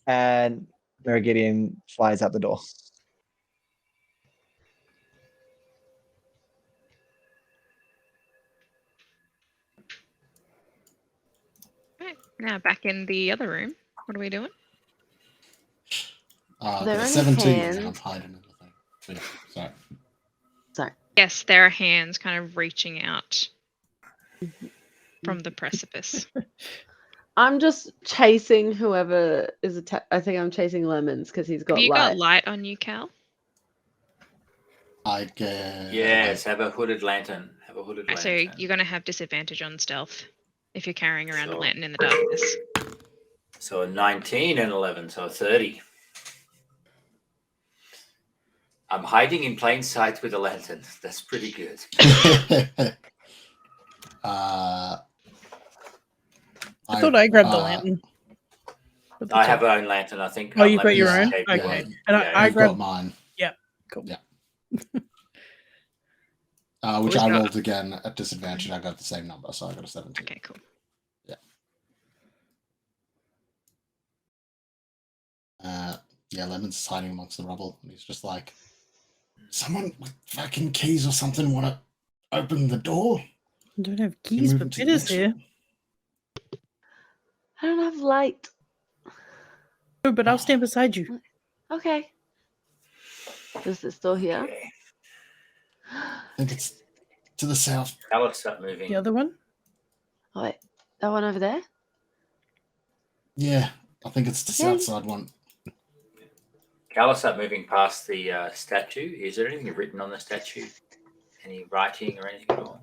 And Merigidian flies out the door. Right. Now back in the other room. What are we doing? Are there Got a any 17 and I'm hands? hiding in the thing. But yeah, sorry. Sorry. Yes, there are hands kind of reaching out from the precipice. I'm just chasing whoever is I think I'm chasing Lemons because he's Have got you light. got light on you, Cal? I get. Yes, have a hooded lantern. Have a hooded So lantern. you're going to have disadvantage on stealth if you're carrying around a Sure. lantern in the darkness. So a 19 and 11, so 30. I'm hiding in plain sight with a lantern. That's pretty good. I thought I grabbed the lantern. But I that's have all. my own lantern, I think. Oh, you got Lemons your own? gave me Okay. one. And Yeah, I You've grabbed. got mine. Yeah. Cool. Yeah. What Which was I that? rolled again at disadvantage. I got the same number, so I got a 17. Okay, cool. Yeah, Lemon's is hiding amongst the rubble, and he's just like, someone with fucking keys or something want to open the door? I don't have You keys, move but into it the is next here. room. I don't have light. Oh, but I'll stand beside you. Okay. Is this door here? Okay. I think it's to the south. Alex, start moving. The other one? Oh, wait. That one over there? Yeah, I think it's the Okay. south side one. Cal, start moving past the statue. Is there anything written on the statue? Any writing or anything at all?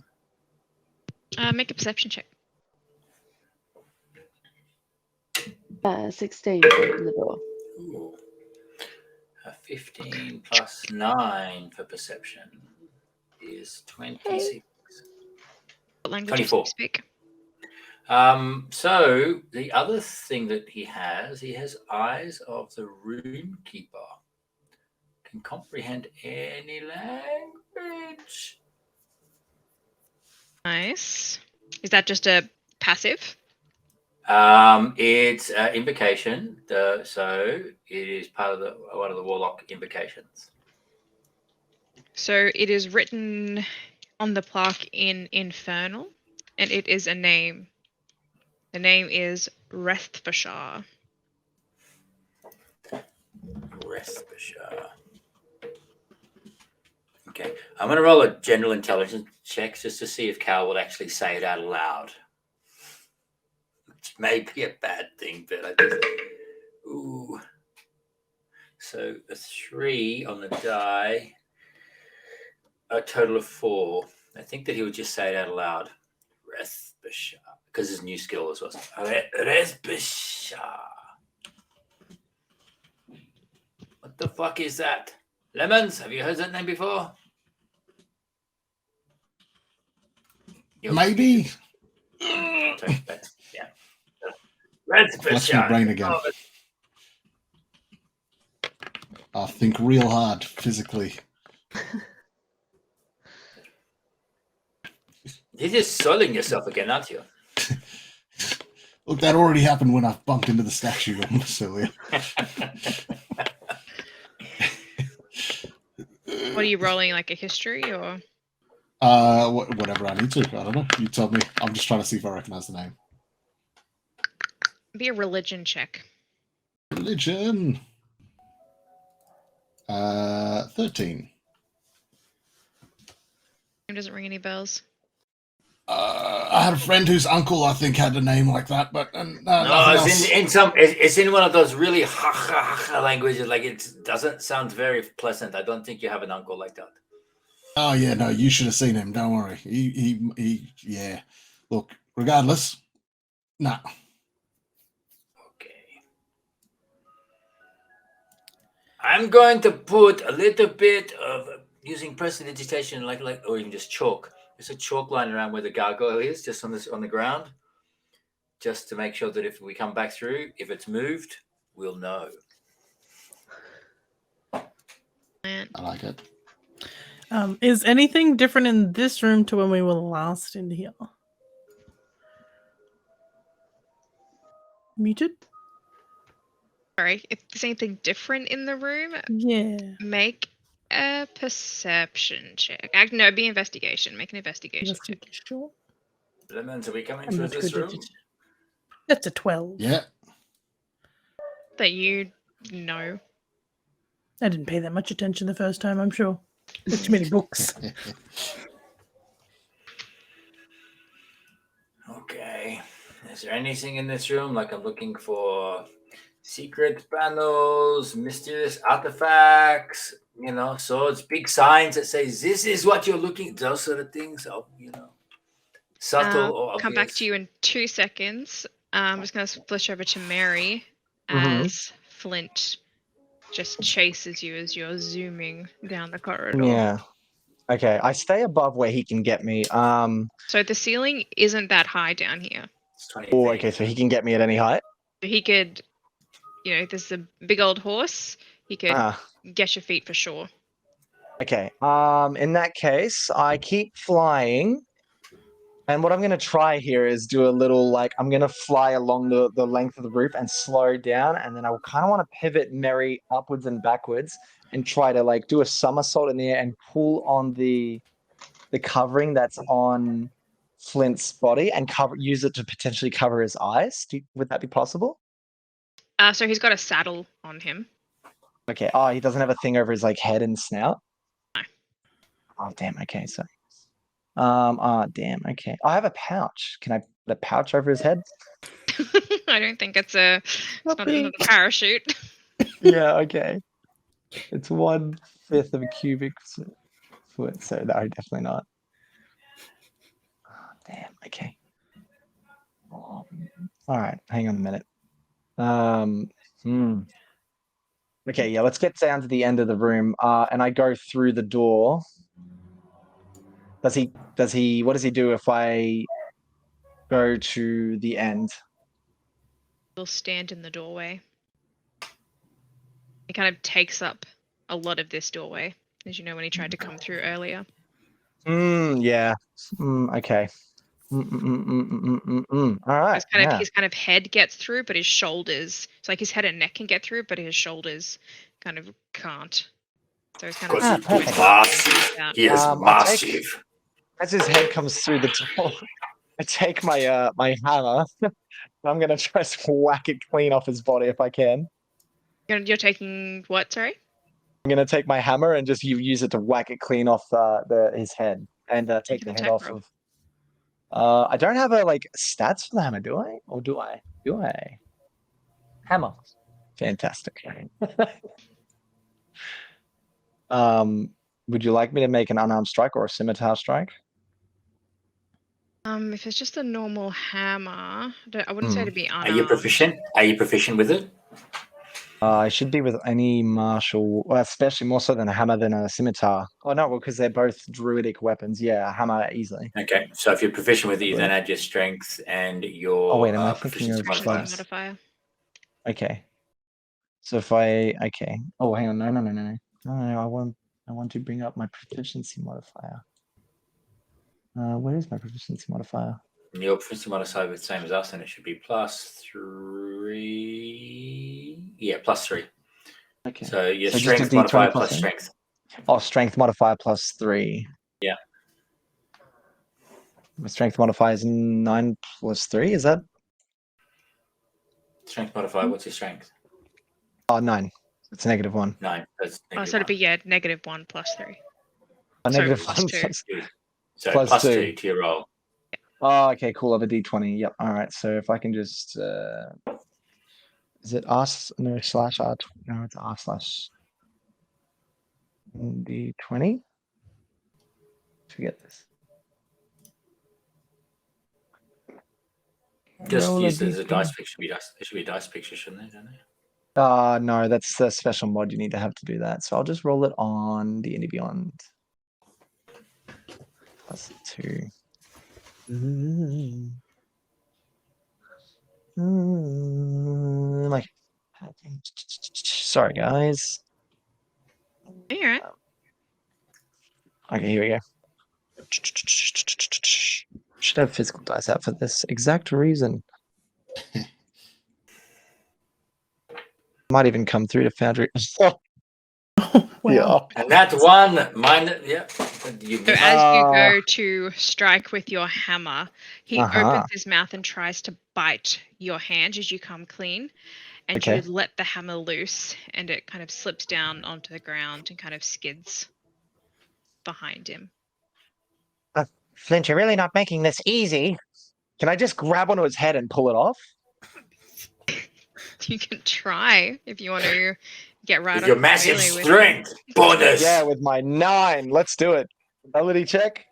Make a perception check. 16 to open the door. Ooh. 15 plus 9 for perception is 26. What language 24. do you speak? So the other thing that he has eyes of the rune keeper. Can comprehend any language. Nice. Is that just a passive? It's invocation. So it is part of one of the warlock invocations. So it is written on the plaque in Infernal, and it is a name. The name is Rethbashar. Okay, I'm going to roll a general intelligence check just to see if Cal would actually say it out loud. Which may be a bad thing, but I just... Ooh. So a 3 on the die, a total of 4. I think that he would just say it out loud. Respasha. Because his new skill as well. Respasha. What the fuck is that? Lemons, have you heard that name before? Maybe. Yeah. Flex my brain again. I think real hard physically. You're just soiling yourself again, aren't you? Look, that already happened when I bumped into the statue earlier. What are you rolling, like a history or? Whatever I need to. I don't know. You told me. I'm just trying to see if I recognize the name. Be a religion check. Religion. 13. It doesn't ring any bells. I had a friend whose uncle I think had a name like that, but no, nothing it's else. it's in one of those really ha languages. Like it doesn't sound very pleasant. I don't think you have an uncle like that. Oh yeah, no, you should have seen him. Don't worry. He yeah. Look, regardless, nah. Okay. I'm going to put a little bit of using prestidigitation, like or even just chalk. There's a chalk line around where the gargoyle is, just on the ground, just to make sure that if we come back through, if it's moved, we'll know. I like it. Is anything different in this room to when we were last in here? Muted? Sorry, if there's anything different in the room, Yeah. make a perception check. No, be investigation. Make an investigation check. Investigation. Lemons, are we coming I'm through not this good at room? it. That's a 12. Yeah. That you know. I didn't pay that much attention the first time, I'm sure. There's too many books. Okay. Is there anything in this room? Like I'm looking for secret panels, mysterious artifacts, swords, big signs that say this is what you're looking, those sort of things. Oh, subtle or obvious. Come back to you in 2 seconds. I'm just going to flash over to Mary Mhm. as Flint just chases you as you're zooming down the corridor. Yeah. Okay, I stay above where he can get me. So the ceiling isn't that high down here. It's 20 Oh, feet. okay, so he can get me at any height. So he could, there's a big old horse. He could get your feet for sure. Okay. In that case, I keep flying. And what I'm going to try here is do a little, I'm going to fly along the length of the roof and slow down. And then I kind of want to pivot Mary upwards and backwards and try to, do a somersault in the air and pull on the covering that's on Flint's body and use it to potentially cover his eyes. Would that be possible? So he's got a saddle on him. Okay. Oh, he doesn't have a thing over his, head and snout? No. Oh, damn. Okay, so... damn, okay. I have a pouch. Can I put a pouch over his head? I don't think it's not a parachute. Yeah, okay. It's 1/5 of a cubic foot, so no, definitely not. Oh, damn, okay. All right, hang on a minute. Okay, yeah, let's get down to the end of the room. And I go through the door. What does he do if I go to the end? He'll stand in the doorway. He kind of takes up a lot of this doorway, as you know when he tried to come through earlier. Yeah. Okay. All right. His kind of head gets through, but his shoulders, it's like his head and neck can get through, but his shoulders kind of can't. So it's kind of he's massive. He is massive. As his head comes through the door, I take my my hammer. I'm gonna try to whack it clean off his body if I can. You're taking what? Sorry. I'm gonna take my hammer and just use it to whack it clean off his head and take an the head attack off roll. of. I don't have a like stats for the hammer, do I? Or do I? Do I? Hammer. Fantastic. Would you like me to make an unarmed strike or a scimitar strike? If it's just a normal hammer, I wouldn't say to be Are you unarmed. proficient? Are you proficient with it? I should be with any martial, well, especially more so than a hammer than a scimitar. Oh no, well, because they're both druidic weapons. Yeah, a hammer easily. Okay, so if you're proficient with it, you Probably. then add your strength and Oh your wait, am I thinking proficiency of modifier. clubs? Modifier. Okay. So if I okay. Oh, hang on. No. I want to bring up my proficiency modifier. Where is my proficiency modifier? Your proficiency modifier is the same as us, and it should be +3. Yeah, +3. Okay. So your So just a strength modifier D20 plus plus three? strength. Oh, strength modifier +3. Yeah. My strength modifier is 9 plus 3. Is that? Strength modifier. What's your strength? Oh, 9. It's -1. 9. That's Oh, so it'd be -1 plus 3. Oh, So -1 +2. plus. So Plus +2 2. to your roll. Oh, okay, cool. I have a D20. Yep. All right. So if I can just, is it R? No, slash R. No, it's R slash D20. Forget this. Just Roll a use it as a D20. dice picture. It should be a dice picture, shouldn't it? Don't it? No, that's a special mod. You need to have to do that. So I'll just roll it on D&D Beyond. +2. Like, sorry guys. All right. Okay, here we go. Should have physical dice out for this exact reason. Might even come through to Foundry. Wow. And that one, mine, yeah. You So missed. as you go to strike with your hammer, he Uh-huh. opens his mouth and tries to bite your hand as you come clean, and Okay. you let the hammer loose, and it kind of slips down onto the ground and kind of skids behind him. Flint, you're really not making this easy. Can I just grab onto his head and pull it off? You can try if you want to get right With up your to massive melee with strength bonus. Yeah, with my 9. Let's do it. Ability check.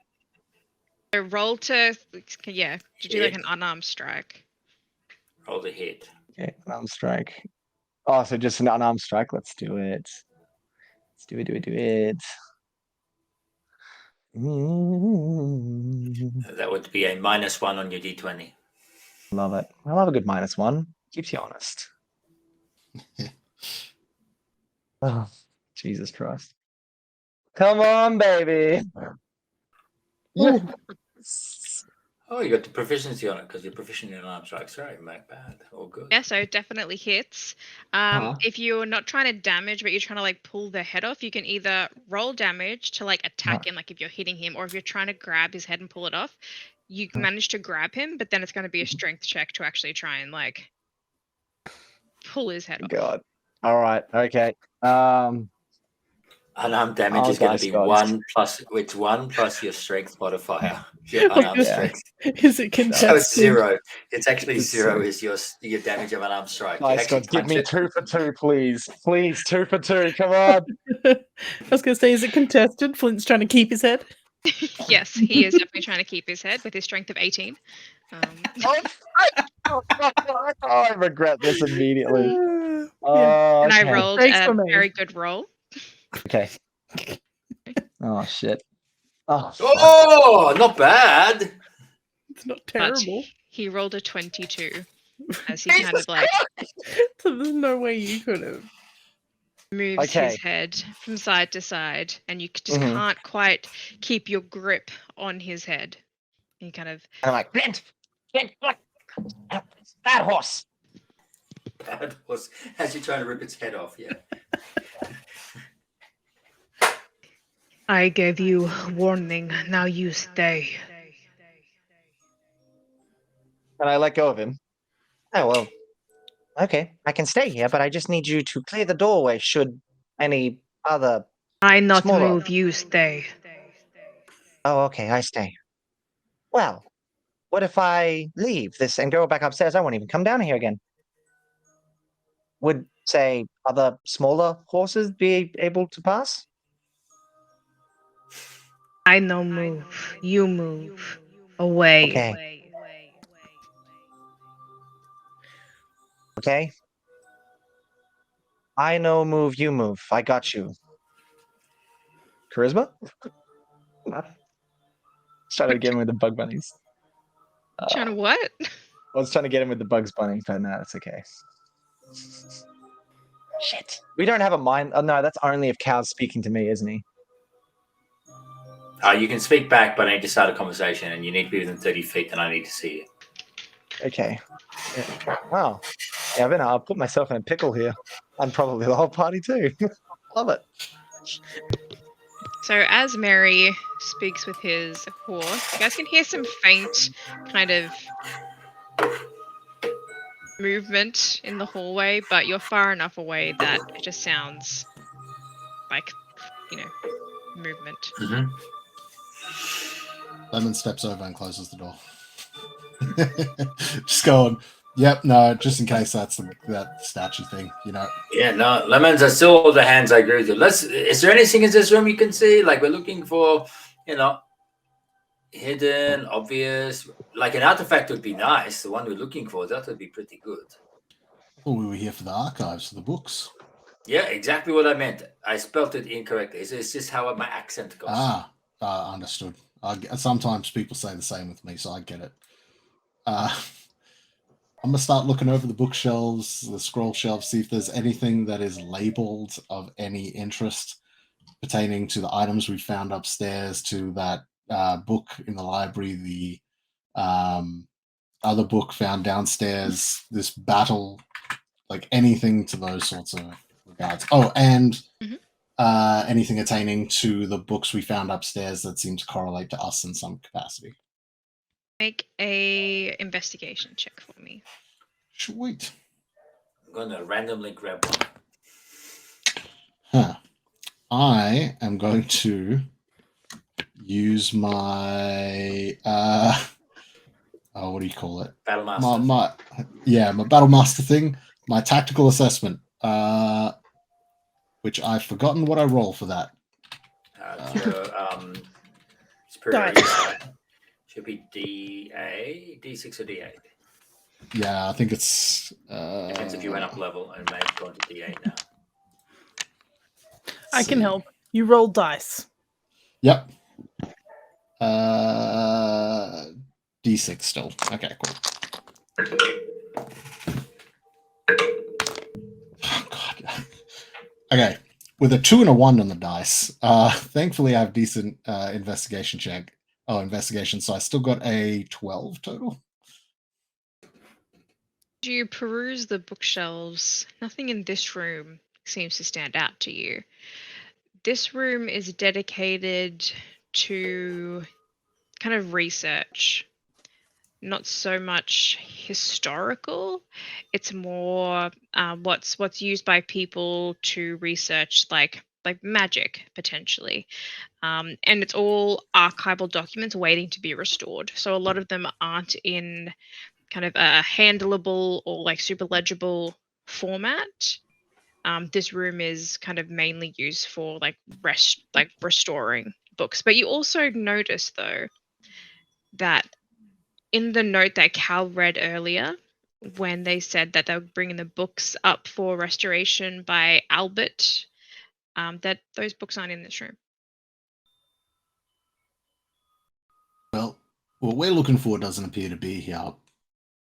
So roll to do like Hit. an unarmed strike. Roll the hit. Okay, unarmed strike. Oh, so just an unarmed strike. Let's do it. Let's do it. That would be a -1 on your d20. Love it. I love a good -1. Keeps you honest. Oh, Jesus Christ. Come on, baby. Yes. Oh, you got the proficiency on it because you're proficient in arm strikes. Right, not bad. All good. Yeah, so it definitely hits. Uh-huh. If you're not trying to damage, but you're trying to like pull the head off, you can either roll damage to like attack him, like if you're hitting him, or if you're trying to grab his head and pull it off, you can manage to grab him, but then it's going to be a strength check to actually try and like pull his head off. God. All right. Okay. Unarmed damage Oh, is going dice to be gods. 1 plus. It's 1 plus your strength modifier. Your unarmed Yeah. strength. Is it contested? So it's 0. It's actually It's 0 so- is your damage of an unarmed strike. You Dice actually gods, give punch me it. 2 for 2, please. Please, 2 for 2. Come on. I was going to say, is it contested? Flint's trying to keep his head. Yes, he is definitely trying to keep his head with his strength of 18. I regret this immediately. Yeah. Oh, And I okay. rolled Thanks a for me. very good roll. Okay. Oh shit. Oh. fuck. Oh, not bad. It's not But terrible. he rolled a 22 as he kind of like So there's no way you could have. moves Okay. his head from side to side, and you just Mhm. can't quite keep your grip on his head. He kind of And I'm like, Flint, look, that horse. Bad was as you're trying to rip its head off. Yeah. I gave you warning, now you stay. And I let go of him. Oh, well, okay, I can stay here, but I just need you to clear the doorway should any other I not smaller. move, you stay. Oh, okay, I stay. Well, what if I leave this and go back upstairs? I won't even come down here again. Would, say, other smaller horses be able to pass? I no move, you move. Away. Okay. Okay. I know move, you move. I got you. Charisma? Trying to get him with the bug bunnies. Trying to what? I was trying to get him with the Bugs Bunny, but no, that's okay. Shit. We don't have a mind. Oh, no, that's only if Cal's speaking to me, isn't he? You can speak back, but I need to start a conversation, and you need to be within 30 feet, and I need to see you. Okay. Yeah. Wow. Evan, I'll put myself in a pickle here. I'm probably the whole party too. Love it. So as Mary speaks with his horse, you guys can hear some faint kind of movement in the hallway, but you're far enough away that it just sounds like, movement. Mm-hmm. Lemon steps over and closes the door. Just going, yep, no, just in case that's that statue thing, Yeah, no, Lemons are still all the hands. I agree with you. Is there anything in this room you can see? Like, we're looking for, hidden, obvious. Like an artifact would be nice. The one we're looking for, that would be pretty good. Well, we were here for the archives, for the books. Yeah, exactly what I meant. I spelt it incorrectly. It's just how my accent goes. Understood. Sometimes people say the same with me, so I get it. I'm going to start looking over the bookshelves, the scroll shelves, see if there's anything that is labeled of any interest pertaining to the items we found upstairs, to that book in the library, the other book found downstairs, this battle, like anything to those sorts of regards. Oh, and anything attaining to the books we found upstairs that seem to correlate to us in some capacity. Make a investigation check for me. Sweet. I'm going to randomly grab one. Huh. I am going to use my what do you call it? Battle Master. My Battle Master thing, my tactical assessment, which I've forgotten what I roll for that. Superiority should be D6 or D8. Yeah, I think it's Depends if you went up level and may have gone to D8 now. I can help. You roll dice. Yep. D6 still. Okay, cool. Oh, God. Okay, with a 2 and a 1 on the dice. Thankfully, I have decent investigation, so I still got a 12 total. You peruse the bookshelves. Nothing in this room seems to stand out to you. This room is dedicated to kind of research, not so much historical. It's more what's used by people to research like magic potentially, and it's all archival documents waiting to be restored. So a lot of them aren't in kind of a handleable or like super legible format. This room is kind of mainly used for restoring books. But you also notice though that in the note that Cal read earlier, when they said that they were bringing the books up for restoration by Albert, that those books aren't in this room. Well, what we're looking for doesn't appear to be here,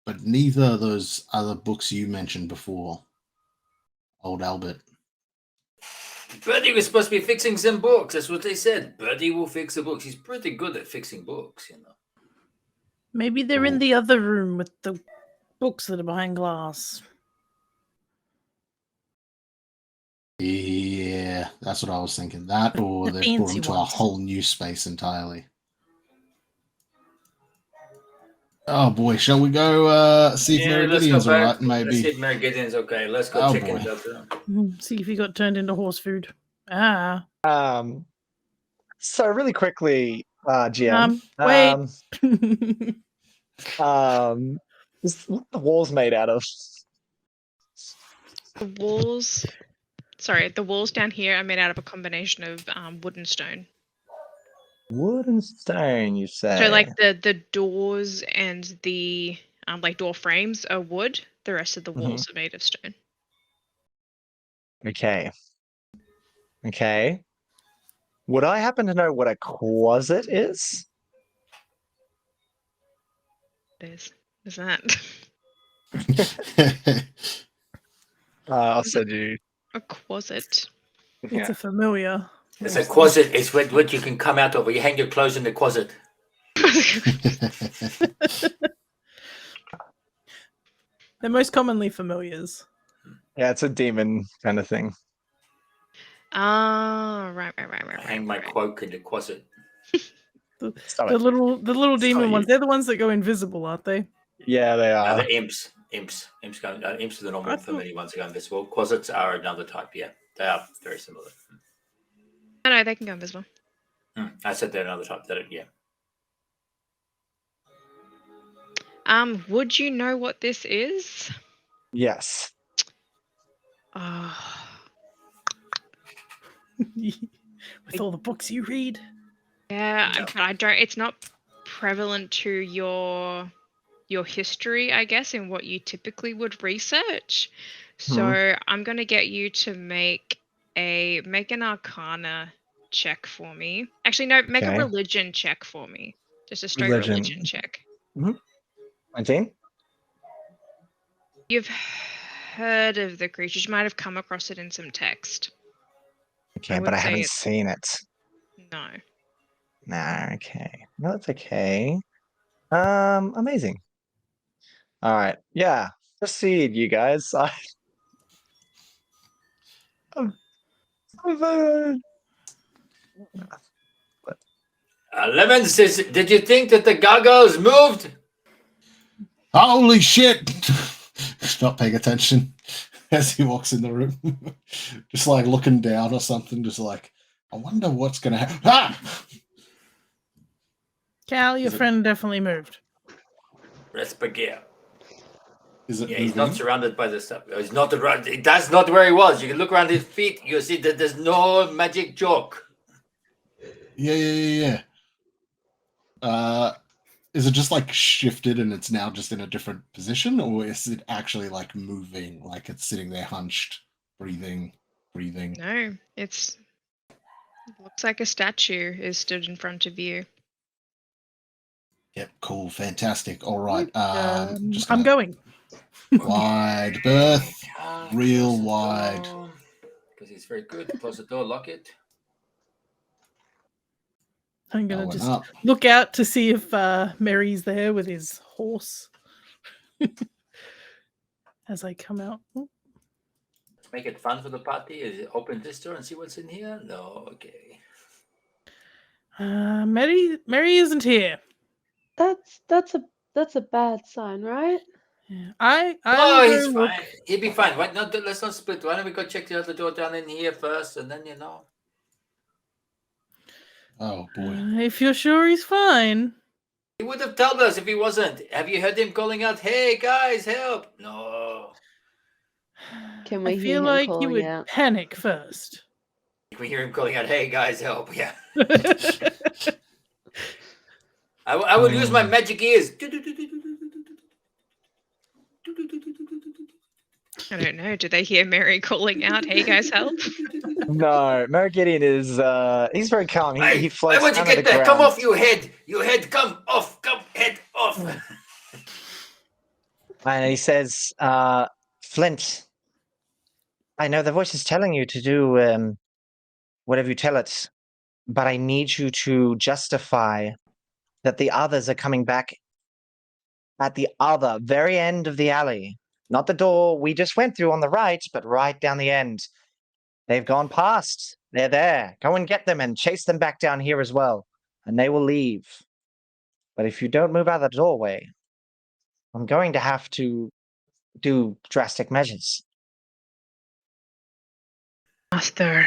but neither of those other books you mentioned before, old Albert. Birdie was supposed to be fixing some books. That's what they said. Birdie will fix the books. He's pretty good at fixing books, Maybe they're in the other room with the books that are behind glass. Yeah, that's what I was thinking. That, or The they've brought fancy them to a ones. whole new space entirely. Oh boy, shall we go see if Mary Gideon's alright? Maybe. Let's see if Mary Gideon's okay. Let's go check boy. it out. See if he got turned into horse food. Ah. So really quickly, GM. Wait. What are the walls made out of? The walls. Sorry, the walls down here are made out of a combination of wood and stone. Wood and stone, you say? So like the doors and the like door frames are wood. The rest of the walls are made of stone. Okay. Okay. Would I happen to know what a closet is? Is that I'll send you. a closet? It's a familiar. It's a closet. It's what you can come out of. You hang your clothes in the closet. They're most commonly familiars. Yeah, it's a demon kind of thing. Ah, right. I hang my cloak in the closet. The little demon ones. They're the ones that go invisible, aren't they? Yeah, they are. The imps. Imps are the normal familiar ones that go invisible. Closets are another type. Yeah, they are very similar. No, they can go invisible. I said they're another type. Yeah. Would you know what this is? Yes. With all the books you read. Yeah, but I don't. It's not prevalent to your history, I guess, in what you typically would research. So I'm gonna get you to make an Arcana check for me. Actually, no, make a religion check for me. Just a straight religion check. 19. You've heard of the creatures. You might have come across it in some text. Okay, but I haven't seen it. No. Nah, okay. No, that's okay. Amazing. All right. Yeah. Proceed, you guys. 11 says, did you think that the gargoyles moved? Holy shit! Not paying attention as he walks in the room. Just like looking down or something, just like, I wonder what's going to happen. Ah! Cal, your friend definitely moved. Respagare. Is it he's not surrounded by the stuff. He's not around. That's not where he was. You can look around his feet. You'll see that there's no magic joke. Yeah. Is it just like shifted and it's now just in a different position, or is it actually like moving, like it's sitting there hunched, breathing? No, it looks like a statue is stood in front of you. Yep, cool, fantastic. All right, I'm going. Wide berth, real wide. Because he's very good. Close the door, lock it. I'm gonna just look out to see if Mary's there with his horse. As I come out. Make it fun for the party. Is it open this door and see what's in here? No, okay. Mary isn't here. That's a bad sign, right? Yeah. He's fine. He'll be fine. Why not? Let's not split. Why don't we go check the other door down in here first, and then Oh boy. If you're sure he's fine. He would have told us if he wasn't. Have you heard him calling out, "Hey guys, help"? No. Can we I feel like he would panic first. Can we hear him calling out, "Hey guys, help"? Yeah. I would use my magic ears. I don't know. Do they hear Mary calling out, "Hey guys, help"? No, Mary Gideon is he's very calm. He floats why would you down to get the there? ground. Come off, you head. You head, come off. Come head off. And he says, Flint, I know the voice is telling you to do whatever you tell it, but I need you to justify that the others are coming back at the other very end of the alley. Not the door we just went through on the right, but right down the end. They've gone past. They're there. Go and get them and chase them back down here as well. And they will leave. But if you don't move out of the doorway, I'm going to have to do drastic measures. Master,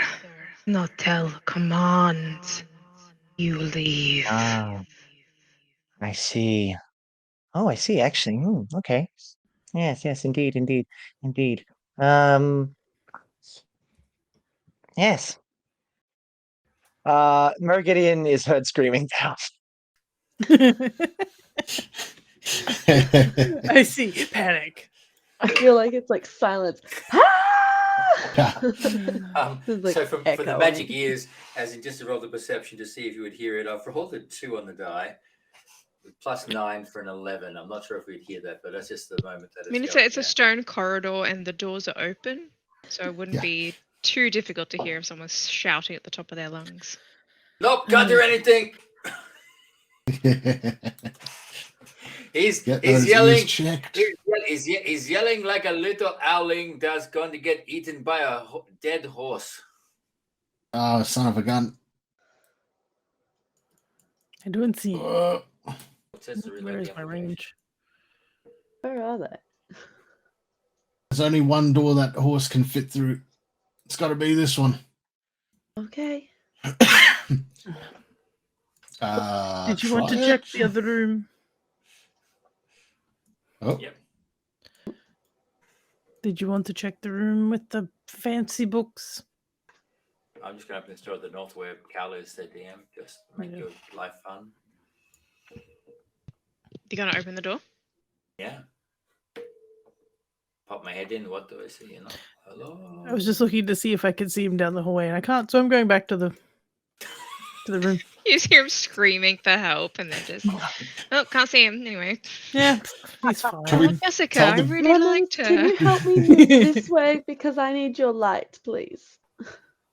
Not tell commands. You leave. Ah, I see. Oh, I see, actually. Okay. Yes, indeed, indeed, indeed. Um, yes. Mergidian is heard screaming down. I see. Panic. I feel like it's like silence. Yeah. There's like So for the echoing. magic ears, as in just to roll the perception to see if you would hear it, I've rolled a 2 on the die, with +9 for an 11. I'm not sure if we'd hear that, but that's just the moment that I mean, it's it's going. a stone corridor and the doors are open, so it wouldn't Yeah. be too difficult to hear if someone's shouting at the top of their lungs. Nope, can't do anything. He's Get those yelling. ears checked. He's yelling like a little owling that's going to get eaten by a dead horse. Oh, son of a gun. I don't see. Uh, It says the Where is my application. range? Where are they? there's only one door that horse can fit through. It's got to be this one. Okay. Did you want to try check it? the other room? Oh, Yep. Did you want to check the room with the fancy books? I'm just going to open the store at the north where Cal is the DM, just to make Yeah. your life fun. You gonna open the door? Yeah. Pop my head in. What do I see? Hello. I was just looking to see if I could see him down the hallway, and I can't, so I'm going back to the room. You just hear him screaming for help, and then just, oh, can't see him anyway. Yeah, he's fine. Can we Oh, Jessica, tell I them- really Lemons, liked her. can you help me move this way because I need your light, please?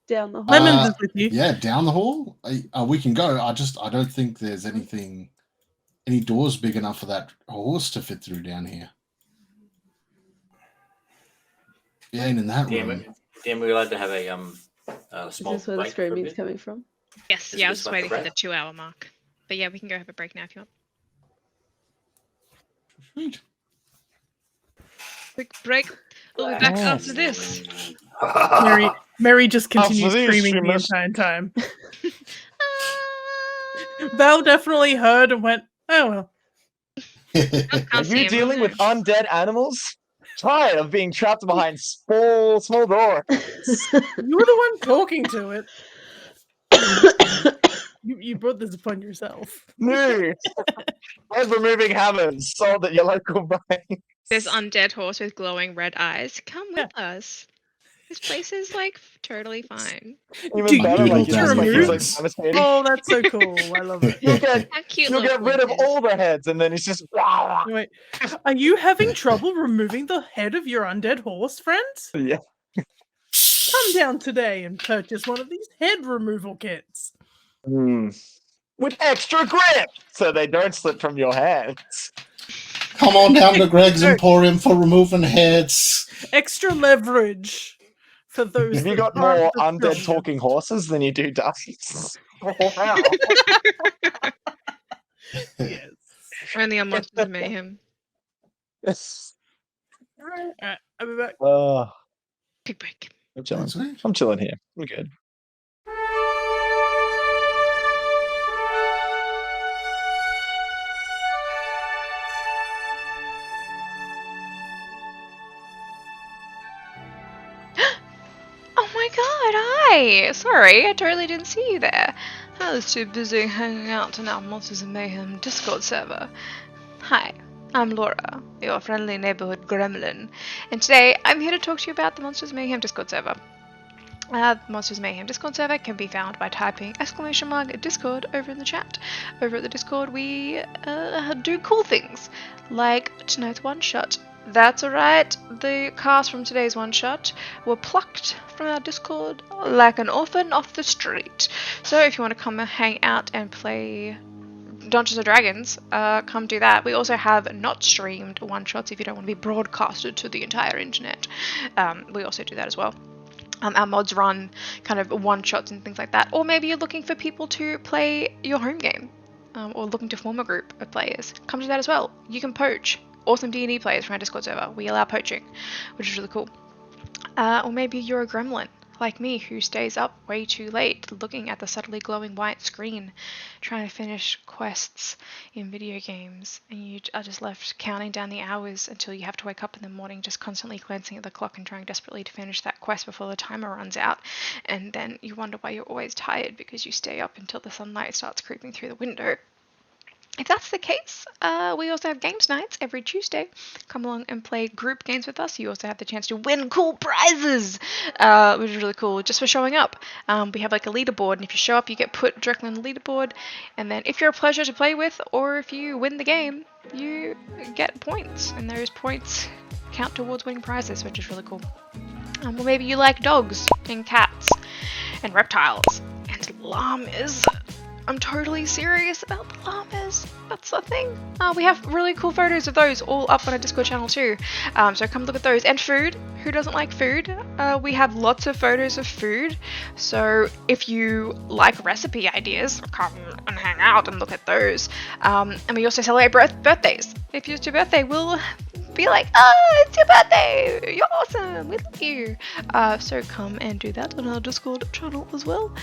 Down the hall. Lemons is with you. yeah, down the hall. We can go. I don't think there's any doors big enough for that horse to fit through down here. He ain't in that room. DM, we're allowed to have a Is small this where the break for a screaming's bit? coming from? Yes, Is yeah, I it was just just like waiting a for the break? 2-hour mark. But yeah, we can go have a break now if you want. Sweet. Quick break. We'll be back after this. Mary just continues After these, screaming she the must- entire time. Val definitely heard and went, "Oh well." Can't Are see you him. dealing with undead animals? Tired of being trapped behind small door. You were the one talking to it. You brought this upon yourself. No. Head removing hammers sold at your local bank. This undead horse with glowing red eyes. Come with us. This place is like totally fine. Even Do better, you like need you to just like he's remove? like devastating. Oh, that's so cool. I love it. You'll get How cute you'll little get rid of horse is. all the heads, and then he's just Wait, are you having trouble removing the head of your undead horse, friend? yeah. Come down today and purchase one of these head removal kits. With extra grip, so they don't slip from your hands. Come on down to Greg's No. Emporium for removing heads. Extra leverage for those. Have you that got more aren't undead stronger. talking horses than you do ducks? Wow. Yes. Only on Monsters of Mayhem. Yes. Alright, I'll be back. Quick break. I'm chilling. Sweet. I'm chilling here. I'm good. Oh my god, hi! Sorry, I totally didn't see you there. I was too busy hanging out in our Monsters of Mayhem Discord server. Hi, I'm Laura, your friendly neighborhood gremlin, and today I'm here to talk to you about the Monsters of Mayhem Discord server. The Monsters of Mayhem Discord server can be found by typing !Discord over in the chat. Over at the Discord, we do cool things, like tonight's one-shot. That's alright, the cast from today's one-shot were plucked from our Discord like an orphan off the street. So if you want to come and hang out and play Dungeons & Dragons, come do that. We also have not streamed one-shots if you don't want to be broadcasted to the entire internet. We also do that as well. Our mods run kind of one-shots and things like that. Or maybe you're looking for people to play your home game, or looking to form a group of players. Come do that as well. You can poach awesome D&D players from our Discord server. We allow poaching, which is really cool. Or maybe you're a gremlin like me, who stays up way too late looking at the subtly glowing white screen, trying to finish quests in video games, and you are just left counting down the hours until you have to wake up in the morning just constantly glancing at the clock and trying desperately to finish that quest before the timer runs out, and then you wonder why you're always tired because you stay up until the sunlight starts creeping through the window. If that's the case, we also have games nights every Tuesday. Come along and play group games with us. You also have the chance to win cool prizes, which is really cool, just for showing up. We have like a leaderboard, and if you show up, you get put directly on the leaderboard. And then if you're a pleasure to play with, or if you win the game, you get points, and those points count towards winning prizes, which is really cool. Or maybe you like dogs and cats and reptiles and llamas. I'm totally serious about the llamas. That's the thing. We have really cool photos of those all up on our Discord channel too. So come look at those. And food. Who doesn't like food? We have lots of photos of food. So if you like recipe ideas, come and hang out and look at those. And we also celebrate birthdays. If it's your birthday, we'll be like, oh, it's your birthday. You're awesome. We love you. So come and do that on our Discord channel as well.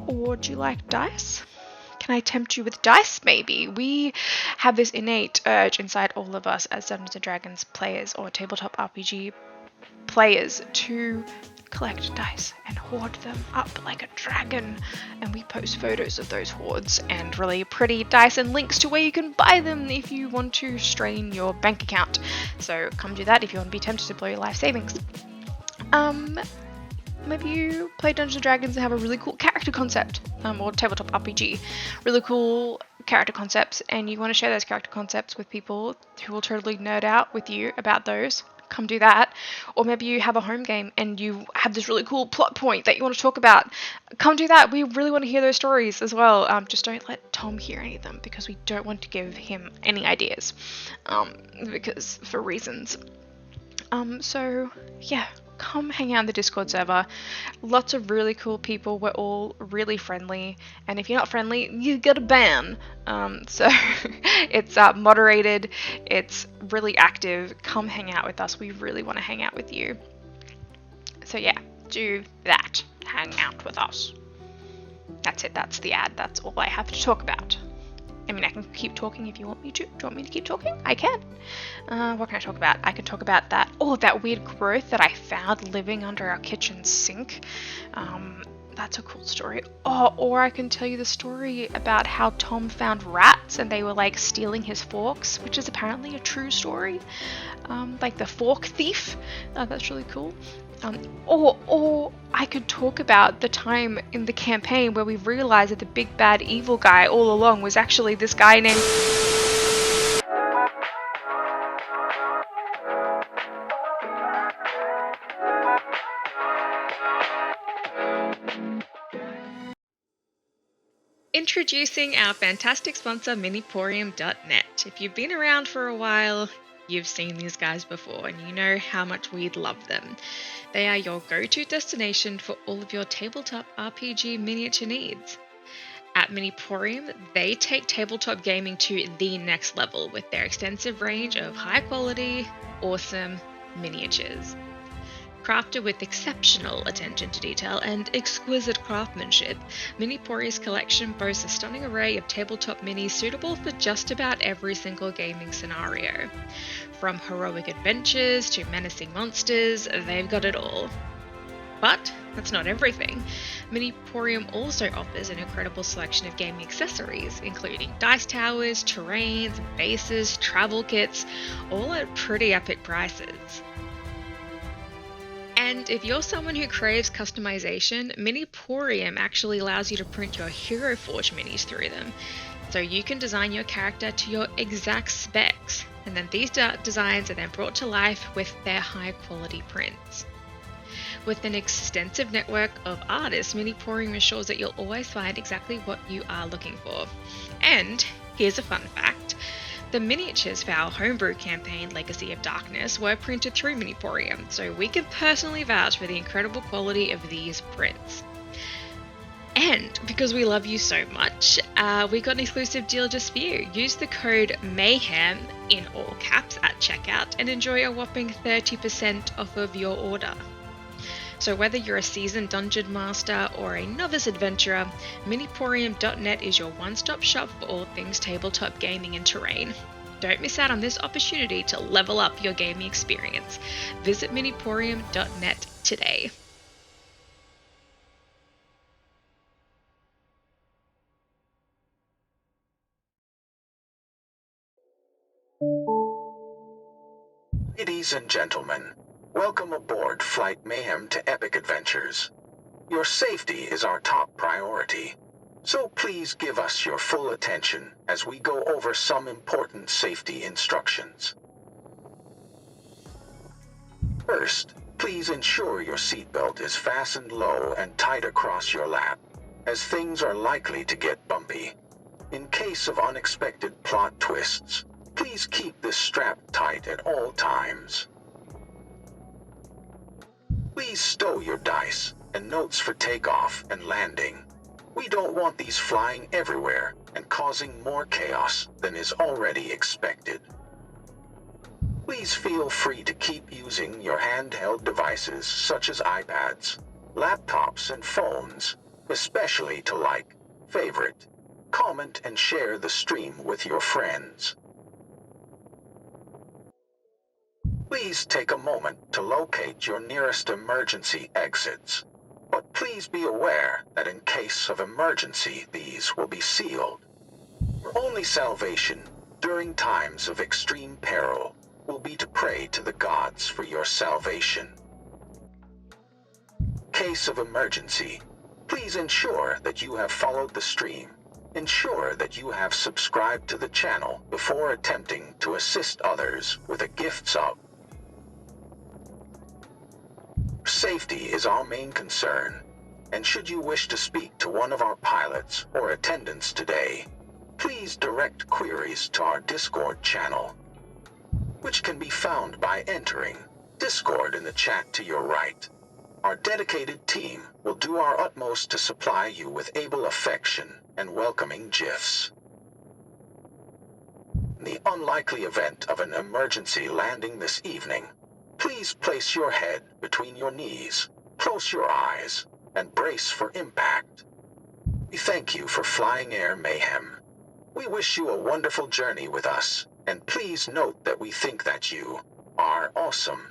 Or do you like dice? Can I tempt you with dice, maybe? We have this innate urge inside all of us as Dungeons & Dragons players or tabletop RPG players to collect dice and hoard them up like a dragon. And we post photos of those hoards and really pretty dice and links to where you can buy them if you want to strain your bank account. So come do that if you want to be tempted to blow your life savings. Maybe you play Dungeons & Dragons and have a really cool character concept, or tabletop RPG, really cool character concepts, and you want to share those character concepts with people who will totally nerd out with you about those. Come do that. Or maybe you have a home game and you have this really cool plot point that you want to talk about. Come do that. We really want to hear those stories as well. Just don't let Tom hear any of them because we don't want to give him any ideas, because for reasons. So yeah. Come hang out in the Discord server. Lots of really cool people. We're all really friendly. And if you're not friendly, you get a ban. So it's moderated. It's really active. Come hang out with us. We really want to hang out with you. So yeah, do that. Hang out with us. That's it. That's the ad. That's all I have to talk about. I mean, I can keep talking if you want me to. Do you want me to keep talking? I can. What can I talk about? I can talk about that. Oh, that weird growth that I found living under our kitchen sink. That's a cool story. Oh, or I can tell you the story about how Tom found rats and they were like stealing his forks, which is apparently a true story. Like the fork thief. That's really cool. Or I could talk about the time in the campaign where we realized that the big bad evil guy all along was actually this guy named... Introducing our fantastic sponsor, Miniporium.net. If you've been around for a while, you've seen these guys before and you know how much we love them. They are your go-to destination for all of your tabletop RPG miniature needs. At Miniporium, they take tabletop gaming to the next level with their extensive range of high-quality, awesome miniatures. Crafted with exceptional attention to detail and exquisite craftsmanship, Miniporium's collection boasts a stunning array of tabletop minis suitable for just about every single gaming scenario. From heroic adventures to menacing monsters, they've got it all. But that's not everything. Miniporium also offers an incredible selection of gaming accessories, including dice towers, terrains, bases, travel kits, all at pretty epic prices. And if you're someone who craves customization, Miniporium actually allows you to print your Hero Forge minis through them. So you can design your character to your exact specs, and then these designs are then brought to life with their high quality prints. With an extensive network of artists, Miniporium ensures that you'll always find exactly what you are looking for. And here's a fun fact. The miniatures for our homebrew campaign, Legacy of Darkness, were printed through Miniporium, so we can personally vouch for the incredible quality of these prints. And because we love you so much, we got an exclusive deal just for you. Use the code MAYHEM in all caps at checkout and enjoy a whopping 30% off of your order. So whether you're a seasoned dungeon master or a novice adventurer, Miniporium.net is your one-stop shop for all things tabletop gaming and terrain. Don't miss out on this opportunity to level up your gaming experience. Visit Miniporium.net today. Ladies and gentlemen, welcome aboard Flight Mayhem to Epic Adventures. Your safety is our top priority, so please give us your full attention as we go over some important safety instructions. First, please ensure your seatbelt is fastened low and tight across your lap, as things are likely to get bumpy. In case of unexpected plot twists, please keep this strap tight at all times. Please stow your dice and notes for takeoff and landing. We don't want these flying everywhere and causing more chaos than is already expected. Please feel free to keep using your handheld devices such as iPads, laptops, and phones, especially to like, favorite, comment, and share the stream with your friends. Please take a moment to locate your nearest emergency exits, but please be aware that in case of emergency, these will be sealed. Your only salvation during times of extreme peril will be to pray to the gods for your salvation. In case of emergency, please ensure that you have followed the stream. Ensure that you have subscribed to the channel before attempting to assist others with a gift sub. Safety is our main concern, and should you wish to speak to one of our pilots or attendants today, please direct queries to our Discord channel, which can be found by entering Discord in the chat to your right. Our dedicated team will do our utmost to supply you with able affection and welcoming gifs. In the unlikely event of an emergency landing this evening, please place your head between your knees, close your eyes, and brace for impact. We thank you for flying Air Mayhem. We wish you a wonderful journey with us, and please note that we think that you are awesome.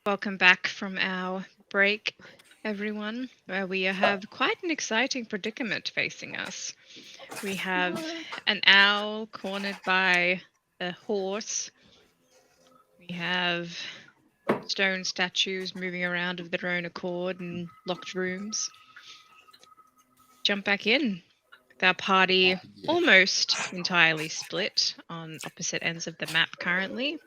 Welcome back from our break, everyone, where we have quite an exciting predicament facing us. We have an owl cornered by a horse. We We have stone statues moving around of their own accord in locked rooms. Jump back in. With our party almost entirely split on opposite ends of the map currently.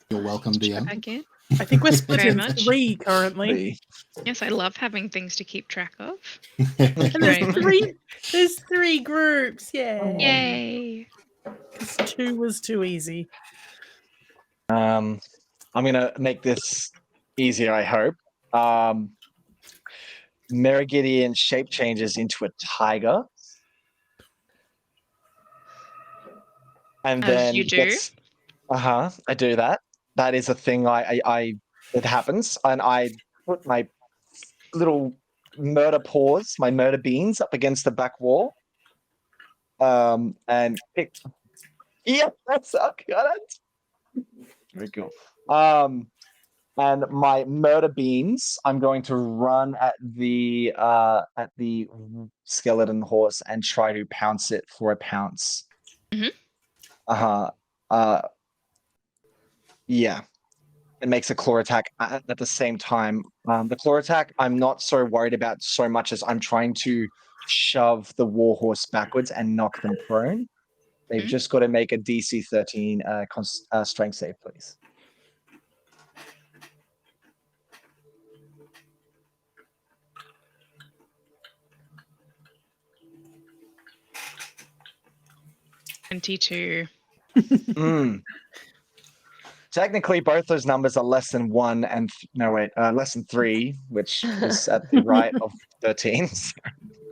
You're welcome, Let's jump DM. back in. I think we're split Very in much. 3 currently. Yes, I love having things to keep track of. And Very much. there's 3 groups. Yay. Yay! 'Cause 2 was too easy. I'm gonna make this easier, I hope. Merigidian shape changes into a tiger. And As then you do. I do that. That is a thing it happens. And I put my little murder paws, my murder beans up against the back wall. And pick. Yeah, that's okay. Very cool. And my murder beans, I'm going to run at the skeleton horse and try to pounce it for a pounce. Mhm. Yeah. It makes a claw attack at the same time. The claw attack, I'm not so worried about so much as I'm trying to shove the warhorse backwards and knock them prone. They've Mhm. just got to make a DC 13 strength save, please. $22. Technically, both those numbers are less than 1 and less than 3, which is at the right of 13.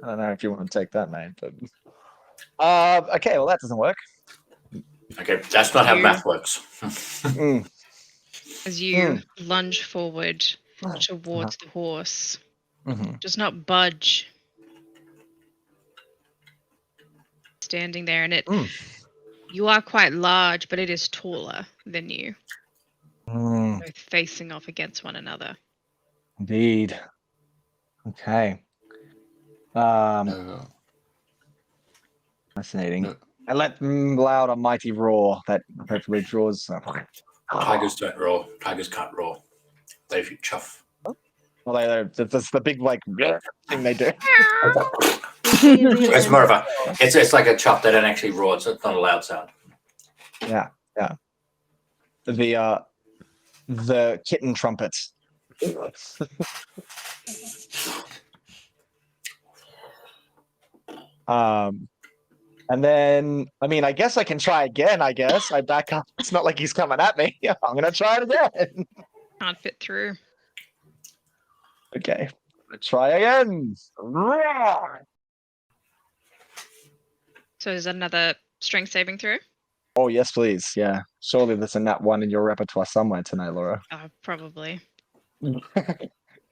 I don't know if you want to take that, mate. But okay, well that doesn't work. Okay, that's not how math works. As you lunge forward towards the horse, does not budge. Standing there, and you are quite large, but it is taller than you. Both facing off against one another. Indeed. Okay. Fascinating. No. I let loud a mighty roar that hopefully draws. Tigers don't roar. Tigers can't roar. They chuff. Well, that's the big thing they do. It's more of a. It's like a chuff. They don't actually roar, so it's not a loud sound. Yeah. The kitten trumpets. And then, I guess I can try again. I back up. It's not like he's coming at me. I'm gonna try it again. Can't fit through. Okay, let's try again. So is that another strength saving throw? Oh yes, please. Yeah, surely there's a nat 1 in your repertoire somewhere tonight, Laura. Probably.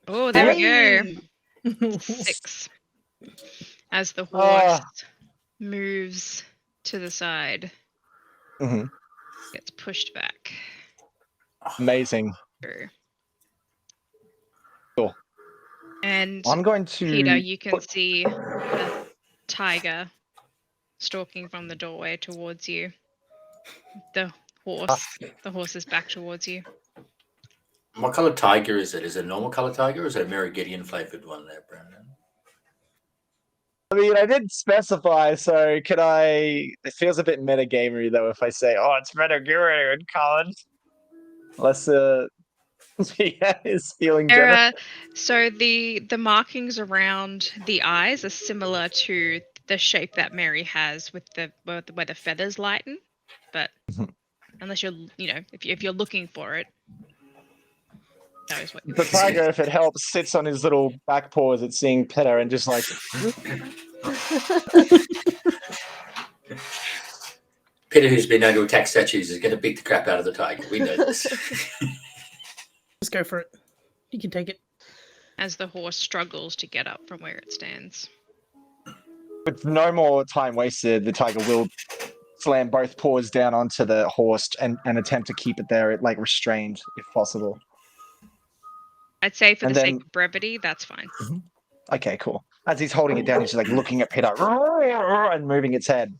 Oh, there we go. 6. As the horse moves to the side, gets pushed back. Amazing. Through. Cool. And I'm going to Peter, you can see the tiger stalking from the doorway towards you. The horse is back towards you. What color tiger is it? Is it a normal color tiger or is it a Merigidian flavored one there, Brandon? I didn't specify, so could I? It feels a bit metagamery though if I say, "Oh, it's metagamery," Colin. Unless is feeling generous. So the markings around the eyes are similar to the shape that Mary has with where the feathers lighten, but unless you're if you're looking for it, that is what the tiger, if it helps, sits on his little back paws at seeing Peter and just like. Peter, who's been known to attack statues, is going to beat the crap out of the tiger. We know this. Just go for it. You can take it. As the horse struggles to get up from where it stands. With no more time wasted, the tiger will slam both paws down onto the horse and attempt to keep it there, restrained if possible. I'd say for the sake of brevity, that's fine. Okay, cool. As he's holding it down, he's just looking at Peter and moving its head.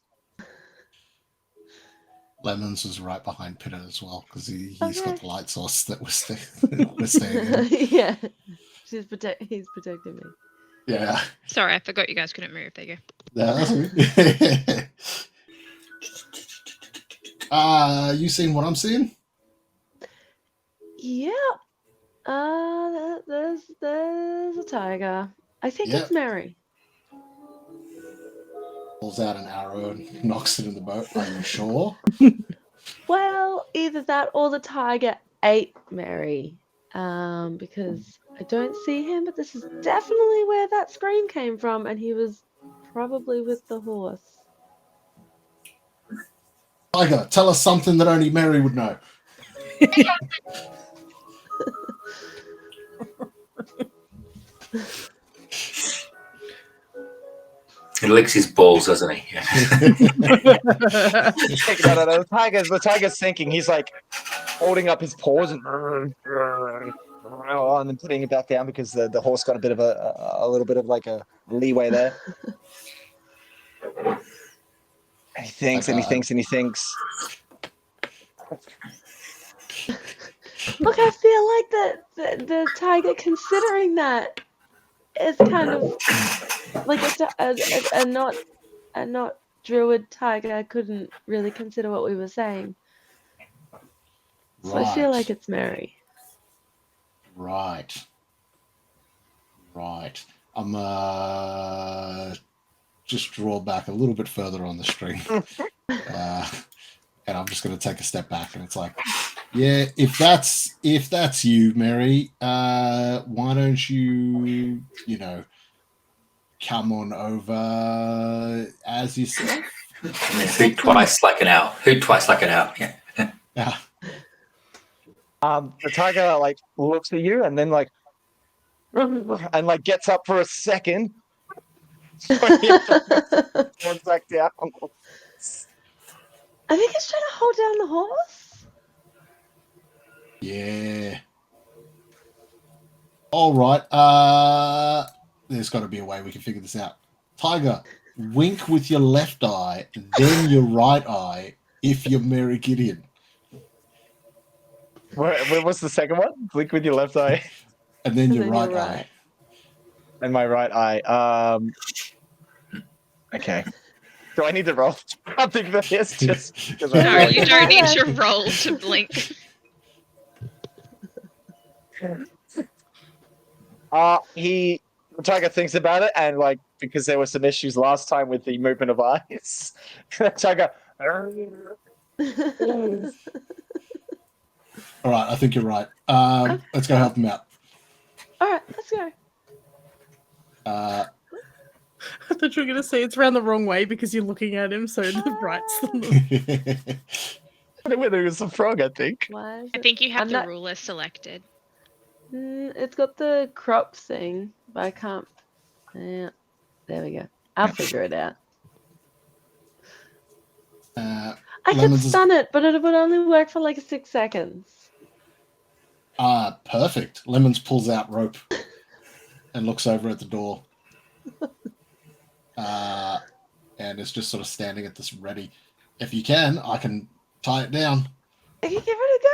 Lemons is right behind Pitter as well because he's Okay. got the light source that we're staying in. Yeah. He's protecting me. Yeah. Sorry, I forgot you guys couldn't move. There you go. That's you seen what I'm seeing? Yeah. There's a tiger. I think Yep. it's Mary. Pulls out an arrow and knocks it in the boat. Are you sure? Well, either that or the tiger ate Mary. Because I don't see him, but this is definitely where that scream came from, and he was probably with the horse. Tiger, tell us something that only Mary would know. He licks his balls, doesn't he? No, the tiger's thinking. He's like holding up his paws and then putting it back down because the horse got a bit of a little bit of like a leeway there. And he thinks and he thinks and he thinks. Look, I feel like the tiger considering that is kind of like a not druid tiger couldn't really consider what we were saying. So I feel like it's Mary. Right. I'm just draw back a little bit further on the string. And I'm just going to take a step back, and it's like, yeah, if that's you, Mary, why don't you come on over as yourself? Hoot twice like an owl. Hoot twice like an owl. Yeah. Yeah. The tiger like looks at you and then like and like gets up for a second. Goes back down. I think it's trying to hold down the horse. Yeah. All right. There's got to be a way we can figure this out. Tiger, wink with your left eye, then your right eye if you're Mary Gideon. What's the second one? Blink with your left eye. And then your right eye. And my right eye. Okay. Do I need to roll something for this? Just because No, you don't need to roll to blink. The tiger thinks about it, and like because there were some issues last time with the movement of eyes, the tiger. All right, I think you're right. Let's go help him out. All right, let's go. I thought you were going to say it's around the wrong way because you're looking at him, so the right's the I don't know whether it was a frog, I think. Why is I it- think you have I'm the not- ruler selected. It's got the crop thing, but I can't. Yeah, there we go. I'll figure it out. I could Lemons is- stun it, but it would only work for like 6 seconds. Perfect. Lemons pulls out rope and looks over at the door. And is just sort of standing at this ready. If you can, I can tie it down. I can give it a go.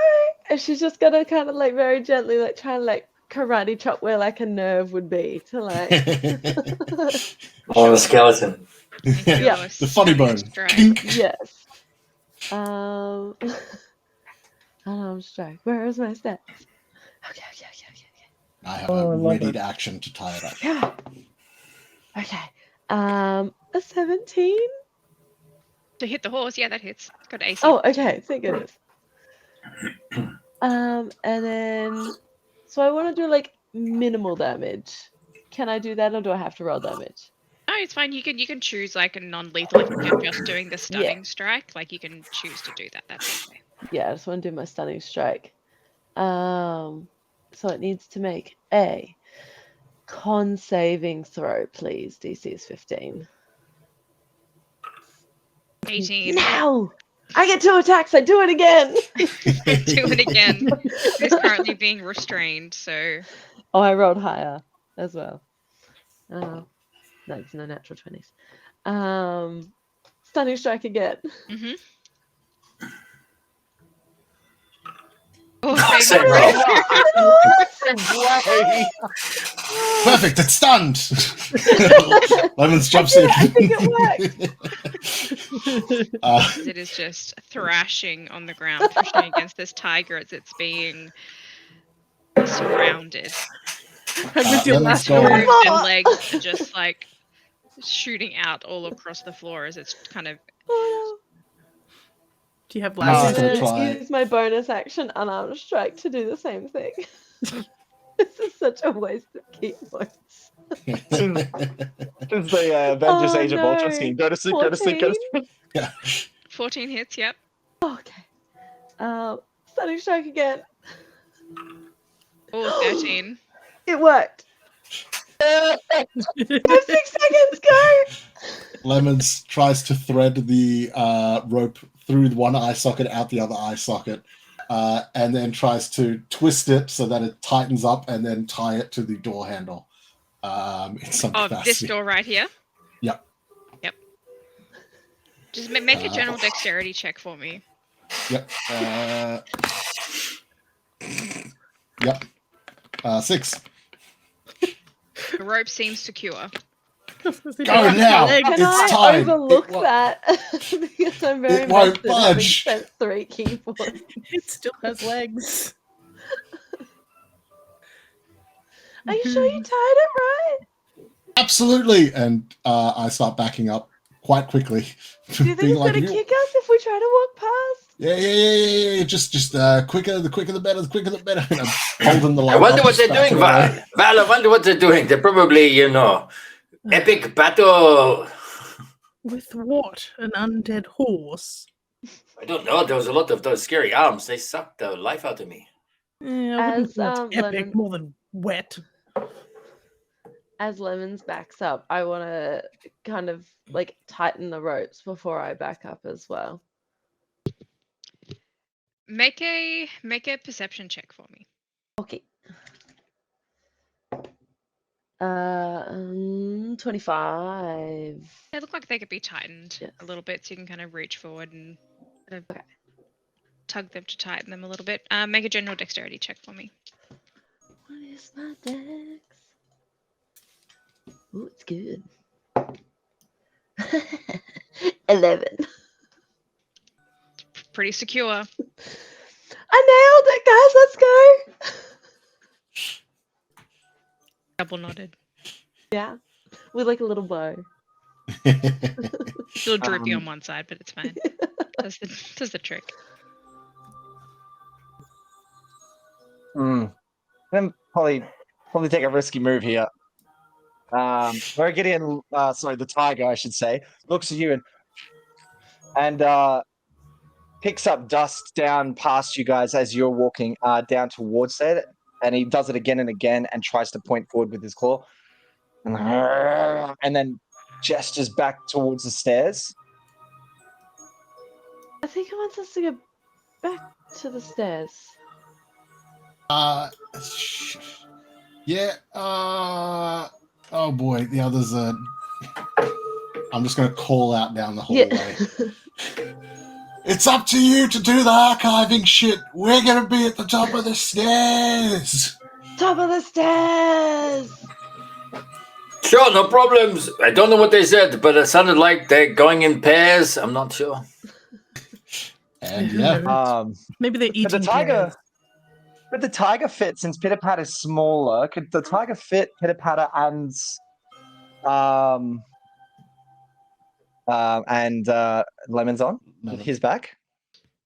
And she's just gonna kind of like very gently like try and like karate chop where like a nerve would be to like. On the skeleton. Yeah. The funny bone. Yes. Unarmed strike. Where is my stats? Okay. I have a ready to action to tie it up. Yeah. Okay. A 17. To hit the horse, yeah, that hits. It's got AC. Oh, okay. I think it is. And then, so I want to do like minimal damage. Can I do that, or do I have to roll damage? No, it's fine. You can choose like a non-lethal if you're just doing the stunning strike. Like you can choose to do that. That's okay. Yeah, I just want to do my stunning strike. So it needs to make a con saving throw, please. DC is 15. 18. Now I get 2 attacks. I do it again. Do it again. He's currently being restrained, so. Oh, I rolled higher as well. No, it's no natural 20s. Stunning strike again. Mhm. horse being and Way. Perfect, it's stunned. Lemons jumps I in. think it worked. as it is just thrashing on the ground, pushing against this tiger as it's being surrounded. With your Lemons last go. word. Hooves and legs are just like shooting out all across the floor as it's kind of Oh, Do you have no. Last last is gonna I'm words? try- gonna use my bonus action unarmed strike to do the same thing. This is such a waste of key points. This is the Avengers Oh, Age of Ultron no. scene. Go to sleep, go to sleep, go to sleep. Yeah. 14 hits, yep. Okay. Stunning strike again. Or 13. It worked. I have 6 seconds. Go. Lemons tries to thread the rope through one eye socket, out the other eye socket, and then tries to twist it so that it tightens up and then tie it to the door handle. In some Oh, capacity. this door right here? Yep. Yep. Just make a general dexterity check for me. Yep. Yep. 6. The rope seems secure. Go now! Can It's I tied. overlook It won't- that? Because I'm very It won't invested having budge. spent 3 key points. It still has legs. Are you sure you tied it right? Absolutely. And I start backing up quite quickly. Do you think Being it's like, gonna "You- kick us if we try to walk past? Yeah. Just quicker, the quicker the better, the quicker the better. And I'm holding the I light. wonder up, what they're just doing, backing Val. away. Val, I wonder what they're doing. They're probably, epic battle. With what? An undead horse? I don't know. There was a lot of those scary arms. They sucked the life out of me. Yeah, I wouldn't As, say it's epic, Lemon- more than wet. As Lemons backs up, I want to kind of like tighten the ropes before I back up as well. Make a perception check for me. Okay. 25. They look like they could be tightened Yes. a little bit, so you can kind of reach forward and kind of Okay. tug them to tighten them a little bit. Make a general dexterity check for me. What is my dex? Ooh, it's good. 11. Pretty secure. I nailed it, guys. Let's go. Double nodded. Yeah, with like a little bow. Still droopy Um, on one side, but it's fine. Does the trick. Then probably take a risky move here. Gideon, sorry, the tiger, I should say, looks at you and picks up dust down past you guys as you're walking down towards it, and he does it again and again and tries to point forward with his claw, and then gestures back towards the stairs. I think he wants us to go back to the stairs. Yeah. Oh boy, the others are. I'm just going to call out down the hallway. Yeah. It's up to you to do the archiving shit. We're going to be at the top of the stairs. Top of the stairs. Sure, no problems. I don't know what they said, but it sounded like they're going in pairs. I'm not sure. And yeah, Maybe they're eating. But the tiger, pairs. but the tiger fit, since Pitter Patter's smaller. Could the tiger fit Pitter Patter and Lemons on his back?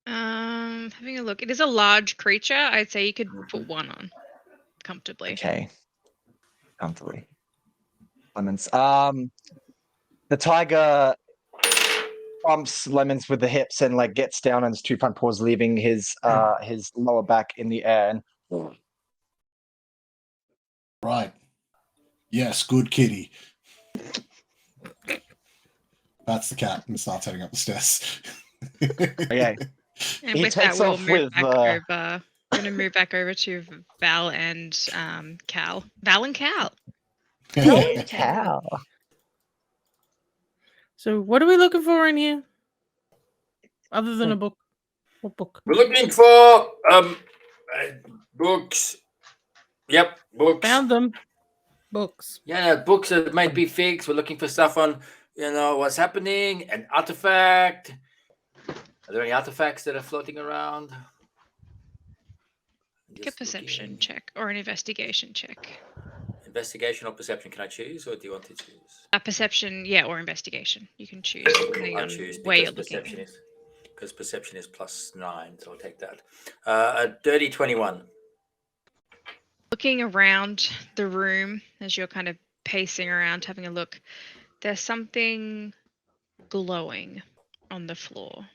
Having a look. It is a large creature. I'd say you could put one on comfortably. Okay, comfortably. Lemons. The tiger bumps Lemons with the hips and like gets down on his 2 front paws, leaving his lower back in the air. And right. Yes, good kitty. That's the cat and starts heading up the stairs. okay, And He with that, takes we'll off move with, back over. We're going to move back over to Val and Cal. Val and Cal. cow. So, what are we looking for in here? Other than a book? What book? We're looking for Books. Yep, books. Found them. Books. Yeah, books that might be fakes. We're looking for stuff on, what's happening, an artifact. Are there any artifacts that are floating around? Make a perception check or an investigation check. Investigation or perception? Can I choose, or do you want to choose? A perception, yeah, or investigation. You can choose depending I on choose where you're because looking. perception is +9, so I'll take that. A dirty 21. Looking around the room as you're kind of pacing around, having a look, there's something glowing on the floor.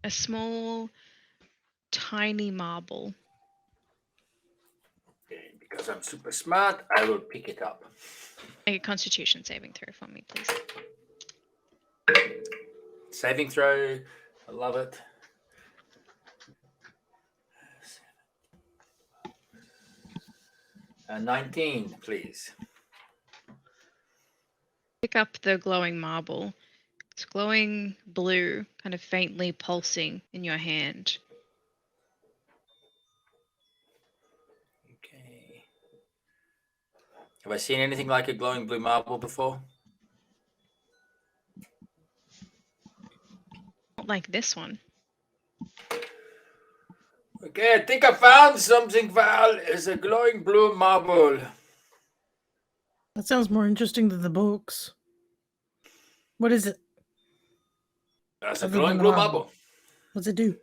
A small, tiny marble. Okay, because I'm super smart, I will pick it up. Make a constitution saving throw for me, please. Saving throw. I love it. 19, please. Pick up the glowing marble. It's glowing blue, kind of faintly pulsing in your hand. Okay. Have I seen anything like a glowing blue marble before? Not like this one. Okay, I think I found something, Val. It's a glowing blue marble. That sounds more interesting than the books. What is it? That's a Other glowing than the blue marble. marble. What's it do?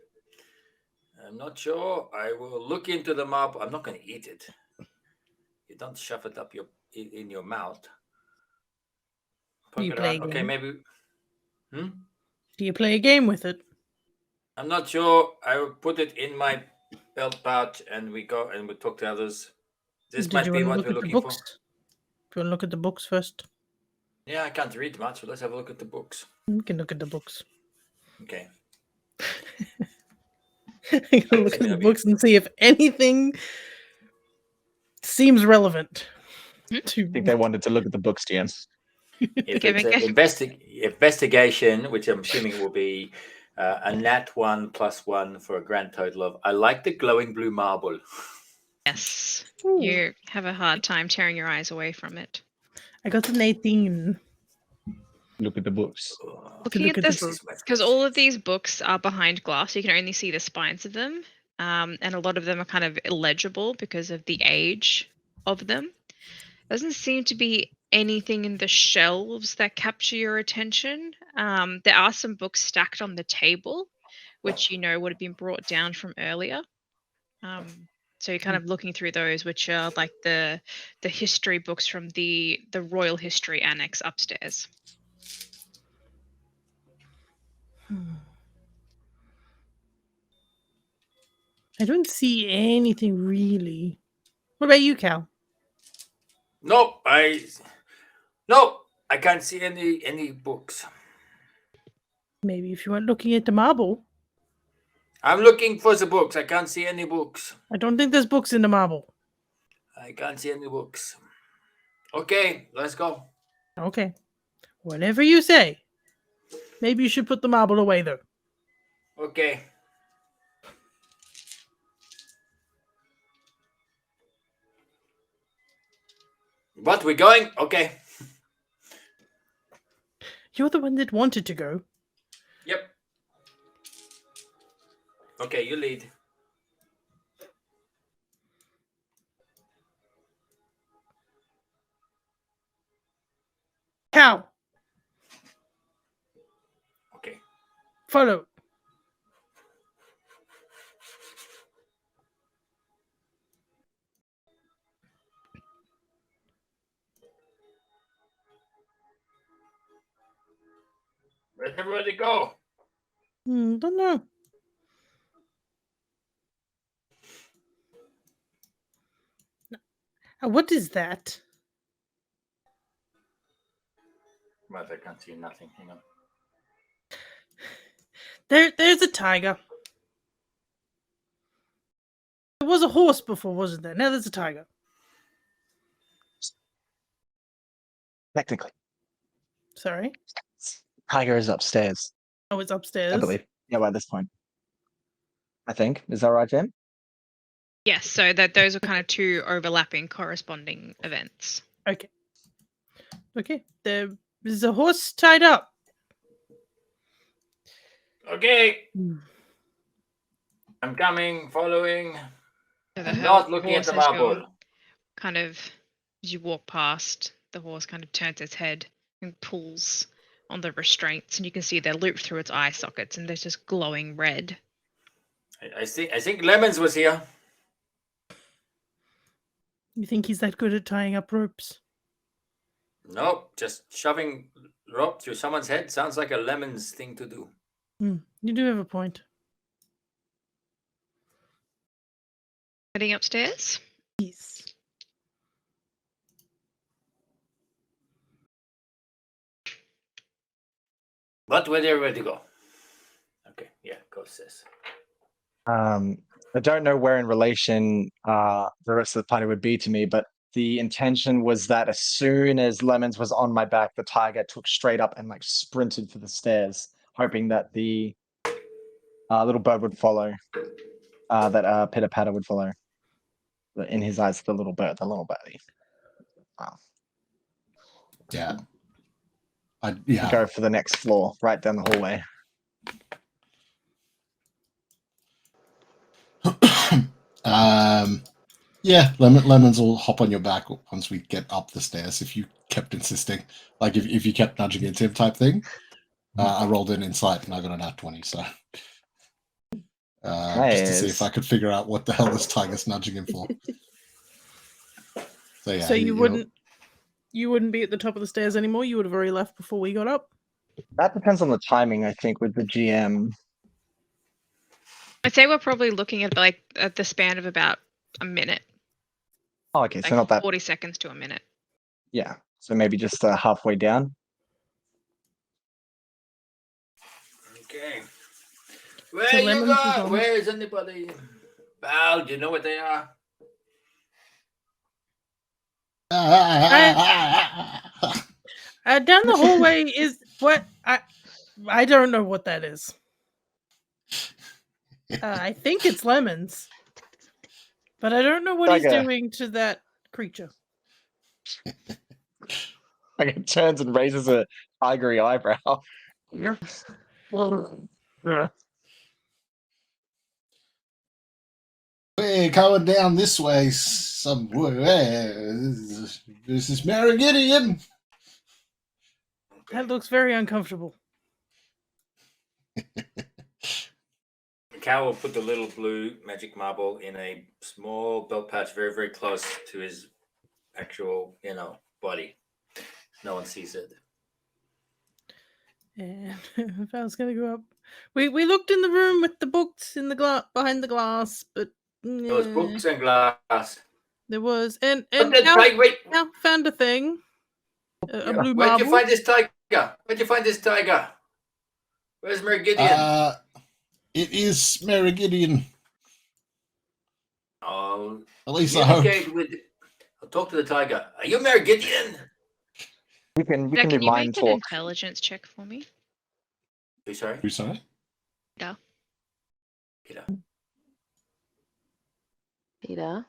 I'm not sure. I will look into the marble. I'm not going to eat it. You don't shove it up in your mouth. Do you Poke it play a around. Okay, game? maybe. Do you play a game with it? I'm not sure. I will put it in my belt pouch, and we go and we talk to others. This Did might you be want to what look we're at the looking books? for. Do you want to look at the books first? Yeah, I can't read much, so let's have a look at the books. We can look at the books. Okay. I'm gonna look at the books and see if anything seems relevant. I think they wanted to look at the books, Jens. If Okay, it's an investigation, which I'm assuming will be a nat 1 + 1 for a grand total of, I like the glowing blue marble. Yes. Ooh. You have a hard time tearing your eyes away from it. I got an 18. Look at the books. Looking look at at the this, books. because all of these books are behind glass, so you can only see the spines of them. And a lot of them are kind of illegible because of the age of them. Doesn't seem to be anything in the shelves that capture your attention. There are some books stacked on the table, which would have been brought down from earlier. So you're kind of looking through those, which are like the history books from the Royal History Annex upstairs. I don't see anything really. What about you, Cal? No, I can't see any books. Maybe if you weren't looking at the marble. I'm looking for the books. I can't see any books. I don't think there's books in the marble. I can't see any books. Okay, let's go. Okay. Whatever you say. Maybe you should put the marble away, though. Okay. But we're going? Okay. You're the one that wanted to go. Yep. Okay, you lead. Cal, Okay. follow. Where'd everybody go? Don't know. What is that? But I can't see nothing. Hang on. There's a tiger. There was a horse before, wasn't there? Now there's a tiger. Technically, Sorry. tiger is upstairs, Oh, it's upstairs. I believe. Yeah, by this point. I think. Is that right, Jim? Yes, so that those are kind of two overlapping corresponding events. Okay. Okay. There's a horse tied up. Okay, Hmm. I'm coming, following. So I'm not looking at the marble. Kind of, as you walk past, the horse kind of turns its head and pulls on the restraints, and you can see they're looped through its eye sockets, and they're just glowing red. I think Lemons was here. You think he's that good at tying up ropes? Nope, just shoving rope through someone's head sounds like a Lemons thing to do. You do have a point. Heading upstairs. Yes. But where they're ready to go. Okay, yeah, go sis. I don't know where in relation the rest of the party would be to me, but the intention was that as soon as Lemons was on my back, the tiger took straight up and like sprinted for the stairs, hoping that the little bird would follow, that pitter patter would follow. In his eyes, the little birdie. Wow. Yeah. Go for the next floor, right down the hallway. Yeah, Lemons will hop on your back once we get up the stairs if you kept insisting. Like if you kept nudging into him type thing. I rolled in insight and I got a nat 20, so just to see if I could figure out what the hell this tiger's nudging him for. So yeah. So you wouldn't be at the top of the stairs anymore? You would have already left before we got up? That depends on the timing, I think, with the GM. I'd say we're probably looking at at the span of about a minute. Oh, okay, so Like not that. 40 seconds to a minute. Yeah, so maybe just halfway down. Okay. So Where you Lemons is go? on. Where is anybody? Val, do you know what they are? Down the hallway is what I don't know what that is. I think it's Lemons, but I don't know what he's Tiger. doing to that creature. Like it turns and raises a tigery eyebrow. We're going down this way somewhere. This is Meridian. That looks very uncomfortable. Cal will put the little blue magic marble in a small belt pouch very, very close to his actual, body. No one sees it. And if I was gonna go up, we looked in the room with the books in the glass behind the glass, but There was books and glass. there was and Wait. Cal found a thing, a blue Where'd marble. you find this tiger? Where's Meridian? It is Meridian. Oh, at least I hope. I'll talk to the tiger. Are you Meridian? We can Can do you mind make an talk. intelligence check for me? Who's sorry? Who's sorry? Yeah. Peter.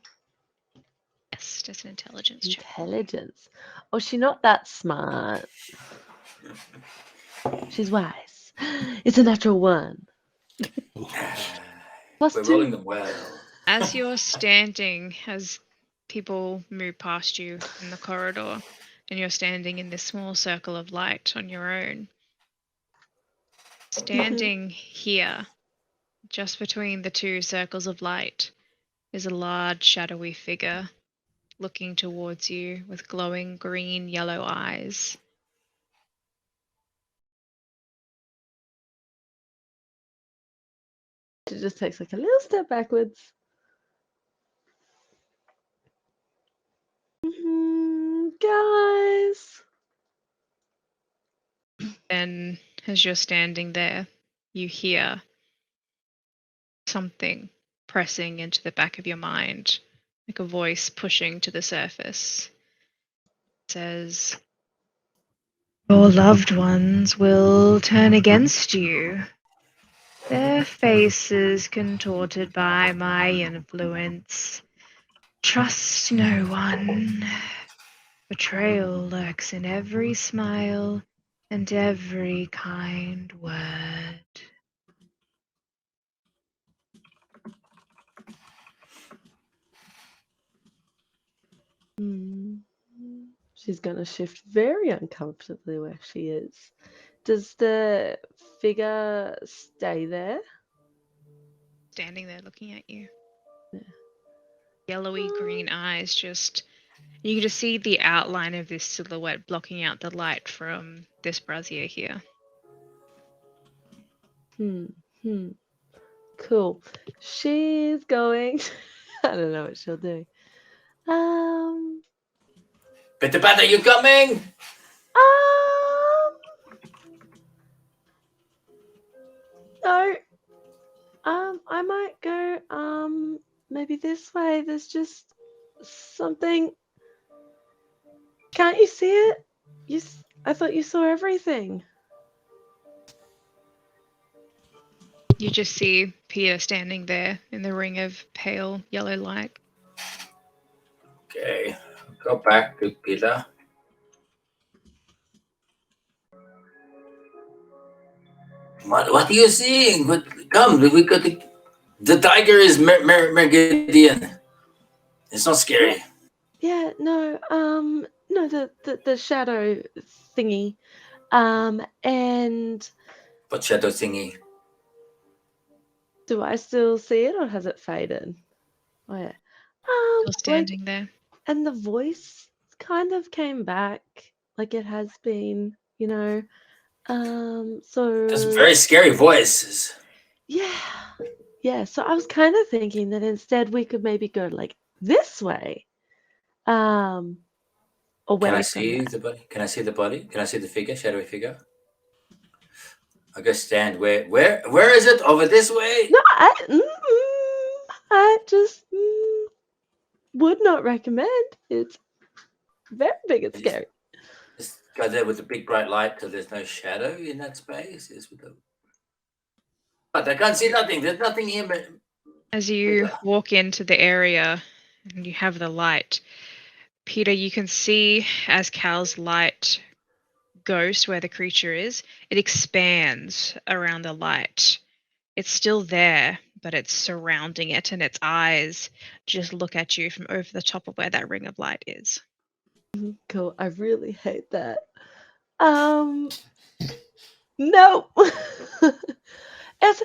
Yes, just an intelligence check. Intelligence. Oh, she's not that smart. She's wise. It's a natural one. Plus We're two. rolling them well. As you're standing, as people move past you in the corridor, and you're standing in this small circle of light on your own, standing here, just between the two circles of light, is a large shadowy figure looking towards you with glowing green yellow eyes. She just takes like a little step backwards. Guys. Then, as you're standing there, you hear something pressing into the back of your mind, like a voice pushing to the surface. It says, "Your loved ones will turn against you." Their faces contorted by my influence. Trust no one. Betrayal lurks in every smile and every kind word. Hmm. She's going to shift very uncomfortably where she is. Does the figure stay there? Standing there looking at you. Yeah. Yellowy green eyes just. You can just see the outline of this silhouette blocking out the light from this brazier here. Cool. She's going. I don't know what she'll do. Bitter Bat, are you coming? No. I might go, maybe this way. There's just something. Can't you see it? I thought you saw everything. You just see Peter standing there in the ring of pale yellow light. Okay, go back to Peter. What are you seeing? Come, we got the tiger is Mergidian. It's not scary. Yeah, no, no, the shadow thingy, and What shadow thingy? do I still see it or has it faded? Oh yeah, Still standing there. and the voice kind of came back like it has been, so That's very scary voices. yeah. So I was kind of thinking that instead we could maybe go like this way, away Can I from see that. the body? Can I see the body? Can I see the figure, shadowy figure? I guess stand where is it? Over this way? No, I just would not recommend. It's very big and scary. Just go there with a big bright light till there's no shadow in that space. But I can't see nothing. There's nothing here. As you walk into the area and you have the light, Peter, you can see as Cal's light goes to where the creature is, it expands around the light. It's still there, but it's surrounding it, and its eyes just look at you from over the top of where that ring of light is. Cool. I really hate that. No. As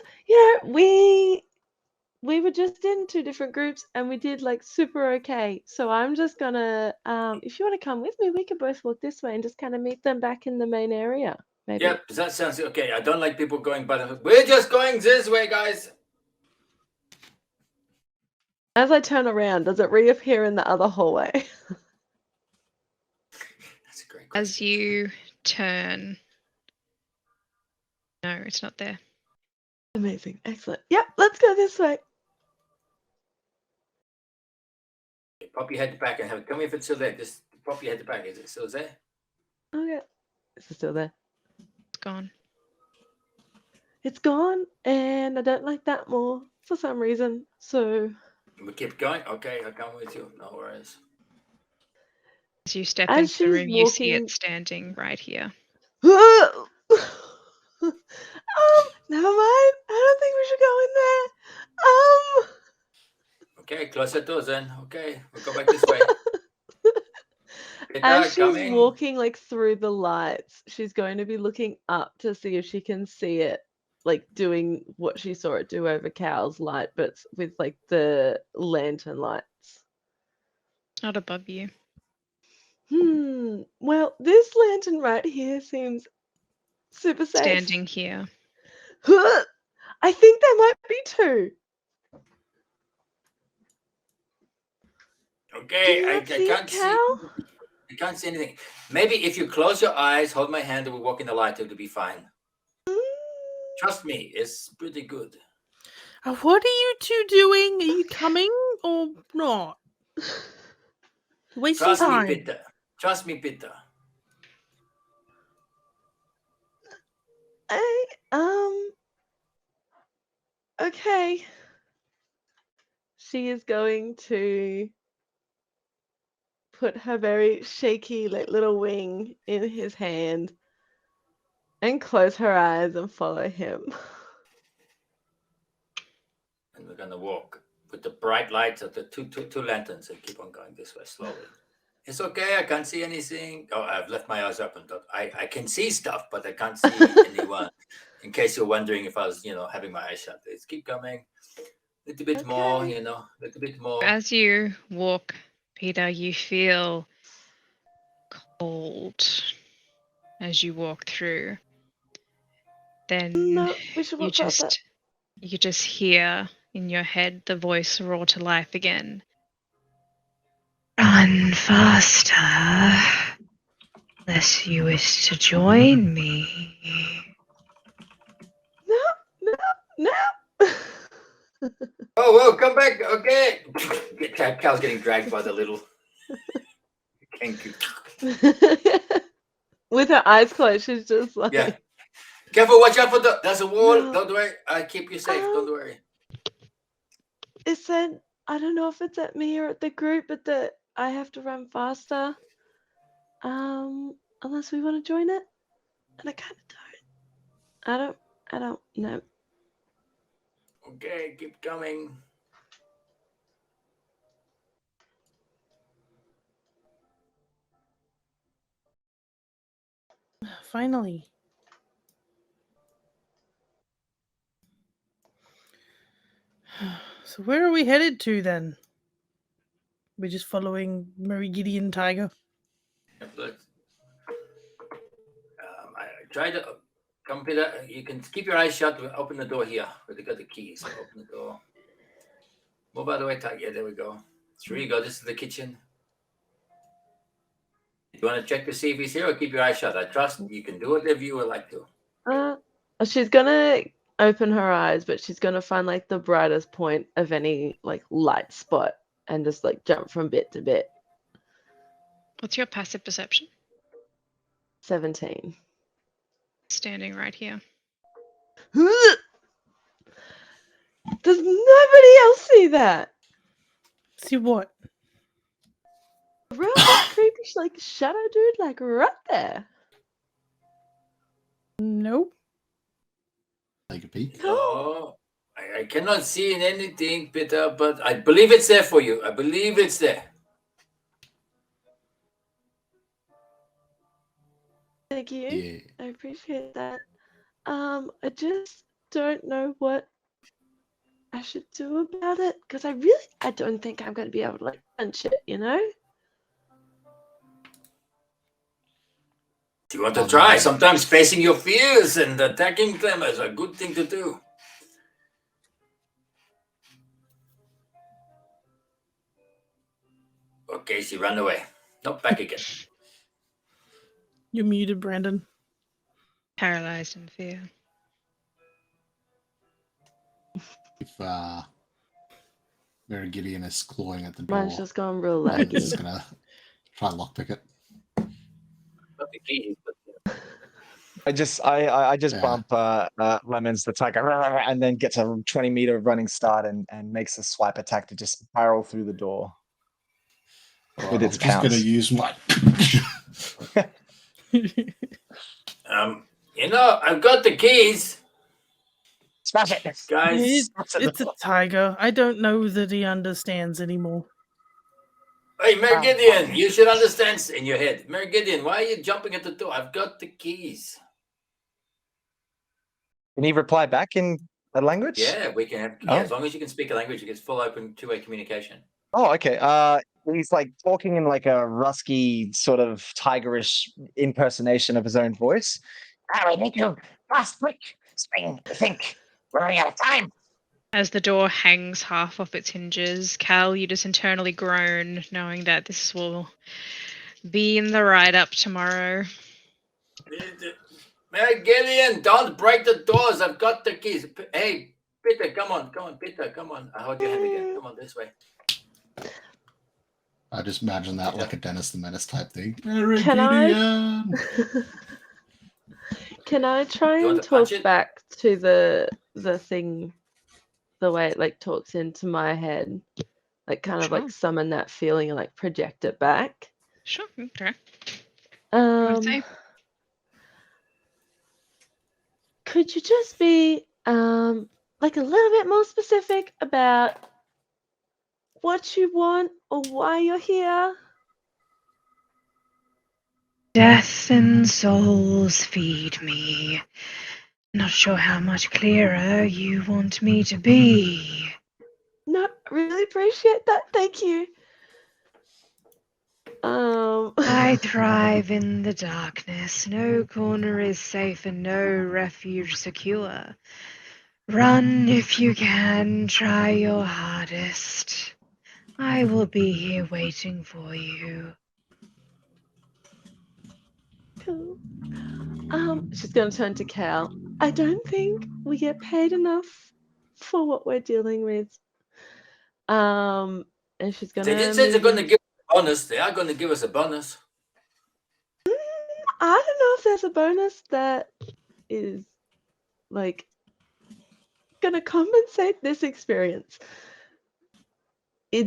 we were just in two different groups and we did like super okay. So I'm just gonna if you want to come with me, we could both walk this way and just kind of meet them back in the main area. Maybe. Yep, that sounds okay. I don't like people going by the. We're just going this way, guys. As I turn around, does it reappear in the other hallway? That's a great question. As you turn, no, it's not there. Amazing. Excellent. Yep, let's go this way. Pop your head back and have it. Tell me if it's still there. Just pop your head back. Is it still there? Okay. Is it still there? It's gone. It's gone, and I don't like that more for some reason. So We keep going. Okay, I'll come with you. No worries. As you step as into the she's room, you see walking, it standing right here. never mind. I don't think we should go in there. Okay, close the doors then. Okay, we'll go back this way. As Peter, she's coming. walking like through the lights, she's going to be looking up to see if she can see it, like doing what she saw it do over Cal's light, but with like the lantern lights. Not above you. Well, this lantern right here seems super safe. Standing here. I think there might be two. Okay, Do you I not see it, can't see. Cal? I can't see anything. Maybe if you close your eyes, hold my hand, and we walk in the light, it'll be fine. Trust me, it's pretty good. What are you two doing? Are you coming or not? Wasting Trust me, time. Peter. Trust me, Peter. Okay. She is going to put her very shaky little wing in his hand and close her eyes and follow him. And we're gonna walk with the bright lights of the two lanterns and keep on going this way slowly. It's okay. I can't see anything. Oh, I've left my eyes open. I can see stuff, but I can't see anyone. In case you're wondering if I was, having my eyes shut. Let's keep coming. A little bit more, Okay. a little bit more. As you walk, Peter, you feel cold as you walk through. Then No, we should walk past that. you just hear in your head the voice roar to life again. Run faster, unless you wish to join me. No, no, no. Oh, come back. Okay. Cal's getting dragged by the little kangaroo. With her eyes closed, she's just like, Yeah. Careful, watch out for there's a wall. No. Don't worry. I keep you safe. Don't worry. It said, I don't know if it's at me or at the group, but that I have to run faster. Unless we want to join it. And I kind of don't. I don't know. Okay, keep coming. Finally. So where are we headed to then? We're just following Mary Gideon Tiger. I try to come, Peter. You can keep your eyes shut. Open the door here. We got the keys. So open the door. Move out of the way, Tiger. Yeah, there we go. Here you go. This is the kitchen. You want to check to see if he's here, or keep your eyes shut? I trust you can do whatever you would like to. She's gonna open her eyes, but she's gonna find like the brightest point of any like light spot and just like jump from bit to bit. What's your passive perception? 17. Standing right here. Does nobody else see that? See what? Real creepy like shadow dude like right there. Nope. Take a peek. Oh, I cannot see in anything, Peter, but I believe it's there for you. I believe it's there. Thank you. Yeah. I appreciate that. I just don't know what I should do about it because I don't think I'm going to be able to like punch it, you know? Do you want to try? Sometimes facing your fears and attacking them is a good thing to do. Okay, she ran away. Nope, back again. You're muted, Brandon. Paralyzed in fear. If Mary Gideon is clawing at the door, Mine's just gone real I'm laggy. just gonna try and lockpick it. Not the keys, but I just Yeah. bump Lemons the tiger and then gets a 20-meter running start and makes a swipe attack to just barrel through the door. Alright, With I'm its just gonna pounce. use my. I've got the keys, Smash it, guys. It's a tiger. I don't know that he understands anymore. Hey, Mary Gideon, you should understand in your head. Mary Gideon, why are you jumping at the door? I've got the keys. Can he reply back in a language? Yeah, we can have. Yeah, as long as you can speak a language, it gets full open two-way communication. Oh, okay. He's like talking in like a rusky sort of tigerish impersonation of his own voice. We need to fast quick. Spring, think. We're running out of time. As the door hangs half off its hinges, Cal, you just internally groan, knowing that this will be in the write-up tomorrow. Mary Gideon, don't break the doors. I've got the keys. Hey, Peter, come on, Peter, come on. I hold your hand again. Come on, this way. I just imagine that like a Dennis the Menace type thing. Mary Can Gideon! Can I try You want and to punch talk it? back to the thing the way it like talks into my head, like kind of like Sure. summon that feeling and like project it back. Sure. Okay. What do you Um, say? could you just be like a little bit more specific about what you want or why you're here? Death and souls feed me. Not sure how much clearer you want me to be. No, really appreciate that. Thank you. I thrive in the darkness. No corner is safe and no refuge secure. Run if you can, try your hardest. I will be here waiting for you. Cool. She's gonna turn to Cal. I don't think we get paid enough for what we're dealing with. And she's They gonna did say they're move going to give us a bonus. They are going to give us a bonus. I don't know if there's a bonus that is like gonna compensate this experience.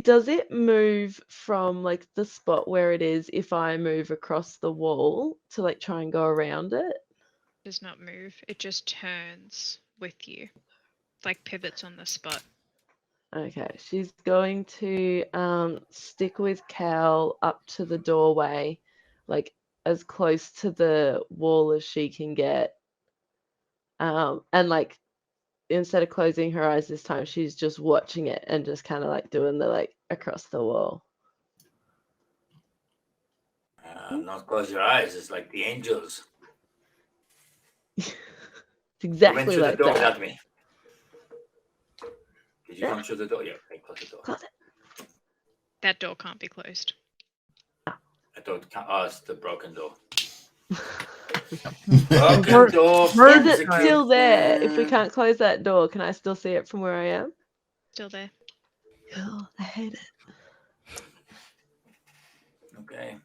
Does it move from like the spot where it is if I move across the wall to like try and go around it? Does not move. It just turns with you. Like pivots on the spot. Okay, she's going to stick with Cal up to the doorway, like as close to the wall as she can get. And like instead of closing her eyes this time, she's just watching it and just kind of like doing the like across the wall. Not close your eyes. It's like the angels. It's You went exactly through the like door that. without me. Did you come through the door? Yeah, okay, close the door. Close it. That door can't be closed. I thought, oh, it's the broken door. We're- Broken door. Is from it the still there? If we kitchen. can't close that door, can I still see it from where I am? Still there. Oh, I hate it. Okay.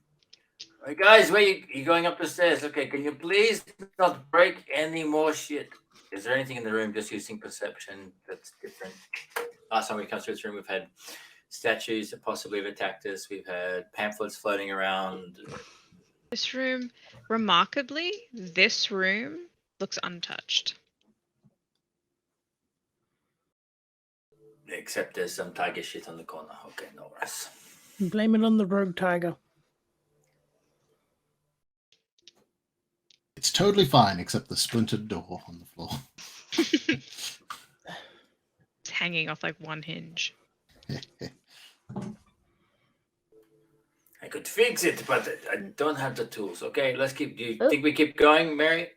All right, guys, where you going up the stairs? Okay, can you please not break any more shit? Is there anything in the room just using perception that's different? Last time we come through this room, we've had statues that possibly have attacked us. We've had pamphlets floating around. This room, remarkably, this room looks untouched. Except there's some tiger shit on the corner. Okay, no worries. Blame it on the rogue tiger. It's totally fine, except the splintered door on the floor. It's hanging off like one hinge. I could fix it, but I don't have the tools. Okay, let's keep. Do you Oh. think we keep going, Mary?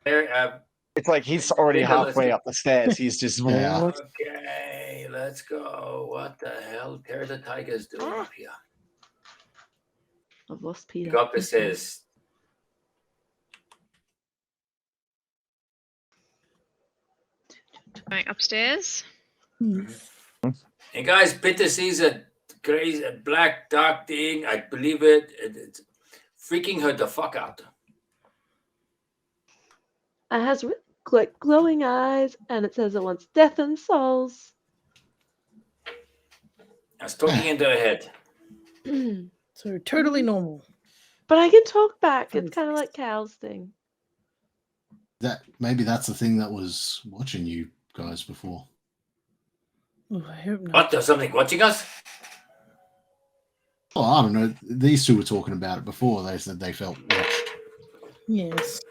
Mary, It's like he's already Linda, let's halfway go. up the stairs. He's just Yeah. Okay, let's go. What the hell? Terry the Tiger's doing up here? I've lost Peter. You go up the He's gone. stairs. Going upstairs. Hey guys, Peter sees a crazy, a black, dark thing. I believe it. It's freaking her the fuck out. It has like glowing eyes, and it says it wants death and souls. I was talking into her head. So totally normal. But I can talk back. It's kind of like Cal's thing. Maybe that's the thing that was watching you guys before. Oh, I hope not. What? There's something watching us? Oh, I don't know. These two were talking about it before. They said they felt watched. Yes,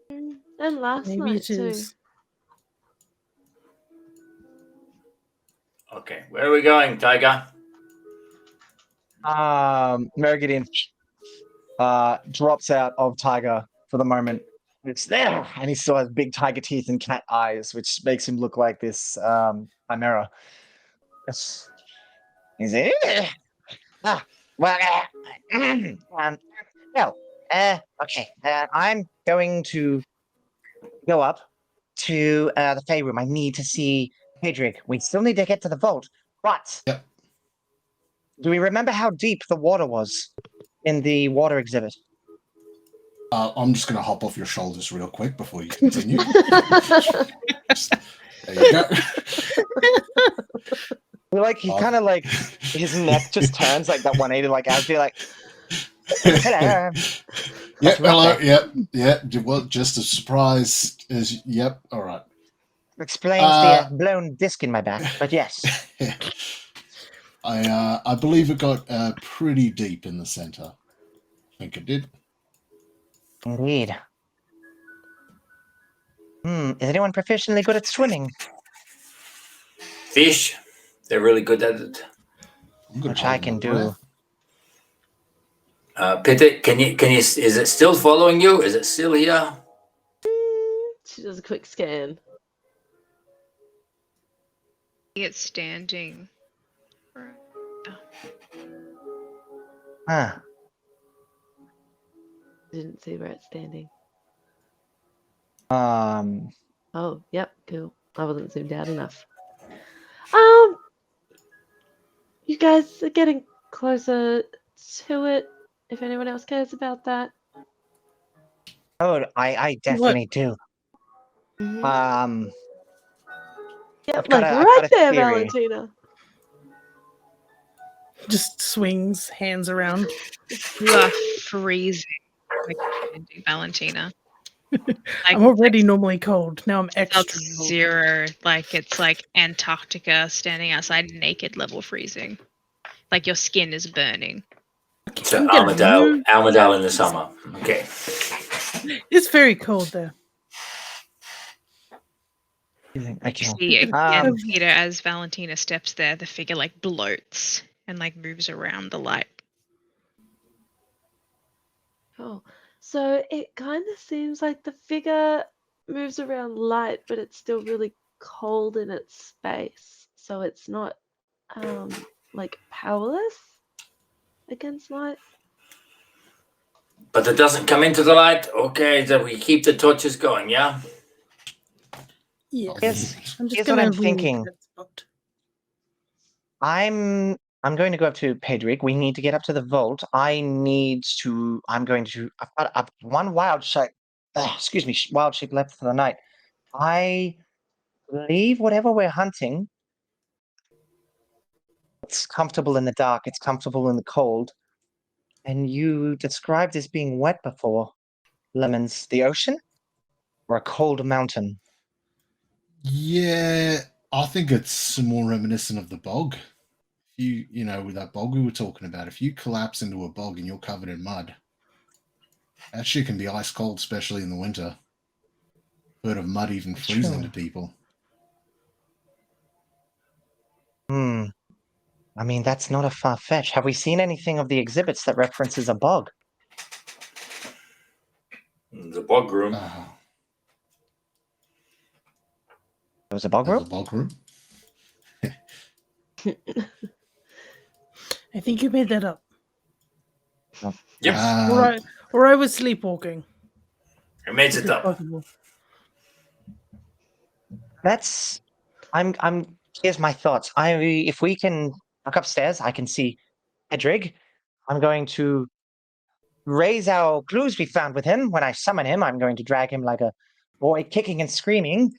And last maybe night it too. is. Okay, where are we going, Tiger? Merigidian drops out of Tiger for the moment. It's there, and he still has big tiger teeth and cat eyes, which makes him look like this chimera. Yes. He's there. Okay. I'm going to go up to the Fey room. I need to see Pedrick. We still need to get to the vault. But Yep. do we remember how deep the water was in the water exhibit? I'm just going to hop off your shoulders real quick before you continue. There you go. Like he kind of like his neck just turns like that 180, like as be like, hello. Yep, hello. Rough Yep. Well, just as surprised as. Yep. All right. Explains the blown disc in my back, but yes. I believe it got pretty deep in the center. I think it did. Indeed. Is anyone professionally good at swimming? Fish, they're really good at it. I'm good at Which I holding can my do. breath. Pitt, can you? Is it still following you? Is it still here? She does a quick scan. It's standing. Right. Huh. Didn't see where it's standing. Um, Oh, yep, cool. I wasn't zoomed out enough. You guys are getting closer to it. If anyone else cares about that. oh, I definitely do. Mhm. Yep, I've got like a right there, theory. Valentina. Just swings hands around. You are freezing. Like Valentina. Like, I'm already normally cold. Now I'm extra cold. Sub-Zero. Like it's like Antarctica standing outside naked level freezing. Like your skin is burning. So I'm gonna move. Armadale in the summer. Okay. It's very cold there. Okay. See again, Um, Peter, as Valentina steps there, the figure like bloats and like moves around the light. Oh, so it kind of seems like the figure moves around light, but it's still really cold in its space. So it's not like powerless against light. But it doesn't come into the light. Okay, then we keep the torches going, yeah? Yeah. Here's- I'm just here's what gonna I'm lean thinking. to that spot. I'm going to go up to Pedrick. We need to get up to the vault. I'm going to. I've got one wild shape. Excuse me, wild shape left for the night. I believe whatever we're hunting, it's comfortable in the dark. It's comfortable in the cold. And you described as being wet before. Lemons, the ocean, or a cold mountain. Yeah, I think it's more reminiscent of the bog. You know, with that bog we were talking about, if you collapse into a bog and you're covered in mud, that shit can be ice cold, especially in the winter. Heard of mud even freezing to people. I mean, that's not a far fetch. Have we seen anything of the exhibits that references a bog? The bog room. There was a bog There's a room? bog room. I think you made that up. Yep. Or I was sleepwalking. It makes If it it's up. possible. Here's my thoughts. If we can look upstairs, I can see Edrig. I'm going to raise our clues we found with him. When I summon him, I'm going to drag him like a boy kicking and screaming.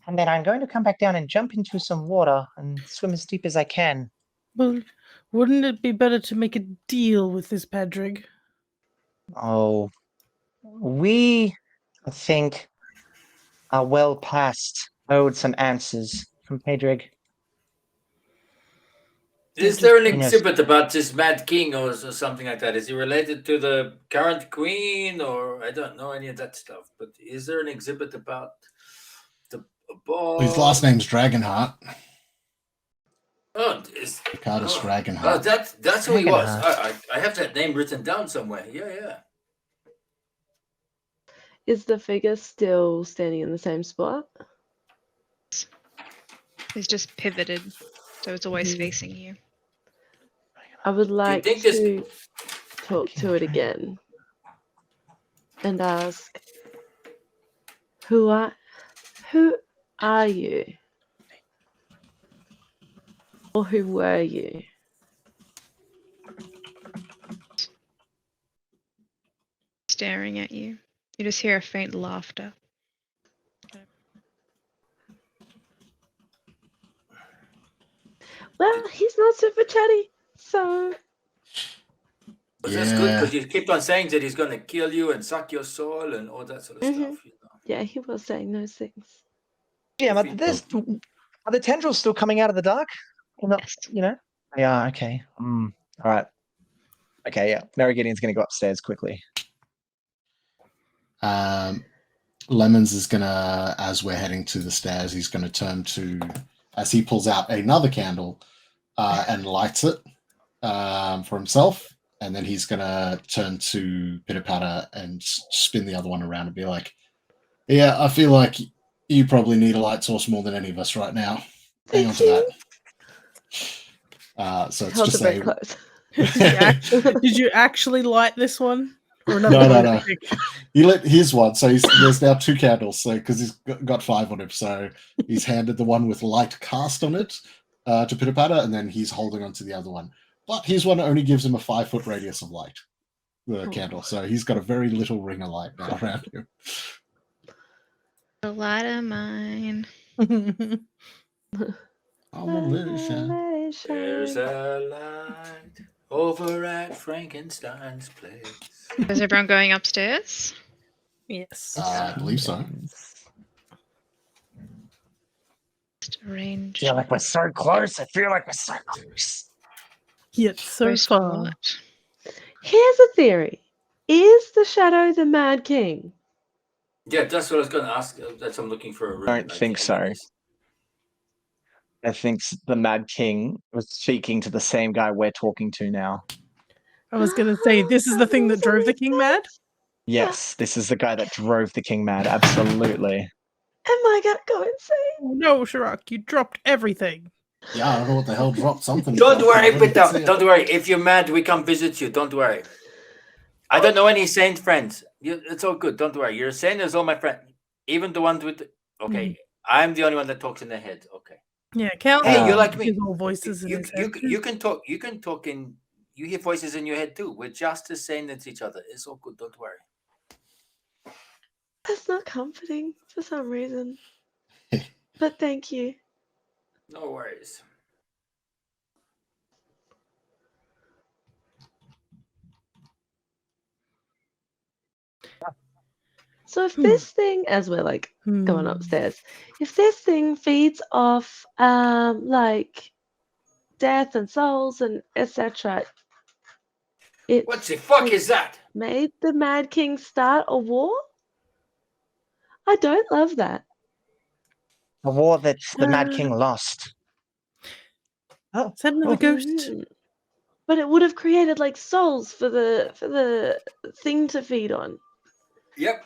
And then I'm going to come back down and jump into some water and swim as deep as I can. Well, wouldn't it be better to make a deal with this Padrig? Oh, we, I think, are well past owed some answers from Pedrig. Is there an Who knows? exhibit about this Mad King or something like that? Is he related to the current queen, or I don't know any of that stuff? But is there an exhibit about the ball? His last name's Dragonheart. Oh, Ricardo's Dragonheart. Oh, that's who he was. Dragonheart. I have that name written down somewhere. Yeah. Is the figure still standing in the same spot? It's just pivoted, so it's always Mhm. facing you. I would like think to talk to it again and ask, who are you? Or who were you? Staring at you. You just hear a faint laughter. Well, he's not super chatty, so But that's good Yeah. because you kept on saying that he's going to kill you and suck your soul and all that sort of stuff. You know. yeah, he was saying those things. Yeah, If but he- there's are the tendrils still coming out of the dark? Or not, Yes. you know? They are, okay. All right. Okay, yeah. Mary Gideon's gonna go upstairs quickly. Lemons is gonna, as we're heading to the stairs, he's gonna turn to, as he pulls out another candle and lights it for himself, and then he's gonna turn to Pitter Patter and spin the other one around and be like, "Yeah, I feel like you probably need a light source more than any of us right now. Hang on Thank to you. that." So it's Held just it very a close. Did you actually light this one? Or another No, one? no, no. He lit his one, so there's now 2 candles. So because he's got 5 on him, so he's handed the one with light cast on it to Pitter Patter, and then he's holding on to the other one. But his one only gives him a 5-foot radius of light, the candle. So he's got a very little ring of light now around him. The light of mine. I'm a little shy. Let it There's shine. a light over at Frankenstein's place. Is everyone going upstairs? Yes. I believe so. Just arrange. I feel like we're so close. I feel like we're so close. Yet so Close far. what? Here's a theory. Is the shadow the Mad King? Yeah, that's what I was going to ask. That's I'm looking for a room. I don't think so. I think the Mad King was speaking to the same guy we're talking to now. I was going to say, this is the thing that drove the king mad? Yes, this is the guy that drove the king mad. Absolutely. Am I gonna go insane? Oh no, Shirak, you dropped everything. Yeah, I don't know what the hell dropped something. Don't dropped, worry, I didn't Peter. see it. Don't worry. If you're mad, we come visit you. Don't worry. I don't know any saint friends. It's all good. Don't worry. You're a saint as all my friends. Even the ones with. Okay, I'm the only one that talks in their head. Okay. Yeah, Cal. Hey, you're like me. His all voices in You, his you, head. you can talk. You can talk in. You hear voices in your head too. We're just as sane as each other. It's all good. Don't worry. That's not comforting for some reason. But thank you. No worries. So if this thing, as we're like going Hmm. upstairs, if this thing feeds off like death and souls and etc., it What the fuck is that? made the Mad King start a war? I don't love that. A war that the Mad King lost. Is that another ghost? But it would have created like souls for the thing to feed on. Yep,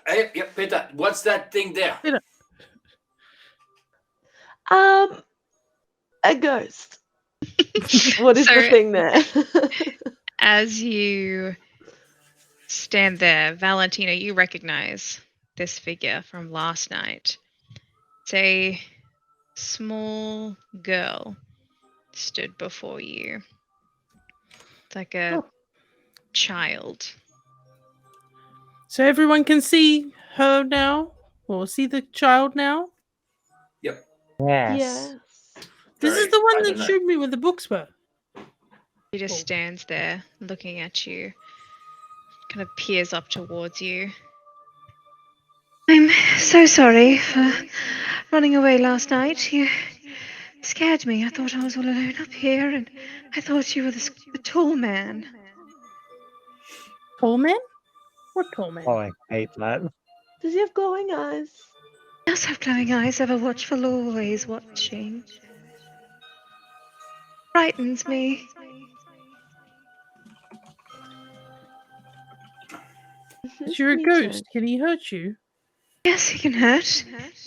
Peter. What's that thing there? A ghost. What is the So- thing there? As you stand there, Valentina, you recognize this figure from last night. It's a small girl stood before you. It's like a child. So everyone can see her now? Or see the child now? Yep. Yes. Yes. This Sorry, is the one I that don't know. showed me where the books were. She just stands there looking at you, kind of peers up towards you. I'm so sorry for running away last night. You scared me. I thought I was all alone up here, and I thought you were the tall man. Tall man? What tall man? Oh, I hate that. Does he have glowing eyes? He does have glowing eyes, ever watchful, always watching. Frightens me. If you're a Me ghost, too. can he hurt you? Yes, he can hurt.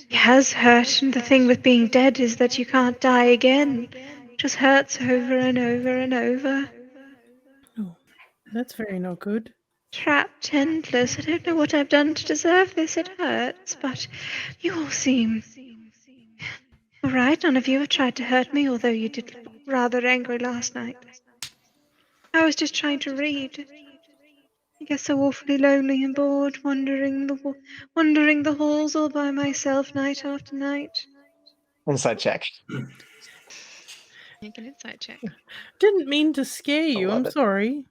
He has hurt, and the thing with being dead is that you can't die again. It just hurts over and over and over. Oh, that's very not good. Trapped, endless. I don't know what I've done to deserve this. It hurts, but you all seem all right. None of you have tried to hurt me, although you did look rather angry last night. I was just trying to read. I get so awfully lonely and bored, wandering the halls all by myself night after night. Inside check. Make an insight check. Didn't mean to scare you. love I'm it. sorry.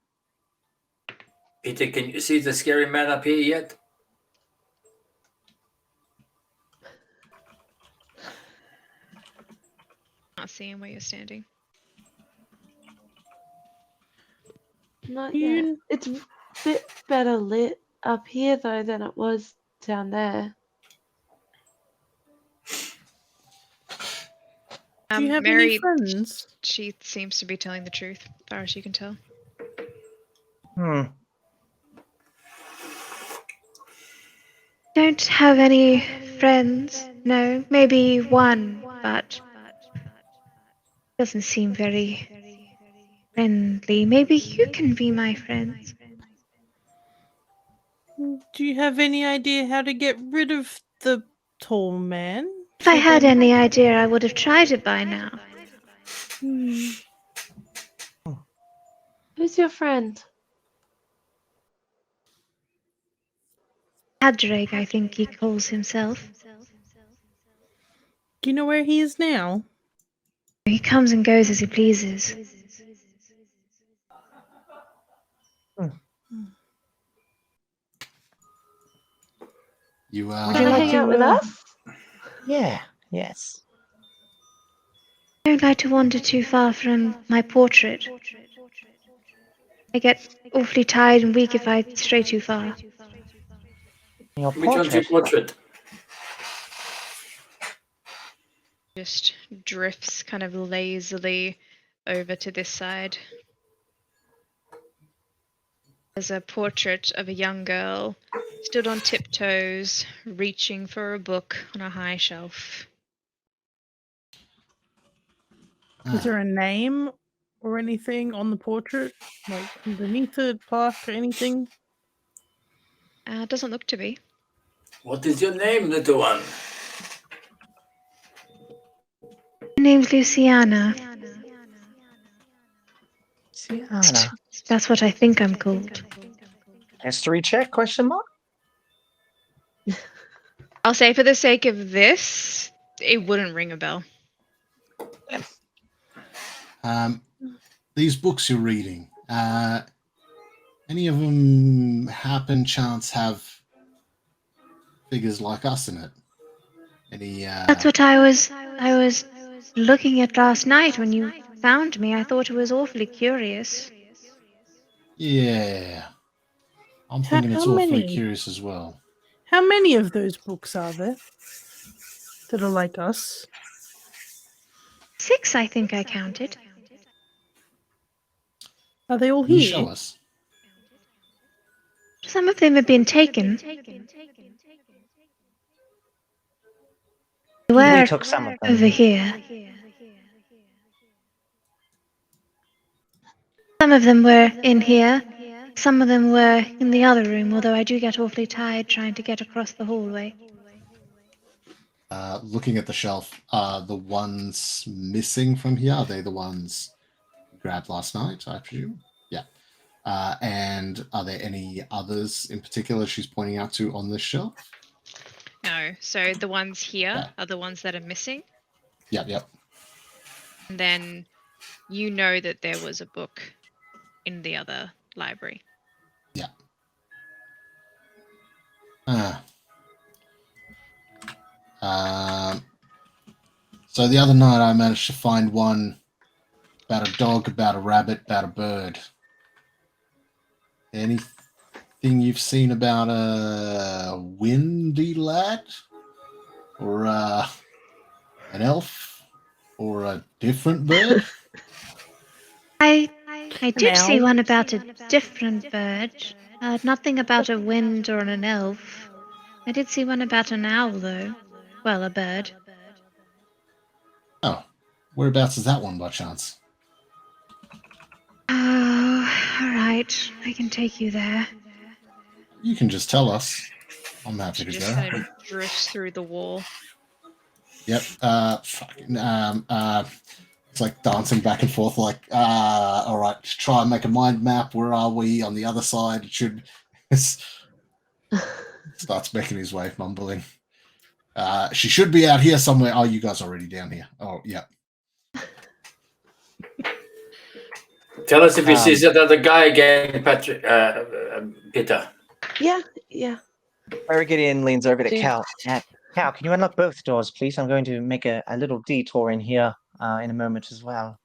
Peter, can you see the scary man up here yet? Not seeing where you're standing. Not You- yet. It's a bit better lit up here though than it was down there. Do you have any Mary, friends? she seems to be telling the truth, as far as you can tell. Hmm. Don't have any friends. No, maybe one, but doesn't seem very friendly. Maybe you can be my friend. Do you have any idea how to get rid of the tall man? If I had then- any idea, I would have tried it by now. Hmm. Who's your friend? Hadrake, I think he calls himself. Do you know where he is now? He comes and goes as he pleases. You Would Would you you like like hang out to, with us? Yeah. Yes. I don't like to wander too far from my portrait. I get awfully tired and weak if I stray too far. Your Which one's your portrait. portrait? Just drifts kind of lazily over to this side. There's a portrait of a young girl stood on tiptoes, reaching for a book on a high shelf. Is there a name or anything on the portrait? Like underneath it, plaque or anything? Doesn't look to be. What is your name, little one? My name's Luciana. Sienna. That's what I think I'm called. History check? Question mark. I'll say for the sake of this, it wouldn't ring a bell. These books you're reading, any of them happen chance have figures like us in it? Any? That's what I was looking at last night when you found me. I thought it was awfully curious. Yeah, I'm thinking it's how awfully many? curious as well. How many of those books are there that are like us? 6, I think I counted. Are they all Can you here? show us? Some of them have been taken. They We were took some of over them. here. Some of them were in here. Some of them were in the other room, although I do get awfully tired trying to get across the hallway. Looking at the shelf, are the ones missing from here? Are they the ones you grabbed last night, I presume? Yeah. And are there any others in particular she's pointing out to on this shelf? No, so the ones here Yeah. are the ones that are missing. Yep. And then you know that there was a book in the other library. Yeah. So the other night I managed to find one about a dog, about a rabbit, about a bird. Anything you've seen about a windy lad? Or an elf? Or a different bird? I did see owl. one about a different bird. Nothing about a wind or an elf. I did see one about an owl, though. Well, a bird. Oh, whereabouts is that one by chance? Oh, alright. I can take you there. You can just tell us. I'm happy She to just go. kind of drifts through the wall. Yep. It's like dancing back and forth. Like, all right, try and make a mind map. Where are we on the other side? It should. Starts making his way, mumbling. She should be out here somewhere. Oh, you guys are already down here. Oh, yeah. Tell us if you see that other guy again, Patrick. Peter. Yeah. Gideon leans over to Dude. Cal. Cal, can you unlock both doors, please? I'm going to make a little detour in here in a moment as well.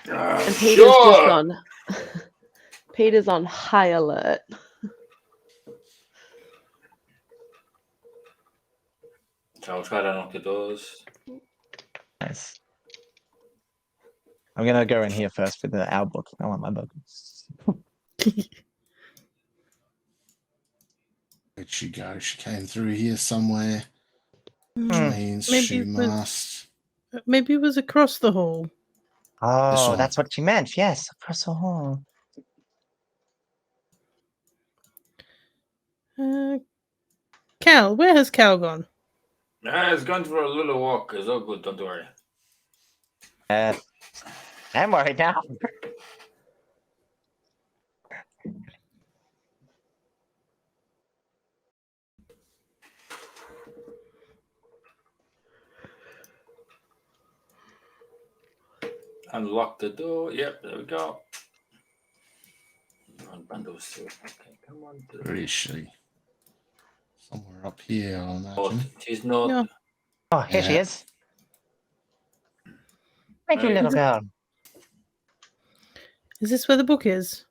And Peter's just on. Peter's on high alert. So I'll try to unlock the doors. Nice. I'm gonna go in here first with our book. I want my book. Where'd she go? She came through here somewhere. Which Hmm. means Maybe she it was- must. Maybe it was across the hall. Oh, one. that's what she meant. Yes, across the hall. Cal, where has Cal gone? It's gone for a little walk. It's all good. Don't worry. I'm worried now. Unlock the door. Yep, there we go. Bundles too. Okay, come on. Where is she? Somewhere up here, I Oh, imagine. she's not. No. Oh, here she Yeah. is. Thank you, Right. little girl. Is this where the book is?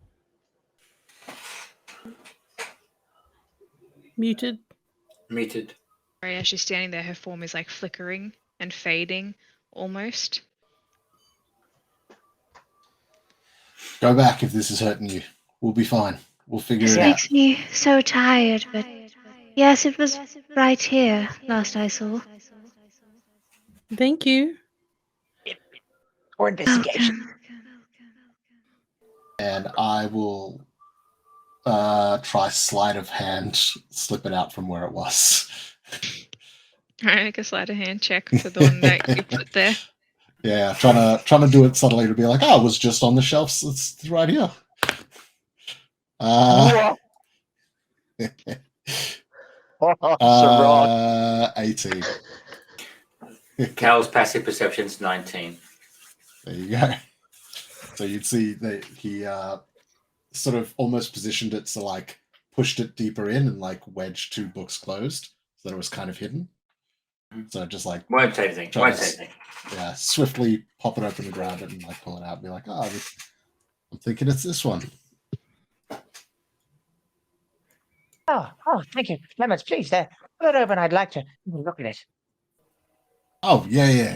Muted. Muted. Sorry, as she's standing there, her form is like flickering and fading almost. Go back if this is hurting you. We'll be fine. We'll figure This it out. makes me so tired, but yes, it was right here last I saw. Thank you. Or investigation. Welcome. And I will try sleight of hand, slip it out from where it was. Alright, make a sleight of hand check for the one that you put there. Yeah, trying to do it subtly to be like, oh, it was just on the shelves. It's right here. Oh, Sherrod. 18. Cal's passive perception's 19. There you go. So you'd see that he sort of almost positioned it so like pushed it deeper in and like wedged two books closed so that it was kind of hidden. So just like Won't say anything. Try Won't to- say anything. yeah, swiftly pop it open and grab it and like pull it out and be like, oh, I'm thinking it's this one. Oh, thank you. Clemens, please, pull it open. I'd like to look at it. Oh yeah.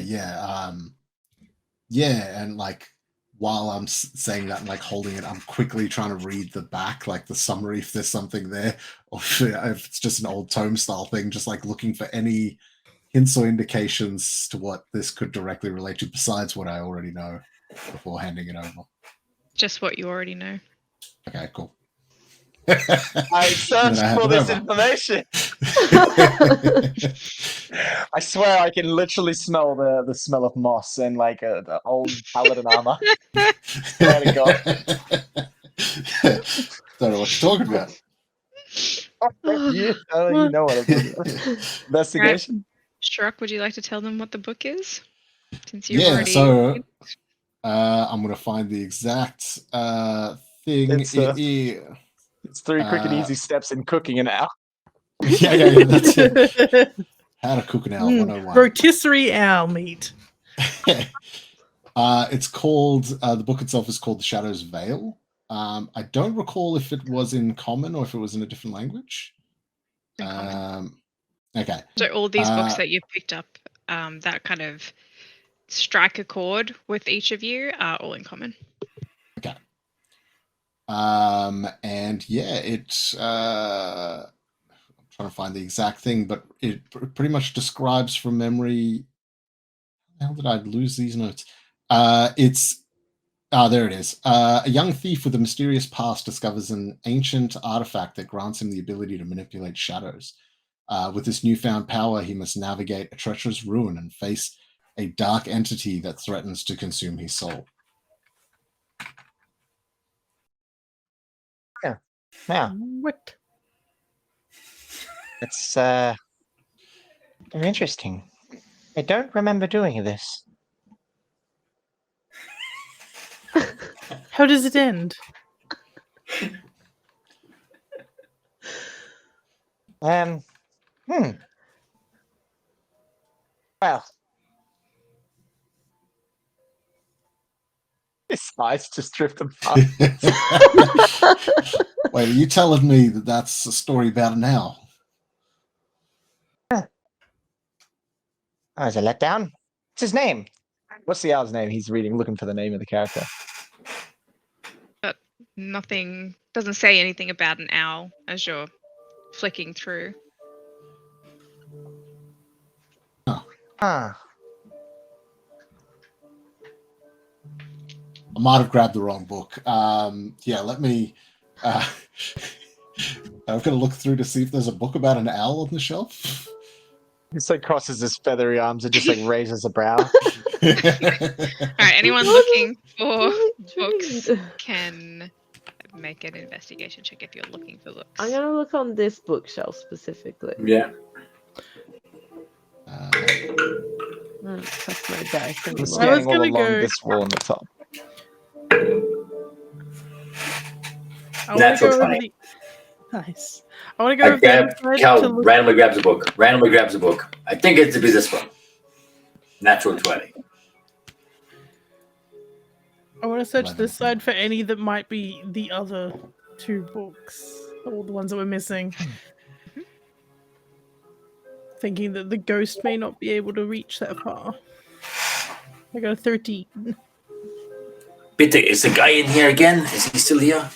Yeah, and like while I'm saying that and like holding it, I'm quickly trying to read the back, like the summary, if there's something there, or if it's just an old tome style thing, just like looking for any hints or indications to what this could directly relate to besides what I already know before handing it over. Just what you already know. Okay, cool. I searched Then I hand for it this over. information. I swear I can literally smell the smell of moss and like the old paladin armor. Swear to God. Don't know what you're talking about. You know what I'm talking about. Investigation. Shrek, would you like to tell them what the book is? Since you've Yeah, already so I'm going to find the exact thing. It's 3 quick and easy steps in cooking an owl. Yeah, that's it. How to cook an owl 101. Rotisserie owl meat. It's called, the book itself is called The Shadow's Veil. I don't recall if it was in common or if it was in a different language. in common. Okay. So all these books that you've picked up that kind of strike a chord with each of you are all in common. Okay. And yeah, it's I'm trying to find the exact thing, but it pretty much describes from memory. How did I lose these notes? There it is. A young thief with a mysterious past discovers an ancient artifact that grants him the ability to manipulate shadows. With this newfound power, he must navigate a treacherous ruin and face a dark entity that threatens to consume his soul. Yeah, What? it's very interesting. I don't remember doing this. How does it end? Hmm. Well, his eyes just drift apart. Wait, are you telling me that that's a story about an owl? I was a letdown. What's his name? What's the owl's name? He's reading, looking for the name of the character. But nothing doesn't say anything about an owl as you're flicking through. Ah, I might have grabbed the wrong book. Yeah, let me. I've got to look through to see if there's a book about an owl on the shelf. He's like crosses his feathery arms and just like raises a brow. All right, anyone What? looking for Really books intrigued. can make an investigation check if you're looking for books. I'm gonna look on this bookshelf specifically. Yeah. I don't trust my dice He's anymore. scanning all gonna along go- this wall on the top. I want to Natural go over 20. the. Nice. I want to go over the grab, other side Cal to look. randomly grabs a book. Randomly grabs a book. I think it's to be this one. Natural 20. I want to search 11. this side for any that might be the other two books, or the ones that we're missing. Thinking that the ghost may not be able to reach that far. I got a 13. Bitte, is the guy in here again? Is he still here?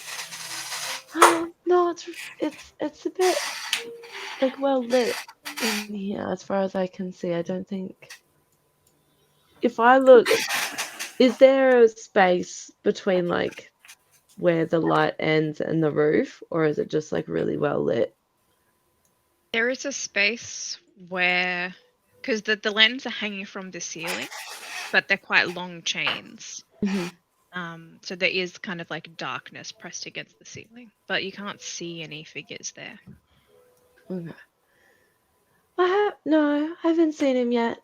No, it's a bit like well lit in here as far as I can see. I don't think. If I look, is there a space between like where the light ends and the roof, or is it just like really well lit? There is a space where, because the lanterns are hanging from the ceiling, but they're quite long chains. Mhm. So there is kind of like darkness pressed against the ceiling, but you can't see any figures there. Okay. No, I haven't seen him yet.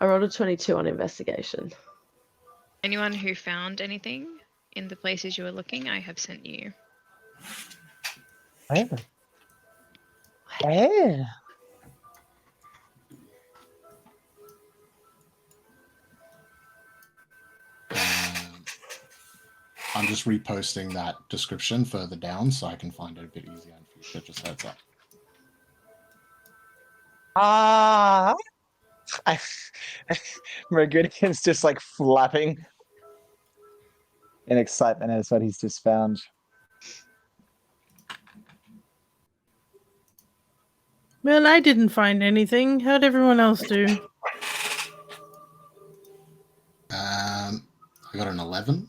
I rolled a 22 on investigation. Anyone who found anything in the places you were looking, I have sent you. oh. Oh. I'm just reposting that description further down so I can find it a bit easier in future. Just heads up. Ah. Meridian's just like flapping in excitement as what he's just found. Well, I didn't find anything. How'd everyone else do? I got an 11.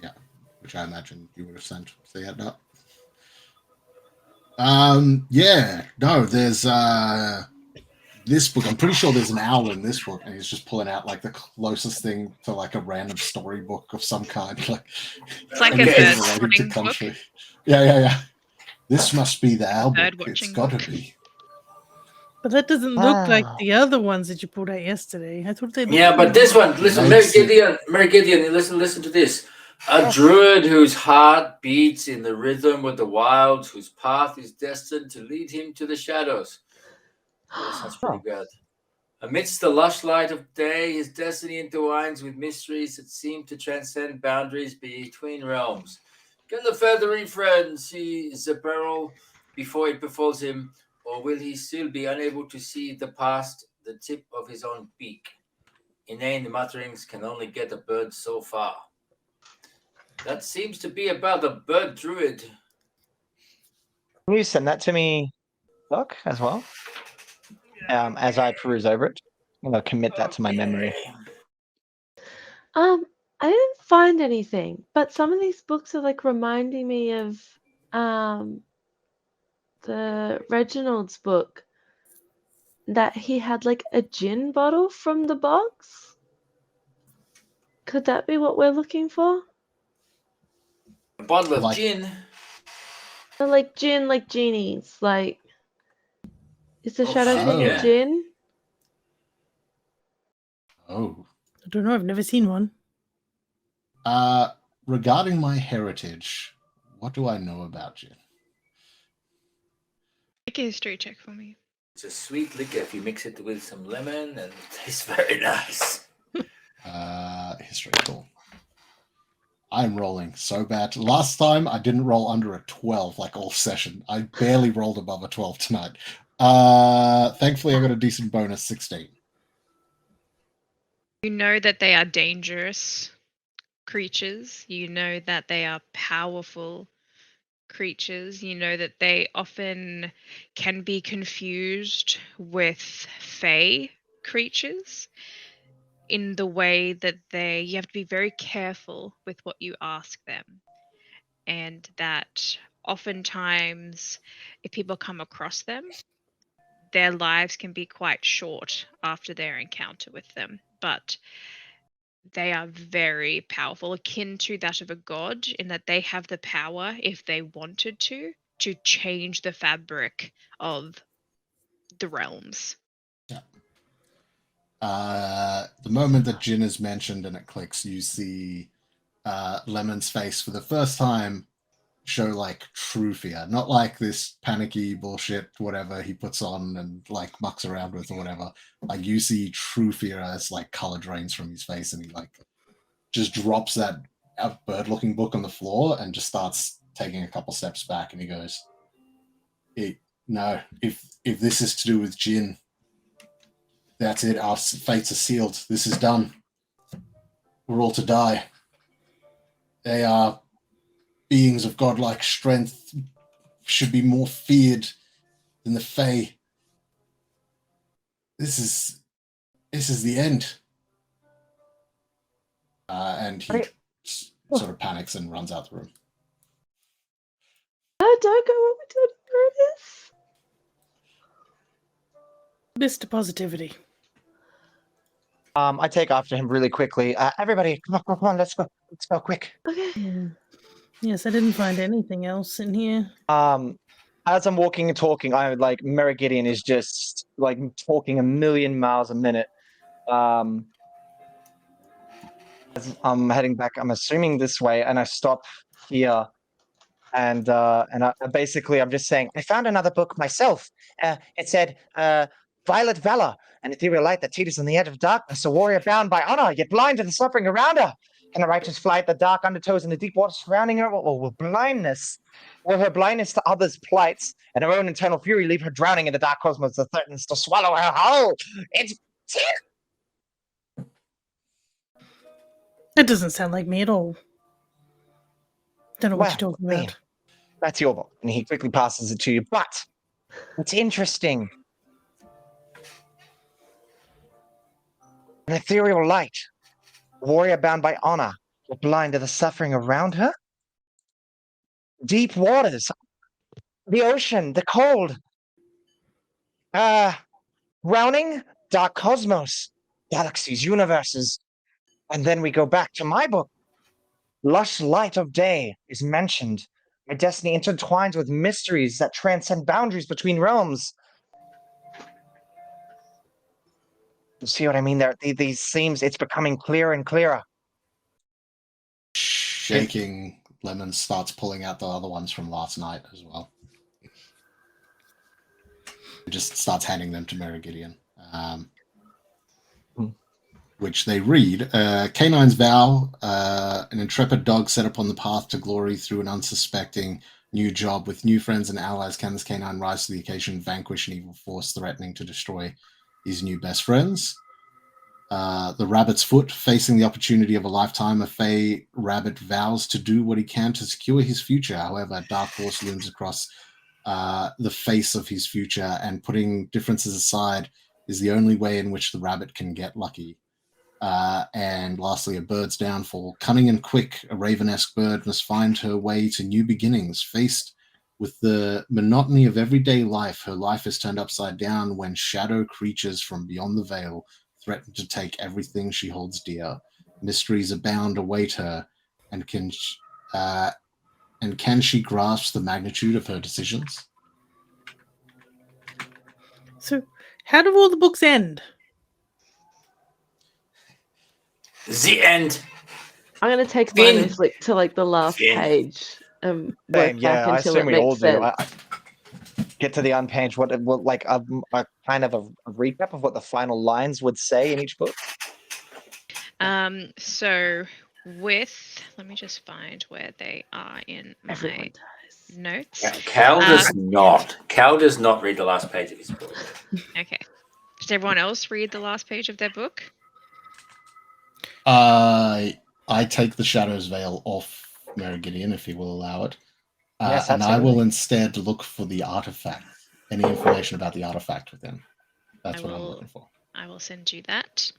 Yeah, which I imagine you would have sent. So yeah, no. Yeah, no, there's this book. I'm pretty sure there's an owl in this book, and he's just pulling out like the closest thing to like a random storybook of some kind, like It's like a Okay. bird related to watching book. country. Yeah. This must be the owl Bird book. It's watching got to book. be. But that doesn't look like Ah. the other ones that you pulled out yesterday. I thought they looked Yeah, but this one, listen, Nice. Mary Gideon, listen to this. A druid whose heart beats in the rhythm of the wilds, whose path is destined to lead him to the shadows. That sounds pretty good. Amidst the lush light of day, his destiny intertwines with mysteries that seem to transcend boundaries between realms. Can the feathery friend see the peril before it befalls him, or will he still be unable to see the past the tip of his own beak? Inane mutterings can only get a bird so far. That seems to be about a bird druid. Can you send that to me, Doc, as well? As I peruse over it. I'm gonna commit that to my memory. I didn't find anything, but some of these books are like reminding me of the Reginald's book that he had like a gin bottle from the box. Could that be what we're looking for? A bottle of Like- gin. Or like gin, like genies. Like, is the Oh, Shadow shit, King yeah. a gin? Oh, I don't know. I've never seen one. Regarding my heritage, what do I know about you? Make a history check for me. It's a sweet liquor if you mix it with some lemon, and it tastes very nice. History, cool. I'm rolling so bad. Last time I didn't roll under a 12 like all session. I barely rolled above a 12 tonight. Thankfully I got a decent bonus 16. You know that they are dangerous creatures. You know that they are powerful creatures. You know that they often can be confused with fey creatures in the way that you have to be very careful with what you ask them. And that oftentimes, if people come across them, their lives can be quite short after their encounter with them. But they are very powerful, akin to that of a god, in that they have the power, if they wanted to change the fabric of the realms. Yeah. The moment that Jin is mentioned and it clicks, you see Lemon's face for the first time show like true fear, not like this panicky bullshit whatever he puts on and like mucks around with or whatever. Like you see true fear as like color drains from his face, and he like just drops that bird looking book on the floor and just starts taking a couple steps back, and he goes, no, if this is to do with Jin, that's it. Our fates are sealed. This is done. We're all to die. They are beings of godlike strength, should be more feared than the Fae. This is the end. And he sort of panics and runs out the room. Don't go what we're doing. Where it is. Mr. Positivity. I take after him really quickly. Everybody, come on, let's go quick. Okay. Yeah. Yes, I didn't find anything else in here. As I'm walking and talking, I like Merigidian is just like talking a million miles a minute. As I'm heading back, I'm assuming this way, and I stop here, and I basically I'm just saying I found another book myself. It said Violet Valor, an ethereal light that teeters on the edge of darkness, a warrior bound by honor, yet blind to the suffering around her. Can a righteous flight the dark undertows and the deep water surrounding her, or will blindness, or her blindness to others' plights, and her own internal fury leave her drowning in the dark cosmos that threatens to swallow her whole? It's It doesn't sound like me at all. Don't know what you're talking man, about. that's your book. And he quickly passes it to you. But it's interesting. An ethereal light, a warrior bound by honor, but blind to the suffering around her? Deep waters, the ocean, the cold. Drowning, dark cosmos, galaxies, universes. And then we go back to my book. Lush light of day is mentioned. My destiny intertwines with mysteries that transcend boundaries between realms. You see what I mean? There, these themes, it's becoming clearer and clearer. Shaking, Lemon starts pulling out the other ones from last night as well. He just starts handing them to Merigidian. Which they read. Canine's vow, an intrepid dog set upon the path to glory through an unsuspecting new job. With new friends and allies, can this canine rise to the occasion, vanquish an evil force threatening to destroy his new best friends? The rabbit's foot, facing the opportunity of a lifetime, a fey rabbit vows to do what he can to secure his future. However, a dark force looms across the face of his future, and putting differences aside is the only way in which the rabbit can get lucky. And lastly, a bird's downfall. Cunning and quick, a raven-esque bird must find her way to new beginnings. Faced with the monotony of everyday life, her life is turned upside down when shadow creatures from beyond the veil threaten to take everything she holds dear. Mysteries abound await her, and can she grasp the magnitude of her decisions? So, how do all the books end? The end. I'm gonna take mine and Finn. flick to like the last Finn. page and Same, work back yeah. I until assume it we all makes do. sense. Get to the unpage. What like a kind of a recap of what the final lines would say in each book? So let me just find where they are in my Everyone dies. notes. Cal does not. Cal does not read the last page of his book. Okay. Does everyone else read the last page of their book? I take the Shadow's Veil off Merigidian, if he will allow it. Yes, and I will absolutely. instead look for the artifact, any information about the artifact within. That's what I'm looking for. I will send you that.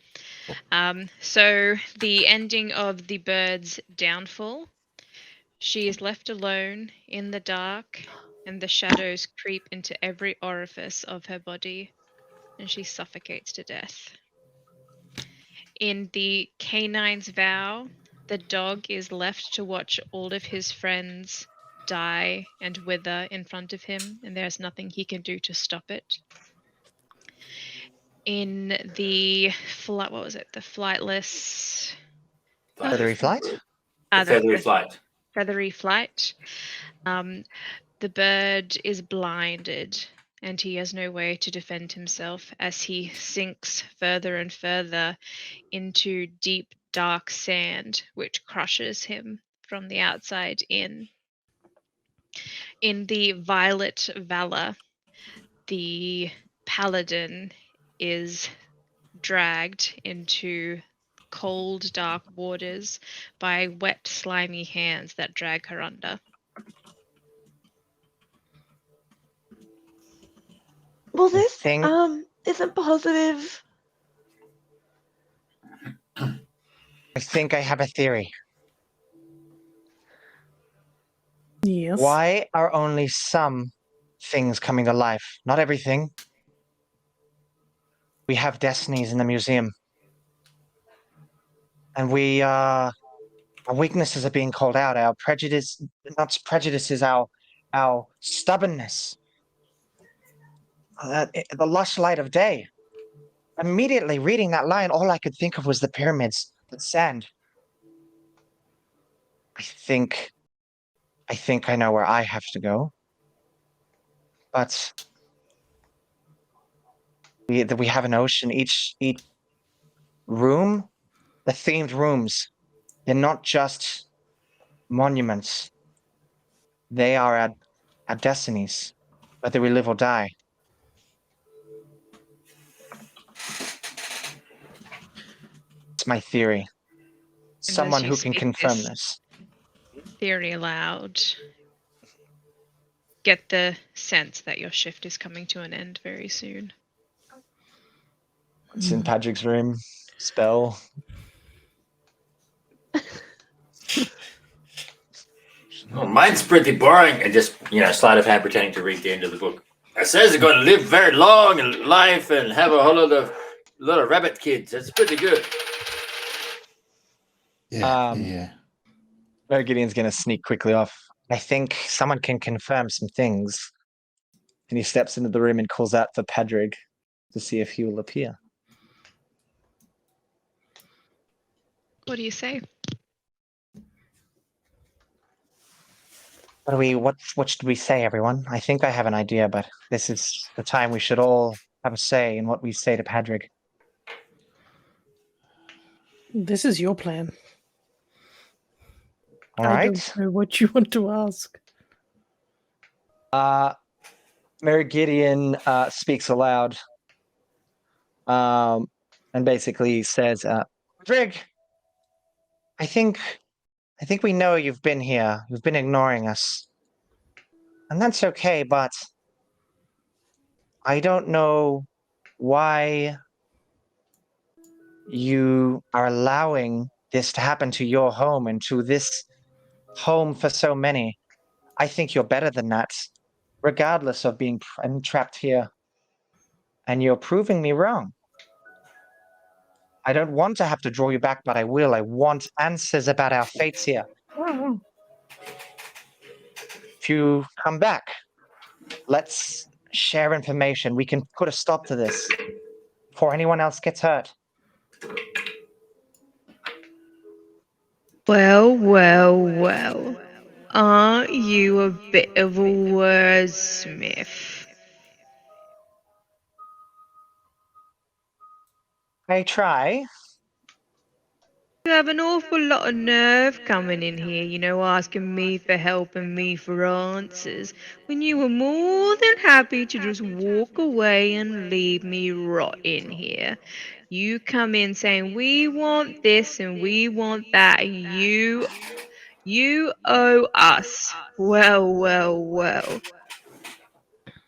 Cool. So the ending of the bird's downfall. She is left alone in the dark, and the shadows creep into every orifice of her body, and she suffocates to death. In the canine's vow, the dog is left to watch all of his friends die and wither in front of him, and there's nothing he can do to stop it. In the what was it? The flightless. Feathery flight. Feathery flight. Feathery flight. The bird is blinded, and he has no way to defend himself as he sinks further and further into deep, dark sand, which crushes him from the outside in. In the Violet Valor, the paladin is dragged into cold, dark waters by wet, slimy hands that drag her under. Well, this think- isn't positive. I think I have a theory. Yes. Why are only some things coming to life? Not everything. We have destinies in the museum. And our weaknesses are being called out. Our prejudice, not prejudices, our stubbornness. The lush light of day. Immediately reading that line, all I could think of was the pyramids, the sand. I think I know where I have to go. But we have an ocean. Each room, the themed rooms, they're not just monuments. They are our destinies, whether we live or die. It's my theory. Someone who can confirm this. Theory aloud. Get the sense that your shift is coming to an end very soon. It's in Patrick's room. Spell. Well, mine's pretty boring, and just sleight of hand pretending to read the end of the book. It says they're going to live very long in life and have a whole lot of rabbit kids. That's pretty good. Yeah. Gideon's going to sneak quickly off. I think someone can confirm some things. And he steps into the room and calls out for Padrig to see if he will appear. What do you say? What should we say, everyone? I think I have an idea, but this is the time we should all have a say in what we say to Padrig. This is your plan. All I right. don't know what you want to ask. Mary Gideon speaks aloud and basically says, Padrig, I think we know you've been here. You've been ignoring us. And that's okay, but I don't know why you are allowing this to happen to your home and to this home for so many. I think you're better than that, regardless of being trapped here. And you're proving me wrong. I don't want to have to draw you back, but I will. I want answers about our fates here. If you come back, let's share information. We can put a stop to this before anyone else gets hurt. Well, well, well. Aren't you a bit of a wordsmith? I try. You have an awful lot of nerve coming in here, asking me for help and me for answers, when you were more than happy to just walk away and leave me rot in here. You come in saying, we want this and we want that. You owe us. Well, well, well.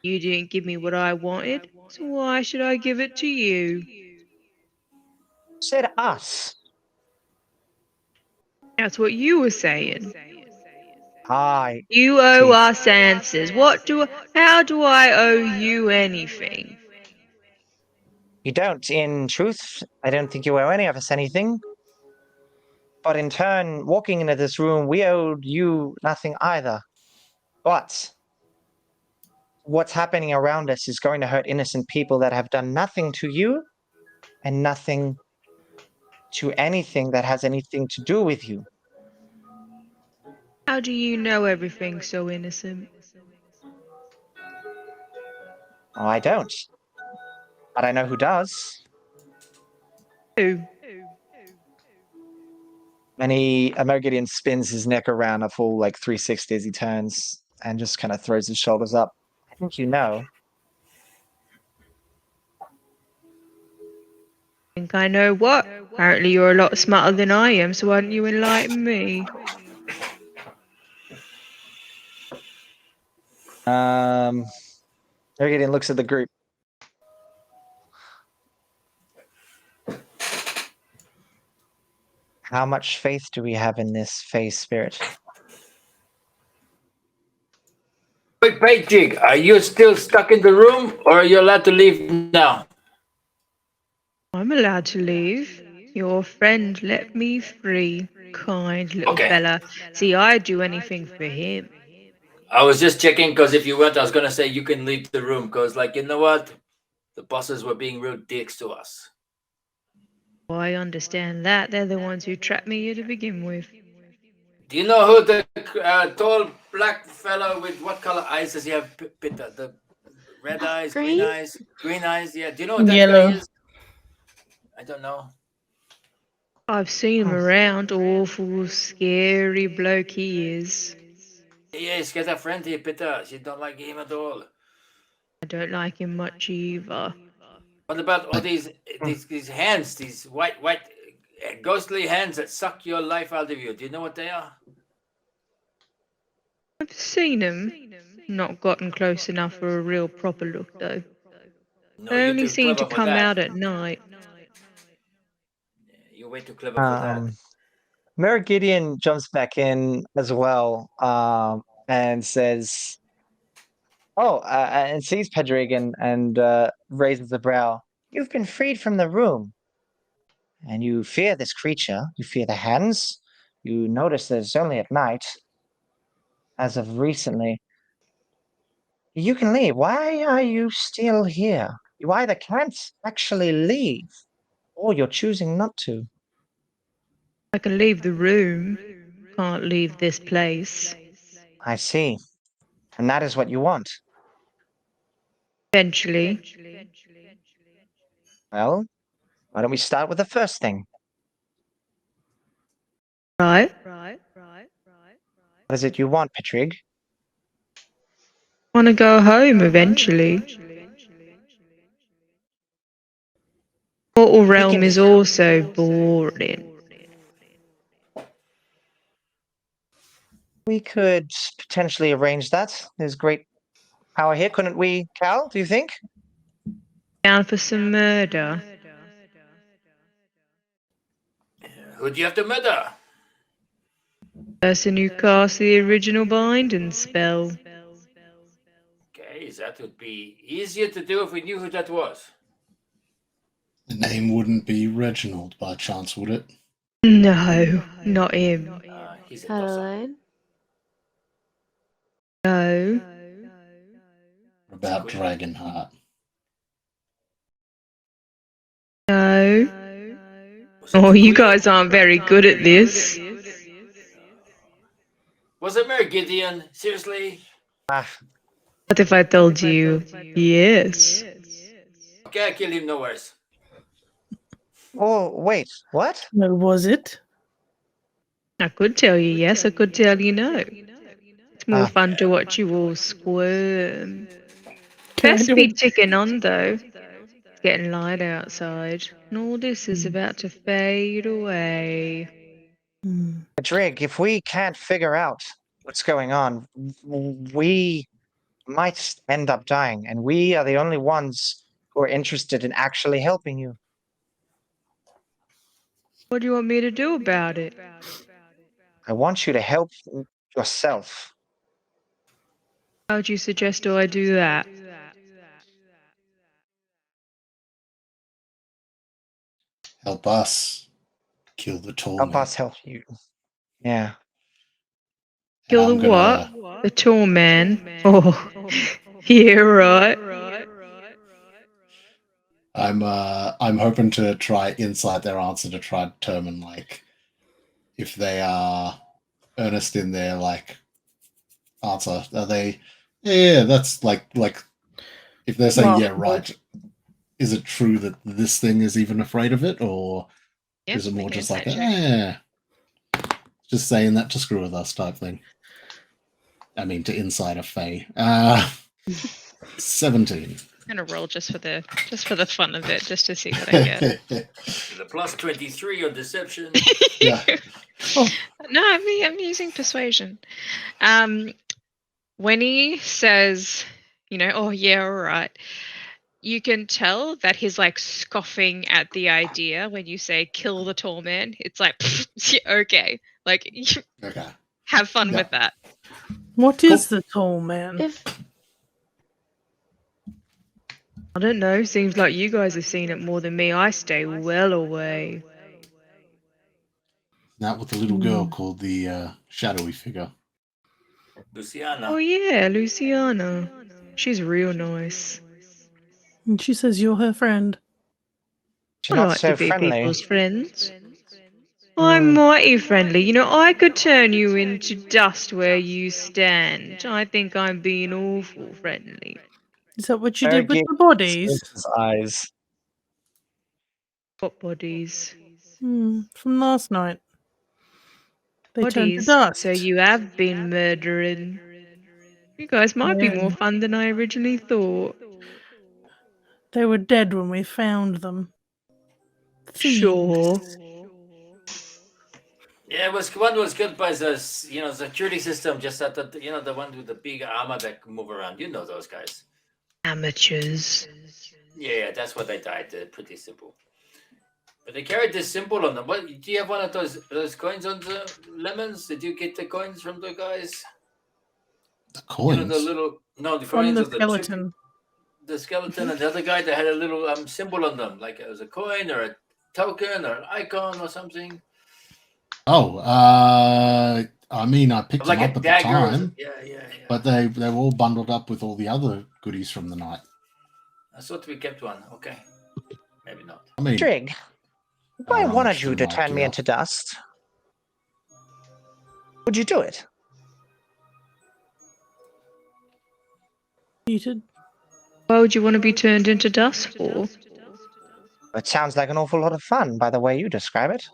You didn't give me what I wanted, so why should I give it to you? Said us. That's what you were saying. I You owe see. us answers. How do I owe you anything? You don't. In truth, I don't think you owe any of us anything. But in turn, walking into this room, we owed you nothing either. But what's happening around us is going to hurt innocent people that have done nothing to you and nothing to anything that has anything to do with you. How do you know everything's so innocent? Oh, I don't. But I know who does. Who? And Amergidian spins his neck around a full like 360 as he turns and just kind of throws his shoulders up. I think you know. Think I know what? Apparently you're a lot smarter than I am, so why don't you enlighten me? Amergidian looks at the group. How much faith do we have in this phase spirit? Wait, Patrick, are you still stuck in the room or are you allowed to leave now? I'm allowed to leave. Your friend let me free. Kind little Okay. fella. See, I'd do anything for him. I was just checking because if you weren't, I was going to say you can leave the room because, like, you know what? The bosses were being real dicks to us. Well, I understand that. They're the ones who trapped me here to begin with. Do you know who the tall black fellow with what color eyes does he have, Peter? The red eyes, green Green? eyes, green eyes? Yeah. Do you know what that Yellow. guy is? I don't know. I've seen him around. Awful, scary bloke he is. Yeah, he's got a friend here, Peter. She don't like him at all. I don't like him much either. What about all these hands, these white ghostly hands that suck your life out of you? Do you know what they are? I've seen him. Not gotten close enough for a real proper look, though. No, They you're only too seem to clever for come that. out at night. You're way too clever for that. Merigidian jumps back in as well and says, "Oh," and sees Pedrig and raises a brow. You've been freed from the room. And you fear this creature. You fear the hands. You notice that it's only at night. As of recently. You can leave. Why are you still here? You either can't actually leave, or you're choosing not to. I can leave the room. Can't leave this place. I see. And that is what you want. Eventually. Well, why don't we start with the first thing? Right? What is it you want, Petrig? Want to go home eventually. Portal Realm is also boring. We could potentially arrange that. There's great power here, couldn't we, Cal? Do you think? Down for some murder. Who do you have to murder? Person who cast the original binding spell. Okay, that would be easier to do if we knew who that was. The name wouldn't be Reginald by chance, would it? No, not him. He's a tosser. Adelaide? No. What about Dragonheart? No. Oh, you guys aren't very good at this. Was it Mary Gideon? Seriously? Ah, What if I told you yes? Okay, I kill him, no worries. oh, wait, what? No, was it? I could tell you yes, I could tell you no. It's more Ah. fun to watch you all squirm. Can I Best do be it? ticking on though. It's getting light outside, and all this is about to fade away. Hmm. Drig, if we can't figure out what's going on, we might end up dying, and we are the only ones who are interested in actually helping you. What do you want me to do about it? I want you to help yourself. How would you suggest I do that? Help us kill the tall Help man. us help you. Yeah. And Kill the I'm gonna what? The tall man? Oh, yeah, right. I'm hoping to try insight their answer to try to determine like if they are earnest in their like answer. Are they yeah, that's like if they're saying Well, yeah, right, is it true that this thing is even afraid of it, or Yep, is it more make an just like insight check. just saying that to screw with us type thing? I mean to inside a Fae. 17. I'm gonna roll just for the fun of it, just to see what I get. The plus 23 on deception. Yeah. No, I'm using persuasion. When he says, oh yeah, all right, you can tell that he's like scoffing at the idea when you say kill the tall man. It's like, yeah, okay, like Okay. have fun Yeah. with that. what is the tall man? If I don't know. Seems like you guys have seen it more than me. I stay well away. That with the little girl called the shadowy figure. Luciana. Oh yeah, Luciana. She's real nice. And she says you're her friend. She's I not like so to be friendly. people's friends. I'm mighty friendly. I could turn you into dust where you stand. I think I'm being awful friendly. Is that what you Mary did with Gideon the bodies? squints his eyes. What bodies? From last night. They turned to Bodies. dust. So you have been murdering. You guys might be more fun than I originally thought. They were dead when we found them. Thieves. Sure. Yeah, one was killed by the security system. Just at the one with the big armor that can move around. You know those guys. Amateurs. Yeah, that's what they died. They're pretty simple. But they carried this symbol on them. What? Do you have one of those coins on the lemons? Did you get the coins from the guys? The coins. The little the From coins the of skeleton. the skeleton and the other guy that had a little symbol on them, like it was a coin or a token or an icon or something. Oh, I mean, I picked Like them a up at dagger. the time, Yeah. but they were all bundled up with all the other goodies from the night. I thought we kept one. Okay, maybe not. I mean, Drig, if I I don't know, wanted just you an to turn me idea. into dust, would you do it? Muted. Why would you want to be turned into dust for? It sounds like an awful lot of fun by the way you describe it.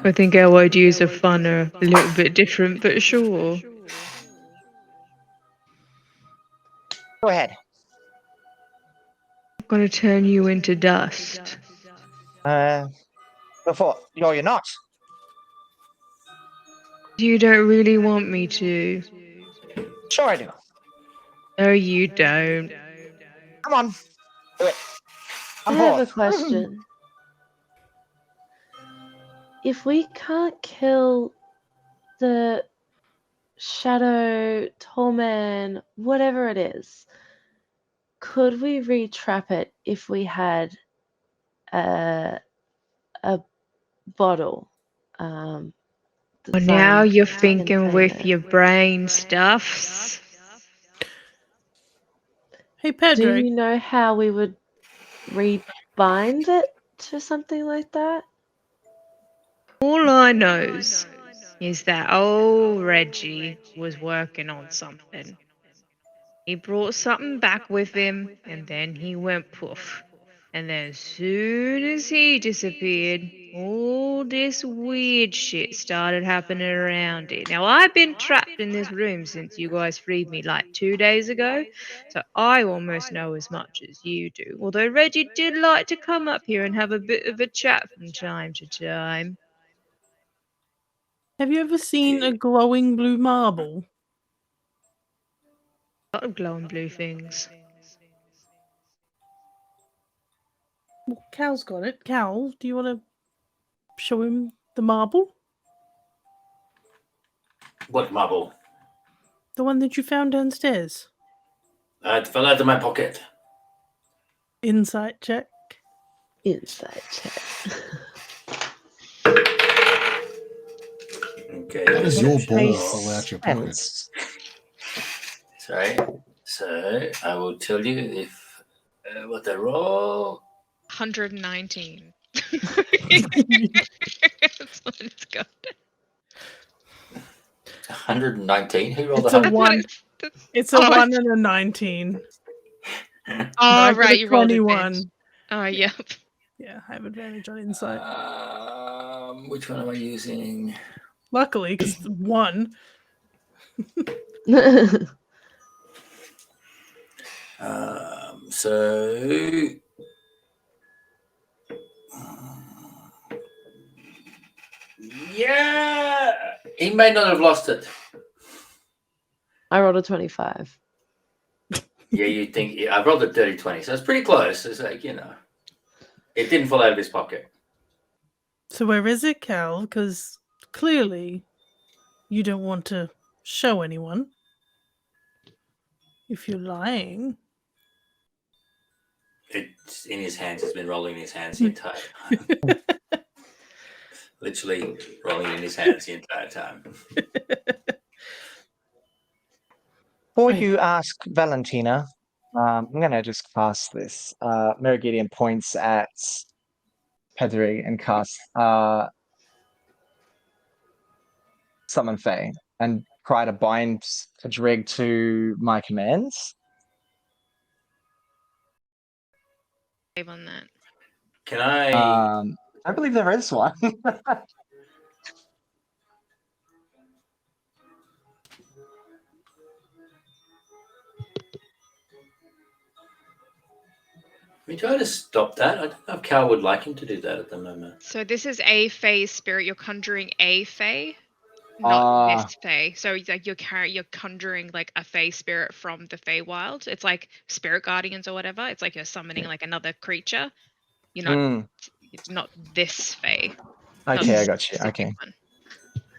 I think our ideas of fun are a little bit different, but sure. Go ahead. I'm gonna turn you into dust. Before. You're not. You don't really want me to. Sure I do. No, you don't. Come on. Do it. I I'm have a bored. question. If we can't kill the shadow, tall man, whatever it is, could we re-trap it if we had a bottle? Well, now you're thinking with your brain stuffs. Hey, Do Pedro. you know how we would rebind it to something like that? All I knows is that old Reggie was working on something. He brought something back with him, and then he went poof. And then as soon as he disappeared, all this weird shit started happening around it. Now, I've been trapped in this room since you guys freed me like 2 days ago, so I almost know as much as you do. Although Reggie did like to come up here and have a bit of a chat from time to time. Have you ever seen a glowing blue marble? A lot of glowing blue things. Well, Cal's got it. Cal, do you want to show him the marble? What marble? The one that you found downstairs. It fell out of my pocket. Insight check. Inside check. Okay. How does your ball Makes fall out your pocket? sense. Sorry. So I will tell you if what I roll. 119. That's what it's got. 119. Who rolled It's a a 100? one. It's a Oh, 1 and a 19. Oh, I got right, a you rolled 21. advantage. Oh, yep. Yeah, I have advantage on insight. Which one am I using? Luckily, because 1. So yeah, he may not have lost it. I rolled a 25. Yeah, you think I rolled a dirty 20, so it's pretty close. It's like, you know, it didn't fall out of his pocket. So where is it, Cal? Because clearly you don't want to show anyone. If you're lying. It's in his hands. He's been rolling in his hands the entire time. Literally rolling in his hands the entire time. Before Right. you ask Valentina, I'm going to just cast this. Merigidian points at Pedrig and casts Summon Fae and try to bind Pedrig to my commands. Save on that. Can I? I believe there is one. We try to stop that. I don't know if Cal would like him to do that at the moment. So this is a Fae spirit. You're conjuring a Fae, not this Fae. So it's like you're conjuring like a Fae spirit from the Fae wild. It's like spirit guardians or whatever. It's like you're summoning like another creature. You're not. It's not this Fae. not Okay, I this got you. specific Okay. one.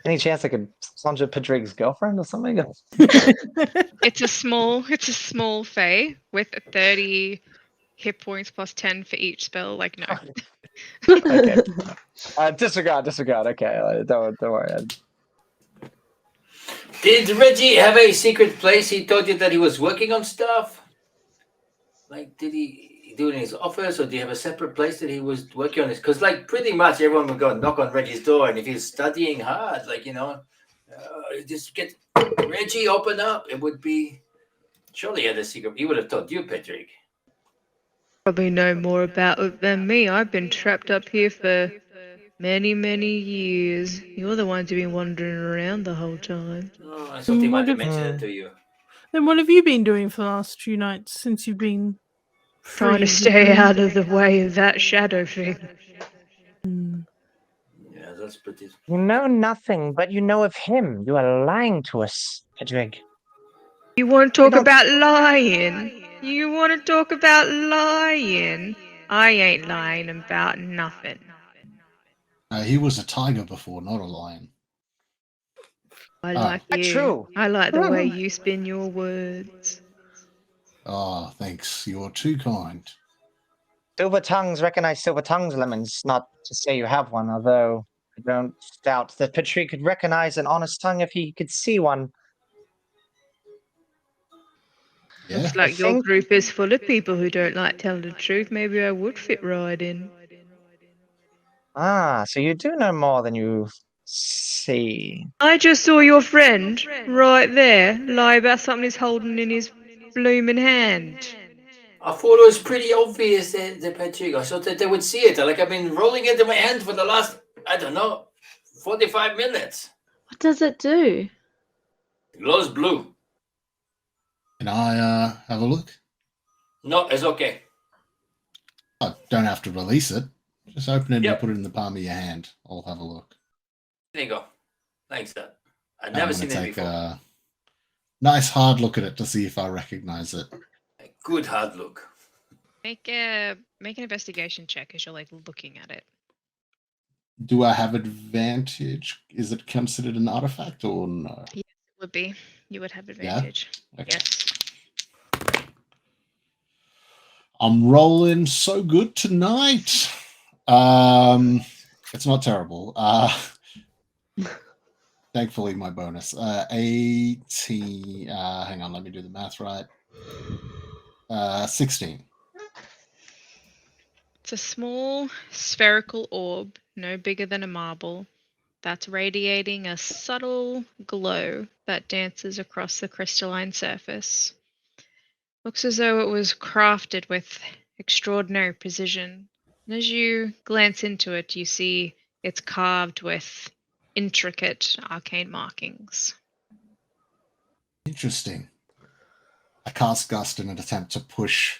Any chance I could conjure Pedrig's girlfriend or something? It's a small Fae with 30 hit points plus 10 for each spell. Like no. Okay. Disregard. Okay, don't worry. Did Reggie have a secret place? He told you that he was working on stuff. Like, did he do it in his office, or do you have a separate place that he was working on this? Because, like, pretty much everyone would go and knock on Reggie's door, and if he's studying hard, like, you know, just get Reggie, open up. It would be surely he had a secret. He would have told you, Patrick. Probably know more about it than me. I've been trapped up here for many, many years. You're the ones who've been wandering around the whole time. Oh, I thought he might have What mentioned it to you. Then what have you been doing for the last few nights since you've been Trying to free? stay out of the way of that shadow thing. Yeah, that's pretty. You know nothing, but you know of him. You are lying to us, Pedrig. You want to You talk don't- about lying? You want to talk about lying? I ain't lying about nothing. He was a tiger before, not a lion. I Oh. like Not you. true. I like the way you spin your words. Ah, thanks. You're too kind. Silver tongues recognize silver tongues, Lemons. Not to say you have one, although I don't doubt that Pedrig could recognize an honest tongue if he could see one. Yeah. Looks like your think- group is full of people who don't like telling the truth. Maybe I would fit right in. Ah, so you do know more than you see. I just saw your friend right there lie about something he's holding in his blooming hand. I thought it was pretty obvious the Patrick. I thought that they would see it. Like I've been rolling into my hand for the last, I don't know, 45 minutes. What does it do? It glows blue. Can I have a look? No, it's okay. I don't have to release it. Just open it Yep. and put it in the palm of your hand. I'll have a look. There you go. Thanks, Dad. I've I'm never going seen to it take before. a nice hard look at it to see if I recognize it. A good hard look. Make an investigation check as you're like looking at it. Do I have advantage? Is it considered an artifact or no? Yes, it would be. You would have Yeah? advantage. Okay. Yes. I'm rolling so good tonight. It's not terrible. Thankfully, my bonus. 18. Hang on, let me do the math right. 16. It's a small spherical orb, no bigger than a marble, that's radiating a subtle glow that dances across the crystalline surface. Looks as though it was crafted with extraordinary precision. And as you glance into it, you see it's carved with intricate arcane markings. Interesting. I cast Gust in an attempt to push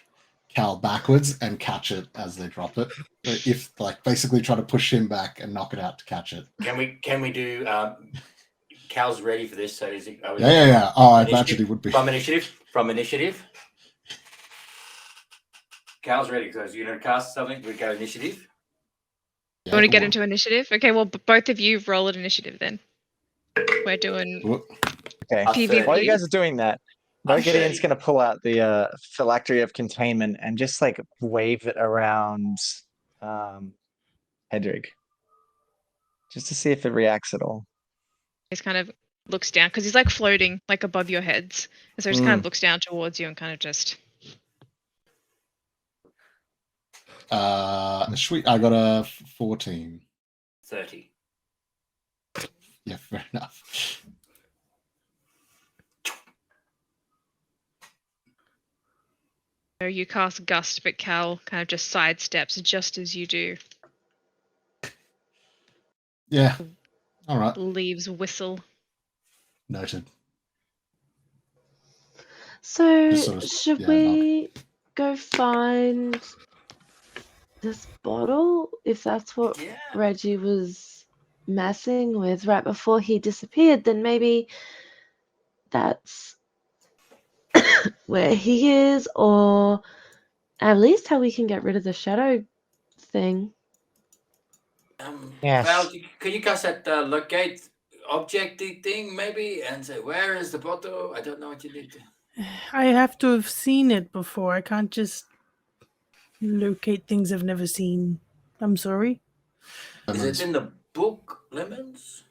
Cal backwards and catch it as they drop it. If like basically try to push him back and knock it out to catch it. Can we do? Cal's ready for this. So is it? Yeah. Oh, I imagine he would be. From initiative. Cal's ready because you're gonna cast something. We go initiative. You want to get into initiative? Okay, well, both of you roll an initiative then. We're doing Okay. PvP. While you guys are doing that, I'm Gideon's ready. gonna pull out the phylactery of containment and just like wave it around Hedrig. Just to see if it reacts at all. He kind of looks down because he's like floating like above your heads. And so he just kind of looks down towards you and kind of just. Sweet. I got a 14. 30. Yeah, fair enough. So you cast Gust, but Cal kind of just sidesteps just as you do. Yeah. All right. Leaves whistle. Noted. So Just should yeah, we go find this bottle if that's what Yeah. Reggie was messing with right before he disappeared? Then maybe that's where he is, or at least how we can get rid of the shadow thing. Yes. Val, can you cast that locate objecty thing maybe and say where is the bottle? I don't know what you need to. I have to have seen it before. I can't just locate things I've never seen. I'm sorry. Is it in the book, Lemons?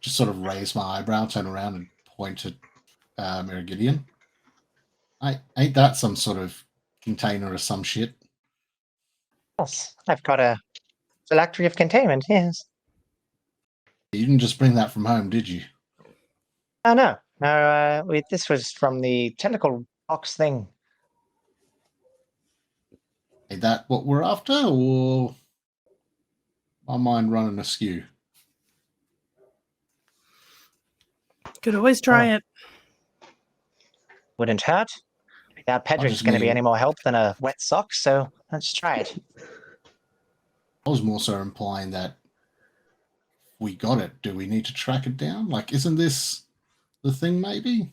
Just sort of raise my eyebrow, turn around, and point at Merigideon. Ain't that some sort of container or some shit? Yes. I've got a phylactery of containment, yes. You didn't just bring that from home, did you? Oh no. No, this was from the tentacle box thing. Ain't that what we're after, or my mind running askew? Could always try it. Wouldn't hurt. Without Pedrick's just going to be mean- any more help than a wet sock, so let's try it. I was more so implying that we got it. Do we need to track it down? Like, isn't this the thing, maybe?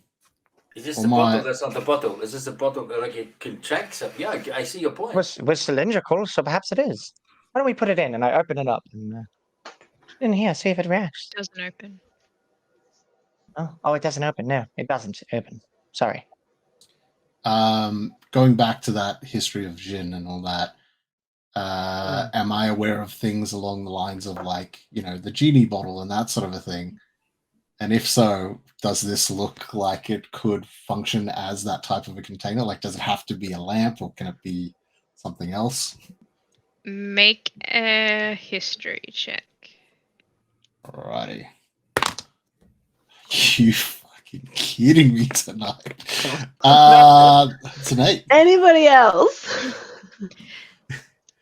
Is this Or the my- bottle that's not the bottle? Is this the bottle that like it can track something? Yeah, I see your point. It was cylindrical, so perhaps it is. Why don't we put it in? And I open it up and in here, see if it reacts. Doesn't open. Oh, it doesn't open. No, it doesn't open. Sorry. Going back to that history of Jin and all that, am I aware of things along the lines of like, the genie bottle and that sort of a thing? And if so, does this look like it could function as that type of a container? Like, does it have to be a lamp or can it be something else? Make a history check. Alrighty. You fucking kidding me tonight? It's an 8. Anybody else?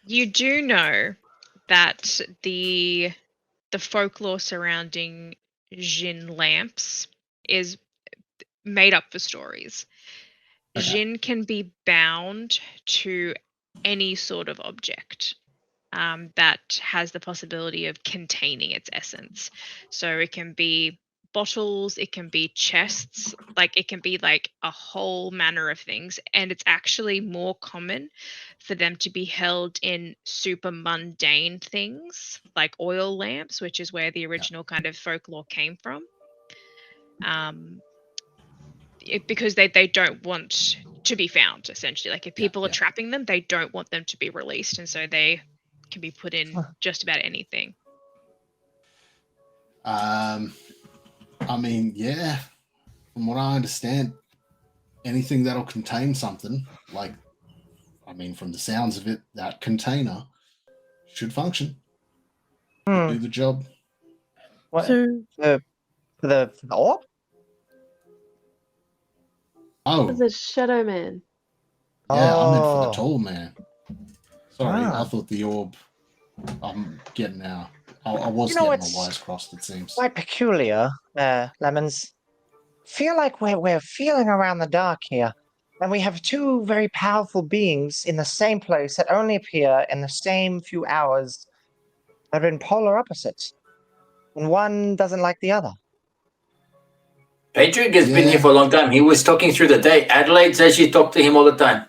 You do know that the folklore surrounding Jin lamps is made up for stories. Okay. Jin can be bound to any sort of object that has the possibility of containing its essence. So it can be bottles, it can be chests, like it can be like a whole manner of things. And it's actually more common for them to be held in super mundane things like oil lamps, which is where the original kind of folklore came from. Because they don't want to be found, essentially. Like if people are trapping them, they don't want them to be released, and so they can be put in just about anything. I mean, yeah. From what I understand, anything that'll contain something, like, I mean, from the sounds of it, that container should function. Should do the job. What? So The orb? Oh, The Shadow Man. yeah, I meant for the Oh. tall man. Sorry, I Ah. thought the orb. I'm getting now. I was You know, getting my it's wires crossed, it seems. quite peculiar, Lemons. Feel like we're feeling around the dark here, and we have two very powerful beings in the same place that only appear in the same few hours that are in polar opposites, and one doesn't like the other. Patrick has been Yeah. here for a long time. He was talking through the day. Adelaide says she talked to him all the time.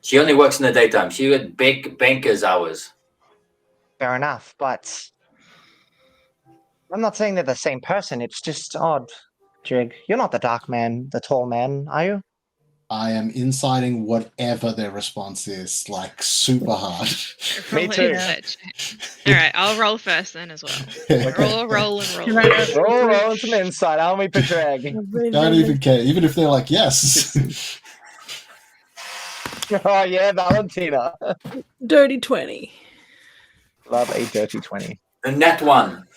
She only works in the daytime. She had big banker's hours. Fair enough, but I'm not saying they're the same person. It's just odd. Jig, you're not the dark man, the tall man, are you? I am inciting whatever their response is, like, super hard. Me Roll too. All right, I'll roll first then as well. Roll and roll. Can I Roll some insight, aren't we, Patrick? Don't even care, even if they're like, yes. Oh, yeah, Valentina. dirty 20? Love a dirty 20. The net one.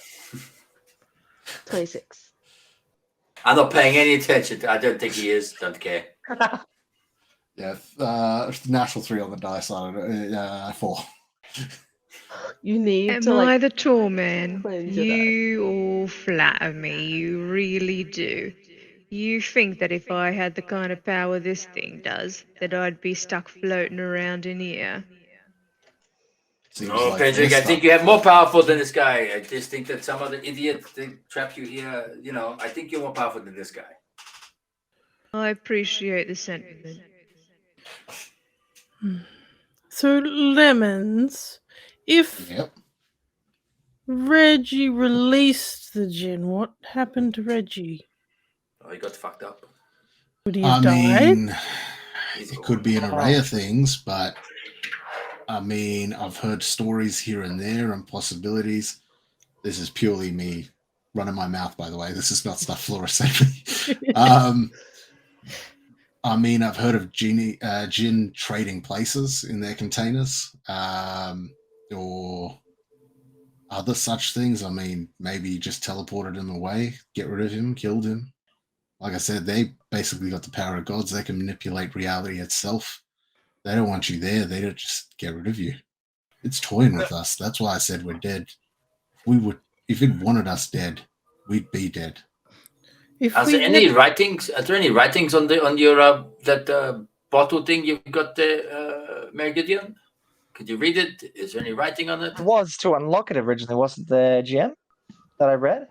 26. I'm not paying any attention. I don't think he is. Don't care. Yeah, natural 3 on the dice. I don't know. 4. You need Am to I like the tall man? cleanse your You all flatter me. You really do. You think that if I had the kind of power this thing does, that I'd be stuck floating around in here? Seems No, like Patrick, they're I think stuck. you have more powerful than this guy. I just think that some other idiot trapped you here. You know, I think you're more powerful than this guy. I appreciate the sentiment. So Lemons, if Yep. Reggie released the gin, what happened to Reggie? Oh, he got fucked up. Would he I have died? mean, He's it gone. could be an array of things, but I mean, I've heard stories here and there and possibilities. This is purely me running my mouth, by the way. This is not stuff Flora said me. I mean, I've heard of gin trading places in their containers, or other such things. I mean, maybe just teleported him away, get rid of him, killed him. Like I said, they basically got the power of gods. They can manipulate reality itself. They don't want you there. They don't just get rid of you. It's toying with us. That's why I said we're dead. If it wanted us dead, we'd be dead. Are there any writings? Are there any writings on your that bottle thing you've got there, Mary Gideon? Could you read it? Is there any writing on it? It was to unlock it originally, wasn't the GM that I read?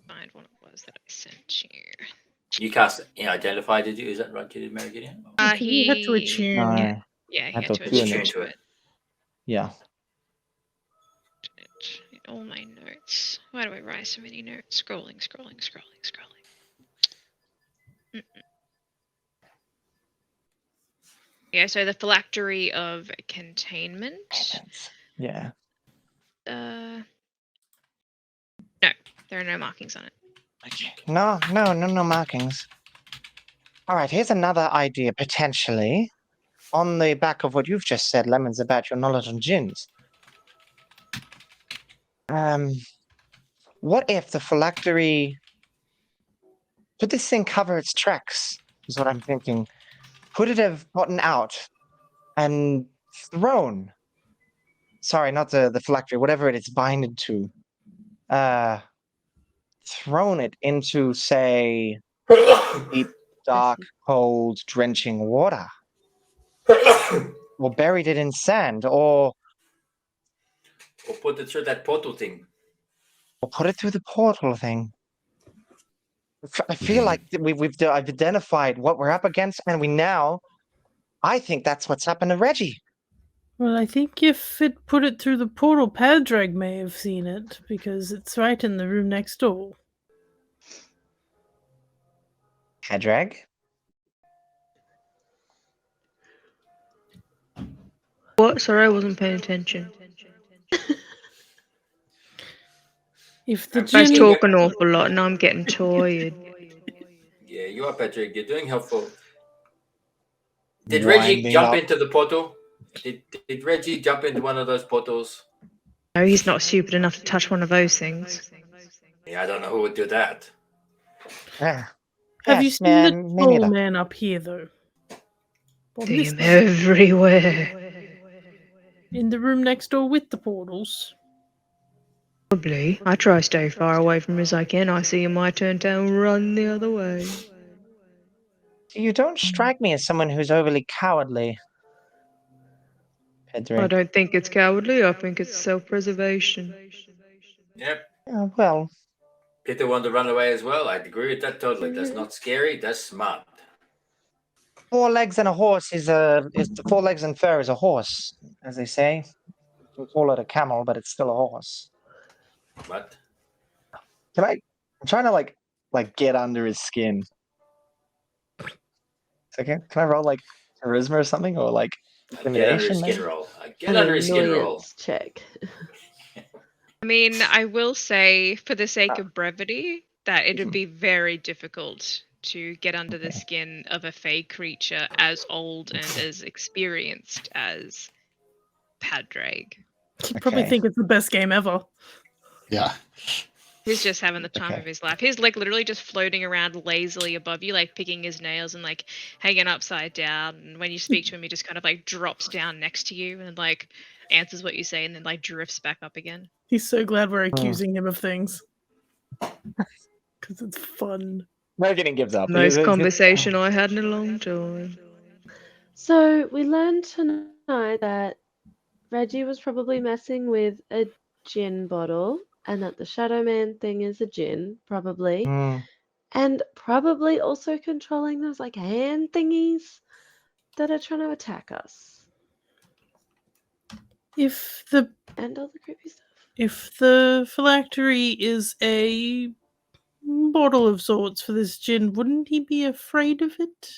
Find what it was that I sent you. You cast identify, did you? Is that right? You did, Mary Gideon? He had to attune. Yeah, he had had to to attune attune it. to it. Yeah. All my notes. Why do I write so many notes? Scrolling. Yeah, so the phylactery of containment. Yeah. No, there are no markings on it. Okay. No markings. All right, here's another idea, potentially. on the back of what you've just said, Lemons, about your knowledge on gins, what if the phylactery, could this thing cover its tracks, is what I'm thinking. Could it have gotten out and thrown, sorry, not the phylactery, whatever it is binded to, thrown it into, say, deep, dark, cold, drenching water, or buried it in sand, or put it through that portal thing. put it through the portal thing. I feel like I've identified what we're up against, and I think that's what's happened to Reggie. Well, I think if it put it through the portal, Padraig may have seen it, because it's right in the room next door. Padraig? What? Sorry, I wasn't paying attention. If the I'm I was gin... talking an awful lot and I'm getting tired. Yeah, you are, Patrick. You're doing helpful. Did Reggie Winding jump up. into the portal? Did Reggie jump into one of those portals? No, he's not stupid enough to touch one of those things. Yeah, I don't know who would do that. Ah, Have you yes, seen the me tall neither. man up here, though? On See this him level? everywhere. In the room next door with the portals? Probably. I try to stay far away from him as I can. I see him, I turn tail and run the other way. You don't strike me as someone who's overly cowardly, I Padraig. don't think it's cowardly, I think it's self-preservation. Yep. Well, Peter wanted to run away as well. I'd agree with that totally. That's not scary. That's smart. 4 legs and a horse is 4 legs and fur is a horse, as they say. You can call it a camel, but it's still a horse. What? I'm trying to like get under his skin. So can I roll like charisma or something, or like Get under his intimidation? skin Maybe? roll. Get An under his skin roll. annoyance check. I mean, I will say, for the sake of brevity, that it would be very difficult to get under the skin of a fey creature as old and as experienced as Padraig. You probably Okay. think it's the best game ever. Yeah. He's just having the time Okay. of his life. He's like literally just floating around lazily above you, like picking his nails and like hanging upside down. And when you speak to him, he just kind of like drops down next to you and like answers what you say and then like drifts back up again. He's so glad we're accusing him of things. Because it's fun. Megan gives up. Most conversation I had in a long time. So we learned tonight that Reggie was probably messing with a gin bottle, and that the Shadow Man thing is a gin, probably. hmm, And probably also controlling those like hand thingies that are trying to attack us. If the And all the creepy stuff. If the phylactery is a bottle of sorts for this gin, wouldn't he be afraid of it?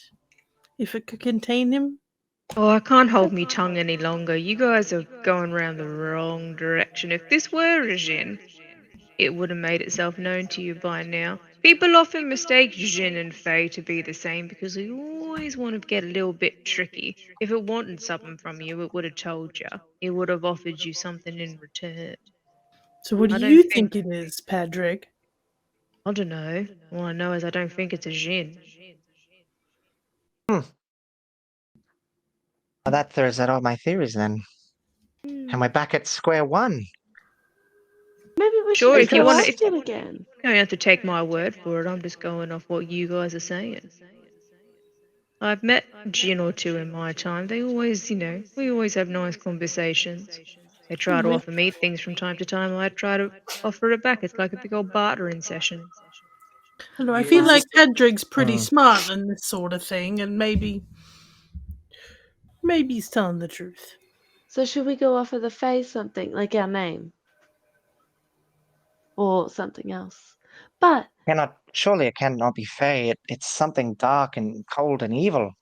If it could contain him? Oh, I can't hold me tongue any longer. You guys are going round the wrong direction. If this were a Jinn, it would have made itself known to you by now. People often mistake Jinn and Fae to be the same because they always want to get a little bit tricky. If it wanted something from you, it would have told you. It would have offered you something in return. So what do I you don't think it is, Padraig? I don't know. All I know is I don't think it's a Jinn. well, that throws out all my theories then. And we're back at square one. Maybe we Sure, should if you go wanna- ask him again. You don't have to take my word for it. I'm just going off what you guys are saying. I've met Jinn or two in my time. They always, we always have nice conversations. They try to offer me things from time to time. I try to offer it back. It's like a big old bartering session. Hello, I You feel like insist- Padraig's pretty Hmm. smart in this sort of thing, and maybe he's telling the truth. So should we go offer the Fae something, like our name? Or something else? But Surely it cannot be Fae. It's something dark and cold and evil.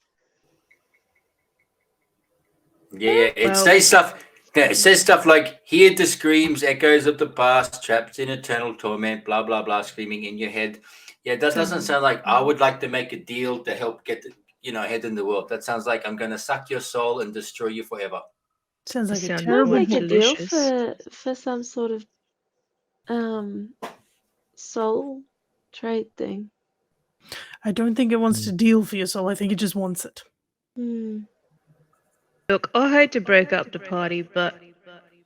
Yeah. It Well- says stuff. Yeah, it says stuff like, "Hear the screams, echoes of the past, trapped in eternal torment." Blah blah blah, screaming in your head. Yeah, that doesn't sound like I would like to make a deal to help get head in the world. That sounds like I'm gonna suck your soul and destroy you forever. Sounds like a Sounds terrible quite Sounds like a deal delicious. for some sort of soul trade thing. I don't think it wants to deal for your soul. I think it just wants it. Hmm. Look, I hate to break up the party, but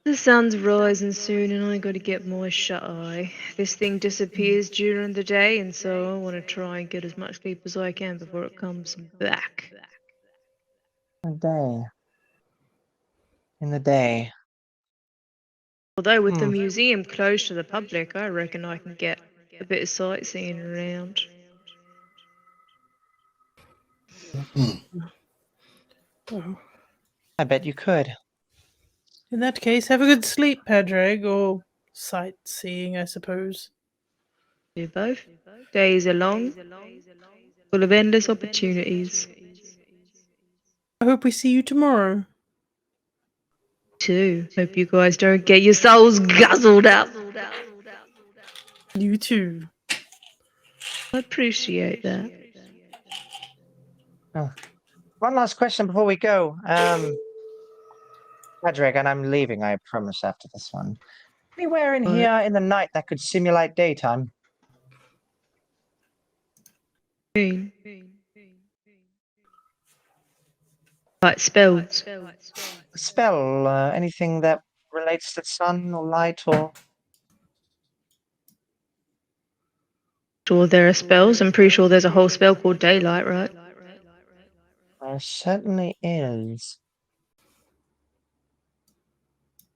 the sun's rising soon and I gotta get my shut eye. This thing disappears during the day, and so I want to try and get as much sleep as I can before it comes back. A day. In the day. Although with the Hmm. museum closed to the public, I reckon I can get a bit of sightseeing around. Oh. I bet you could. In that case, have a good sleep, Padraig, or sightseeing, I suppose. Do both. Days are long, full of endless opportunities. I hope we see you tomorrow. Too. Hope you guys don't get your souls guzzled up. You too. I appreciate that. Oh. One last question before we go. Padraig, and I'm leaving, I promise, after this one. Anywhere in What? here in the night that could simulate daytime? Mean. Like spells. A spell, anything that relates to sun or light or... Sure, there are spells. I'm pretty sure there's a whole spell called daylight, right? There certainly is.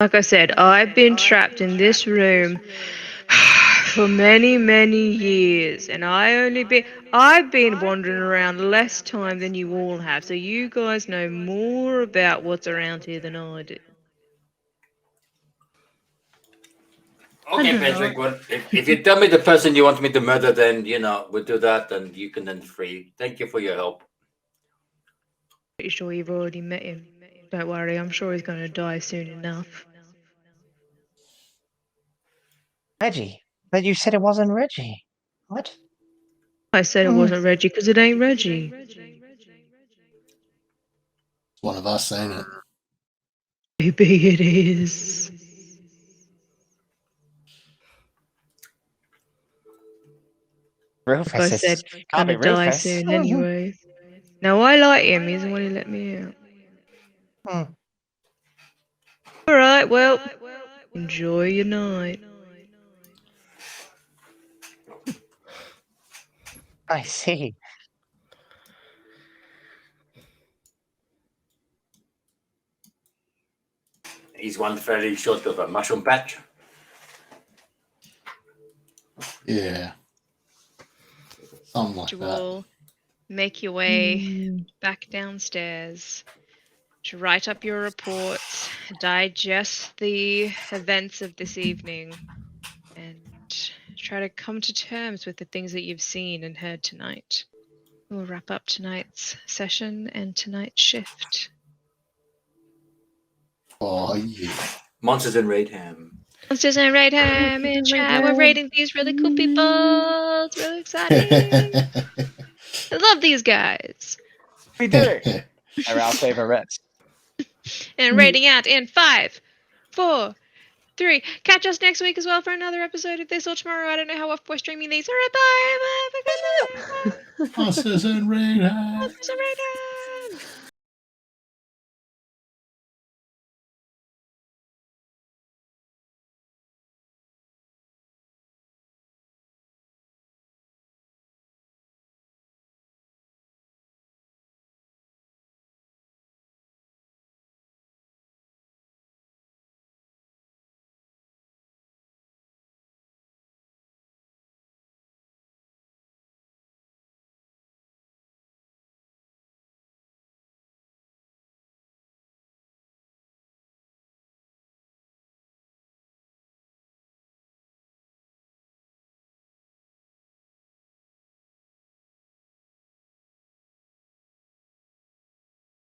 Like I said, I've been trapped in this room for many, many years, and I've been wandering around less time than you all have, so you guys know more about what's around here than I do. Okay, don't know. Patrick. Well, if you tell me the person you want me to murder, then we'll do that, and you can then free. Thank you for your help. Pretty sure you've already met him. Don't worry, I'm sure he's gonna die soon enough. Reggie. But you said it wasn't Reggie. What? I said it wasn't Reggie because it ain't Reggie. It's one of us, ain't it? Maybe it is. Like I Rufus said, is... Can't be gonna die Rufus. soon anyway. No, I like him. He's the one who let me out. Hmm. Alright, well, enjoy your night. I see. He's one fairly short of a mushroom patch. Yeah. Something like You that. will make your way back downstairs to write up your reports, digest the events of this evening, and try to come to terms with the things that you've seen and heard tonight. We'll wrap up tonight's session and tonight's shift. Oh, yeah. Monsters in Raidham. Monsters and Raidham in chat. We're raiding these really cool people. It's really exciting. I love these guys. We do. They're our favorites. And raiding out in 5, 4, 3. Catch us next week as well for another episode of this or tomorrow. I don't know how often we're streaming these. All right, bye. Bye. Have a good night. Monsters and Raiders. Monsters and Raidham.